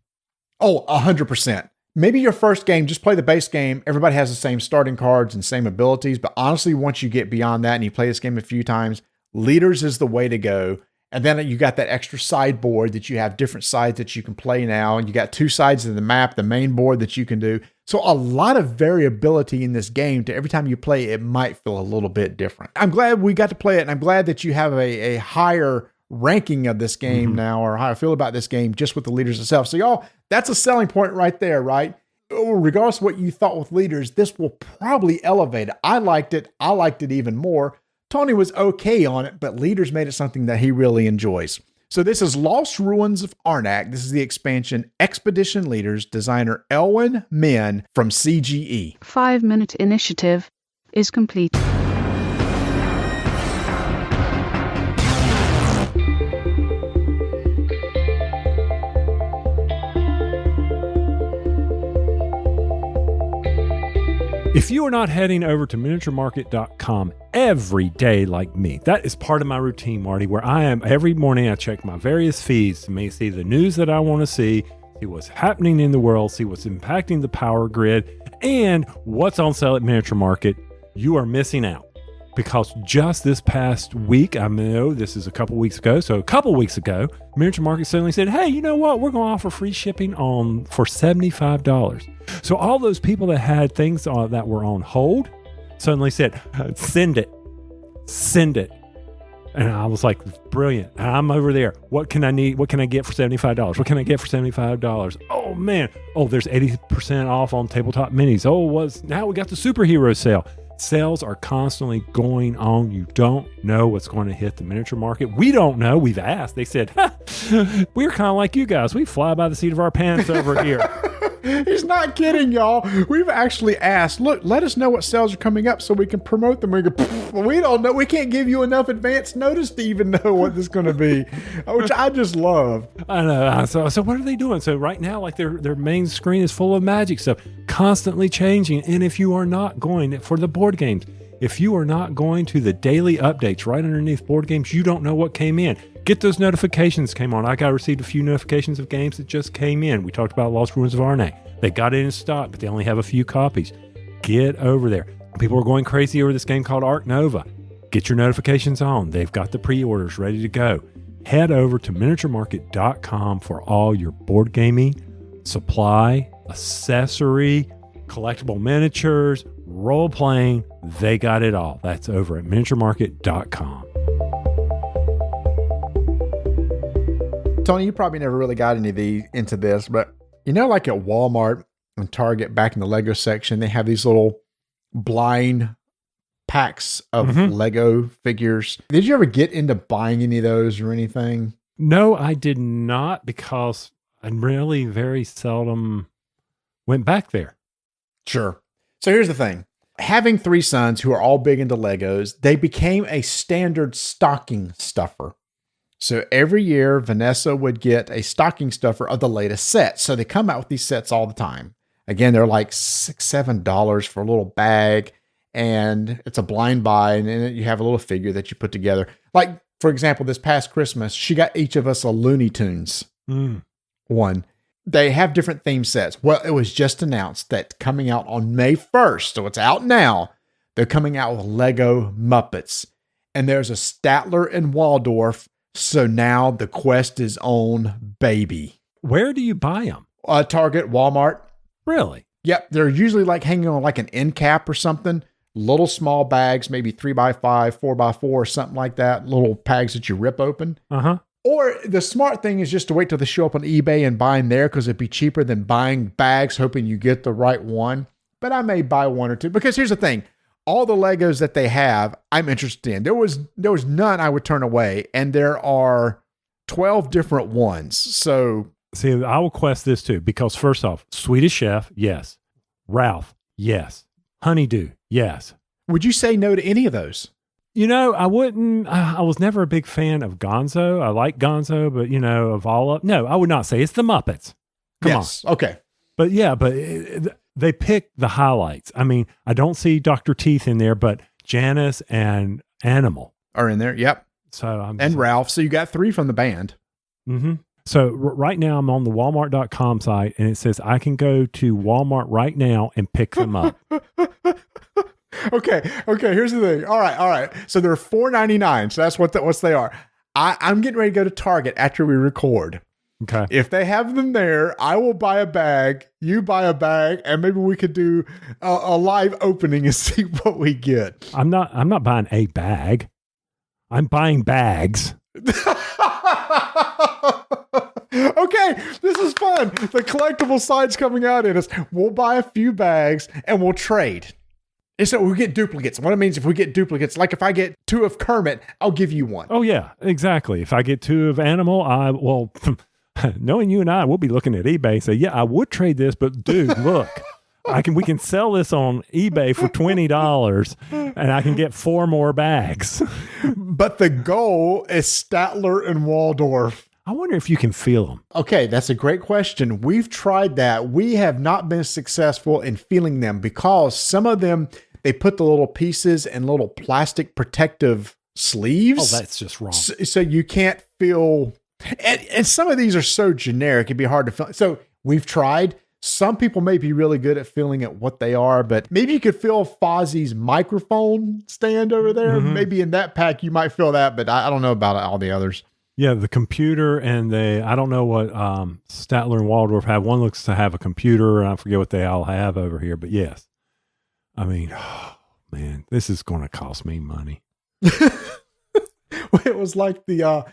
Oh, 100%. Maybe your first game, just play the base game. Everybody has the same starting cards and same abilities. But honestly, once you get beyond that and you play this game a few times, leaders is the way to go. And then you got that extra sideboard that you have different sides that you can play now. And you got two sides of the map, the main board that you can do. So a lot of variability in this game to every time you play, it might feel a little bit different. I'm glad we got to play it. And I'm glad that you have a higher ranking of this game now, or how I feel about this game just with the leaders itself. So y'all, that's a selling point right there, right? Regardless of what you thought with leaders, this will probably elevate it. I liked it. I liked it even more. Tony was okay on it, but leaders made it something that he really enjoys. So this is Lost Ruins of Arnak. This is the expansion Expedition Leaders, designer Elwin Min from CGE. 5-minute initiative is complete. If you are not heading over to miniaturemarket.com every day like me, that is part of my routine, Marty, where I am every morning. I check my various feeds to see the news that I want to see what's happening in the world, see what's impacting the power grid, and what's on sale at Miniature Market. You are missing out. Because just this past week, I know this is a couple weeks ago, Miniature Market suddenly said, hey, you know what? We're going to offer free shipping for $75. So all those people that had things that were on hold, suddenly said, send it. And I was like, brilliant. I'm over there. What can I need? What can I get for $75? What can I get for $75? Oh, man. Oh, there's 80% off on tabletop minis. Oh, now we got the superhero sale. Sales are constantly going on. You don't know what's going to hit the miniature market. We don't know. We've asked. They said, we're kind of like you guys. We fly by the seat of our pants over here. He's not kidding, y'all. We've actually asked, look, let us know what sales are coming up so we can promote them. We go, we don't know. We can't give you enough advance notice to even know what this is going to be, which I just love. I know. So what are they doing? So right now, like their main screen is full of magic stuff, constantly changing. And if you are not going for the board games, if you are not going to the daily updates right underneath board games, you don't know what came in. Get those notifications came on. I received a few notifications of games that just came in. We talked about Lost Ruins of Arnak. They got it in stock, but they only have a few copies. Get over there. People are going crazy over this game called Arc Nova. Get your notifications on. They've got the pre-orders ready to go. Head over to miniaturemarket.com for all your board gaming, supply, accessory, collectible miniatures, role-playing. They got it all. That's over at miniaturemarket.com. Tony, you probably never really got into this, but like at Walmart and Target back in the Lego section, they have these little blind packs of Lego figures. Did you ever get into buying any of those or anything? No, I did not, because I really very seldom went back there. Sure. So here's the thing. Having 3 sons who are all big into Legos, they became a standard stocking stuffer. So every year, Vanessa would get a stocking stuffer of the latest set. So they come out with these sets all the time. Again, they're like $6, $7 for a little bag, and it's a blind buy, and then you have a little figure that you put together. Like, for example, this past Christmas, she got each of us a Looney Tunes one. They have different theme sets. Well, it was just announced that coming out on May 1st, so it's out now, they're coming out with Lego Muppets. And there's a Statler and Waldorf. So now the quest is on, baby. Where do you buy them? Target, Walmart. Really? Yep. They're usually like hanging on like an end cap or something. Little small bags, maybe 3x5, 4x4, something like that. Little bags that you rip open. Uh-huh. Or the smart thing is just to wait till they show up on eBay and buy them there, because it'd be cheaper than buying bags hoping you get the right one. But I may buy one or two, because here's the thing. All the Legos that they have, I'm interested in. There was none I would turn away, and there are 12 different ones. So, see, I will quest this too, because first off, Swedish Chef, yes. Ralph, yes. Honeydew, yes. Would you say no to any of those? I wouldn't. I was never a big fan of Gonzo. I like Gonzo, but no, I would not say it's the Muppets. Come on. Okay. But yeah, they pick the highlights. I mean, I don't see Dr. Teeth in there, but Janice and Animal are in there. Yep. So and Ralph. So you got 3 from the band. Mm-hmm. So right now I'm on the Walmart.com site, and it says I can go to Walmart right now and pick them up. Okay. Here's the thing. All right. So they're $4.99. So that's what they are. I'm getting ready to go to Target after we record. Okay. If they have them there, I will buy a bag. You buy a bag, and maybe we could do a live opening and see what we get. I'm not buying a bag. I'm buying bags. Okay, this is fun. The collectible side's coming out in us. We'll buy a few bags and we'll trade. And so we get duplicates. What it means, if we get duplicates, like if I get 2 of Kermit, I'll give you 1. Oh yeah, exactly. If I get 2 of Animal, knowing you and I, we'll be looking at eBay and say, yeah, I would trade this, but dude, look, we can sell this on eBay for $20 and I can get 4 more bags. But the goal is Statler and Waldorf. I wonder if you can feel them. Okay, that's a great question. We've tried that. We have not been successful in feeling them, because some of them, they put the little pieces in little plastic protective sleeves. Oh, that's just wrong. So you can't feel... And some of these are so generic, it'd be hard to feel. So we've tried. Some people may be really good at feeling at what they are, but maybe you could feel Fozzie's microphone stand over there. Mm-hmm. Maybe in that pack you might feel that, but I don't know about all the others. Yeah, the computer and I don't know what Statler and Waldorf have. One looks to have a computer, and I forget what they all have over here, but yes. I mean, man, this is going to cost me money. It was like the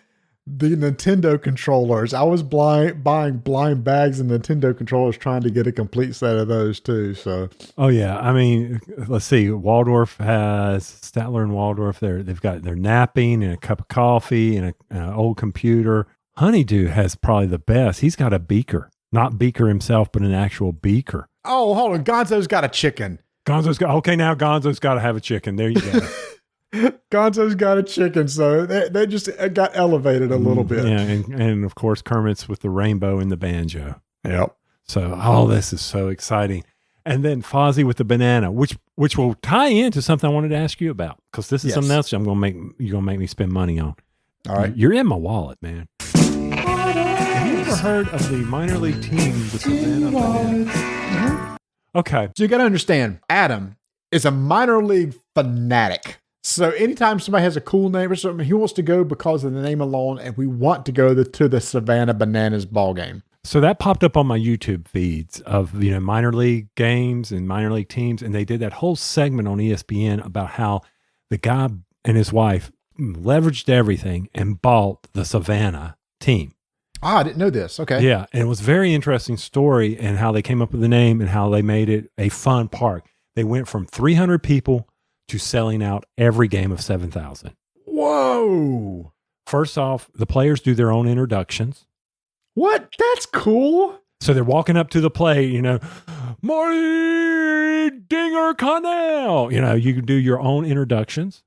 Nintendo controllers. I was buying blind bags of Nintendo controllers trying to get a complete set of those too. So, oh yeah, I mean, let's see. Waldorf has Statler and Waldorf. They've got their napping and a cup of coffee and an old computer. Honeydew has probably the best. He's got a beaker, not beaker himself, but an actual beaker. oh, hold on, Gonzo's got a chicken. Now Gonzo's got to have a chicken. There you go. Gonzo's got a chicken, so they just got elevated a little bit. Yeah, and of course Kermit's with the rainbow and the banjo. Yep. So all this is so exciting. And then Fozzie with the banana, which will tie into something I wanted to ask you about, because this is something else you're gonna make me spend money on. All right. You're in my wallet, man. Have you ever heard of the minor league team, the Savannah Bananas? Okay. So you got to understand, Adam is a minor league fanatic. So anytime somebody has a cool name or something, he wants to go because of the name alone, and we want to go to the Savannah Bananas ball game. So that popped up on my YouTube feeds of, minor league games and minor league teams. And they did that whole segment on ESPN about how the guy and his wife leveraged everything and bought the Savannah team. I didn't know this. Okay. Yeah. And it was a very interesting story, and how they came up with the name and how they made it a fun park. They went from 300 people to selling out every game of 7,000. Whoa. First off, the players do their own introductions. What? That's cool. So they're walking up to the plate, Marty Dinger Connell. You can do your own introductions.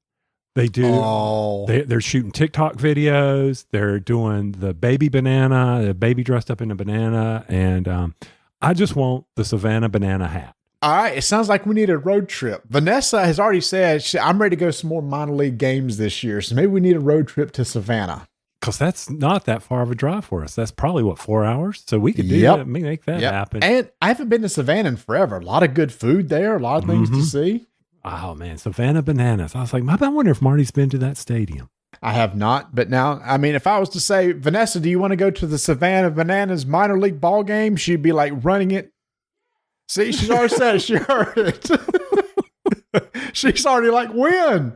They do. Oh. They're shooting TikTok videos. They're doing the baby banana, the baby dressed up in a banana. And I just want the Savannah banana hat. All right. It sounds like we need a road trip. Vanessa has already said, I'm ready to go some more minor league games this year. So maybe we need a road trip to Savannah. Because that's not that far of a drive for us. That's probably 4 hours. So we could do that, make that happen. And I haven't been to Savannah in forever. A lot of good food there, a lot of things to see. Oh man, Savannah Bananas. I was like, I wonder if Marty's been to that stadium. I have not, but now, if I was to say, Vanessa, do you want to go to the Savannah Bananas minor league ball game? She'd be like running it. See, she's already said it. She heard it. She's already like, when?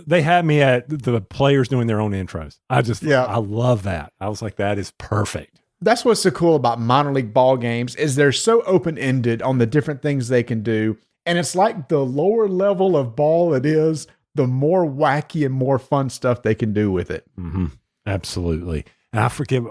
They had me at the players doing their own intros. I love that. I was like, that is perfect. That's what's so cool about minor league ball games is they're so open-ended on the different things they can do. And it's like the lower level of ball it is, the more wacky and more fun stuff they can do with it. Mm-hmm. Absolutely. And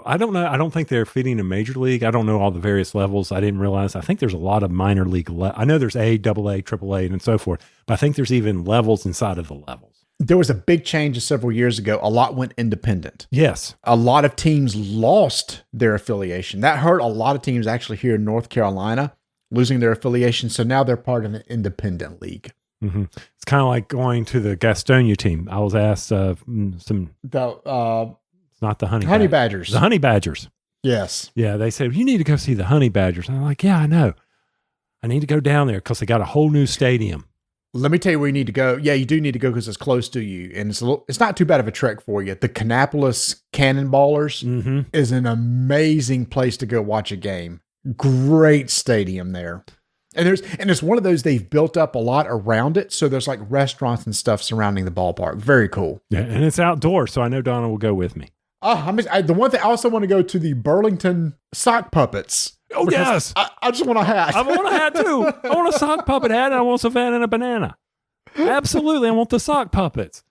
I don't know. I don't think they're fitting a major league. I don't know all the various levels. I didn't realize. I think there's a lot of minor league. I know there's A, AA, AAA, and so forth. But I think there's even levels inside of the levels. There was a big change several years ago. A lot went independent. Yes. A lot of teams lost their affiliation. That hurt a lot of teams actually here in North Carolina, losing their affiliation. So now they're part of an independent league. Mm-hmm. It's kind of like going to the Gastonia team. I was asked it's not the Honey Badgers. The Honey Badgers. Yes. Yeah, they said, you need to go see the Honey Badgers. And I'm like, yeah, I know. I need to go down there because they got a whole new stadium. Let me tell you where you need to go. Yeah, you do need to go because it's close to you. And it's not too bad of a trek for you. The Kannapolis Cannonballers is an amazing place to go watch a game. Great stadium there. And it's one of those they've built up a lot around it. So there's like restaurants and stuff surrounding the ballpark. Very cool. Yeah, and it's outdoors. So I know Donna will go with me. The one thing I also want to go to the Burlington sock puppets. Oh, yes. I just want a hat. I want a hat too. I want a sock puppet hat and I want Savannah and a banana. Absolutely. I want the sock puppets.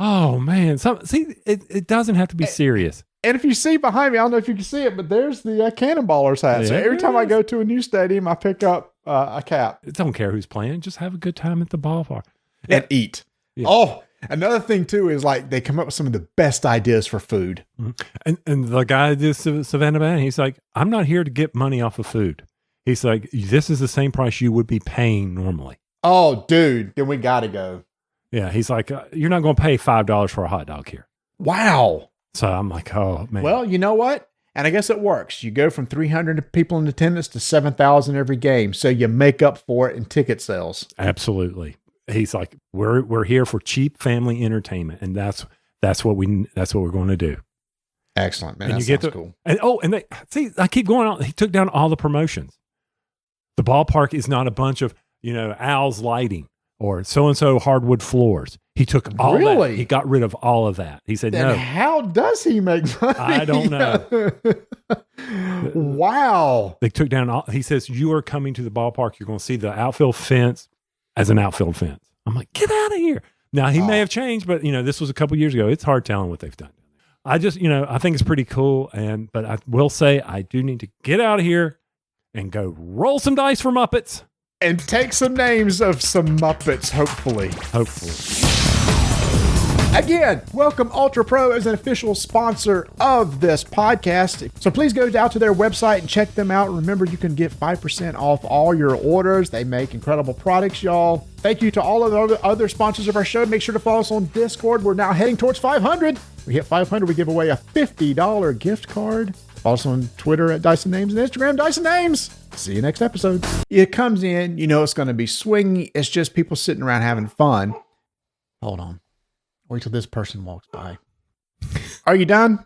Oh, man. It doesn't have to be serious. And if you see behind me, I don't know if you can see it, but there's the Cannonballers hat. So every time I go to a new stadium, I pick up a cap. Don't care who's playing. Just have a good time at the ballpark. And eat. Yeah. Oh, another thing too is like they come up with some of the best ideas for food. Mm-hmm. And the guy did Savannah Banana, he's like, I'm not here to get money off of food. He's like, this is the same price you would be paying normally. Oh, dude, then we got to go. Yeah, he's like, you're not going to pay $5 for a hot dog here. Wow. So I'm like, oh, man. Well, you know what? And I guess it works. You go from 300 people in attendance to 7,000 every game. So you make up for it in ticket sales. Absolutely. He's like, we're here for cheap family entertainment, and that's what we're going to do. Excellent, man. And that sounds cool. And they see, I keep going on. He took down all the promotions. The ballpark is not a bunch of Al's lighting or so-and-so hardwood floors. He took all that. Really? He got rid of all of that. He said, Then no. how does he make money? I don't know. Wow. They took down he says, you are coming to the ballpark. You're going to see the outfield fence as an outfield fence. I'm like, get out of here. Now, he may have changed, but, this was a couple years ago. It's hard telling what they've done. I just, I think it's pretty cool. But I will say I do need to get out of here and go roll some dice for Muppets. And take some names of some Muppets, hopefully. Again, welcome Ultra Pro as an official sponsor of this podcast. So please go down to their website and check them out. Remember, you can get 5% off all your orders. They make incredible products, y'all. Thank you to all of the other sponsors of our show. Make sure to follow us on Discord. We're now heading towards 500. We hit 500, we give away a $50 gift card. Also on Twitter at Dyson Names and Instagram, Dyson Names. See you next episode. It comes in, it's going to be swingy. It's just people sitting around having fun. Hold on. Wait till this person walks by. Are you done?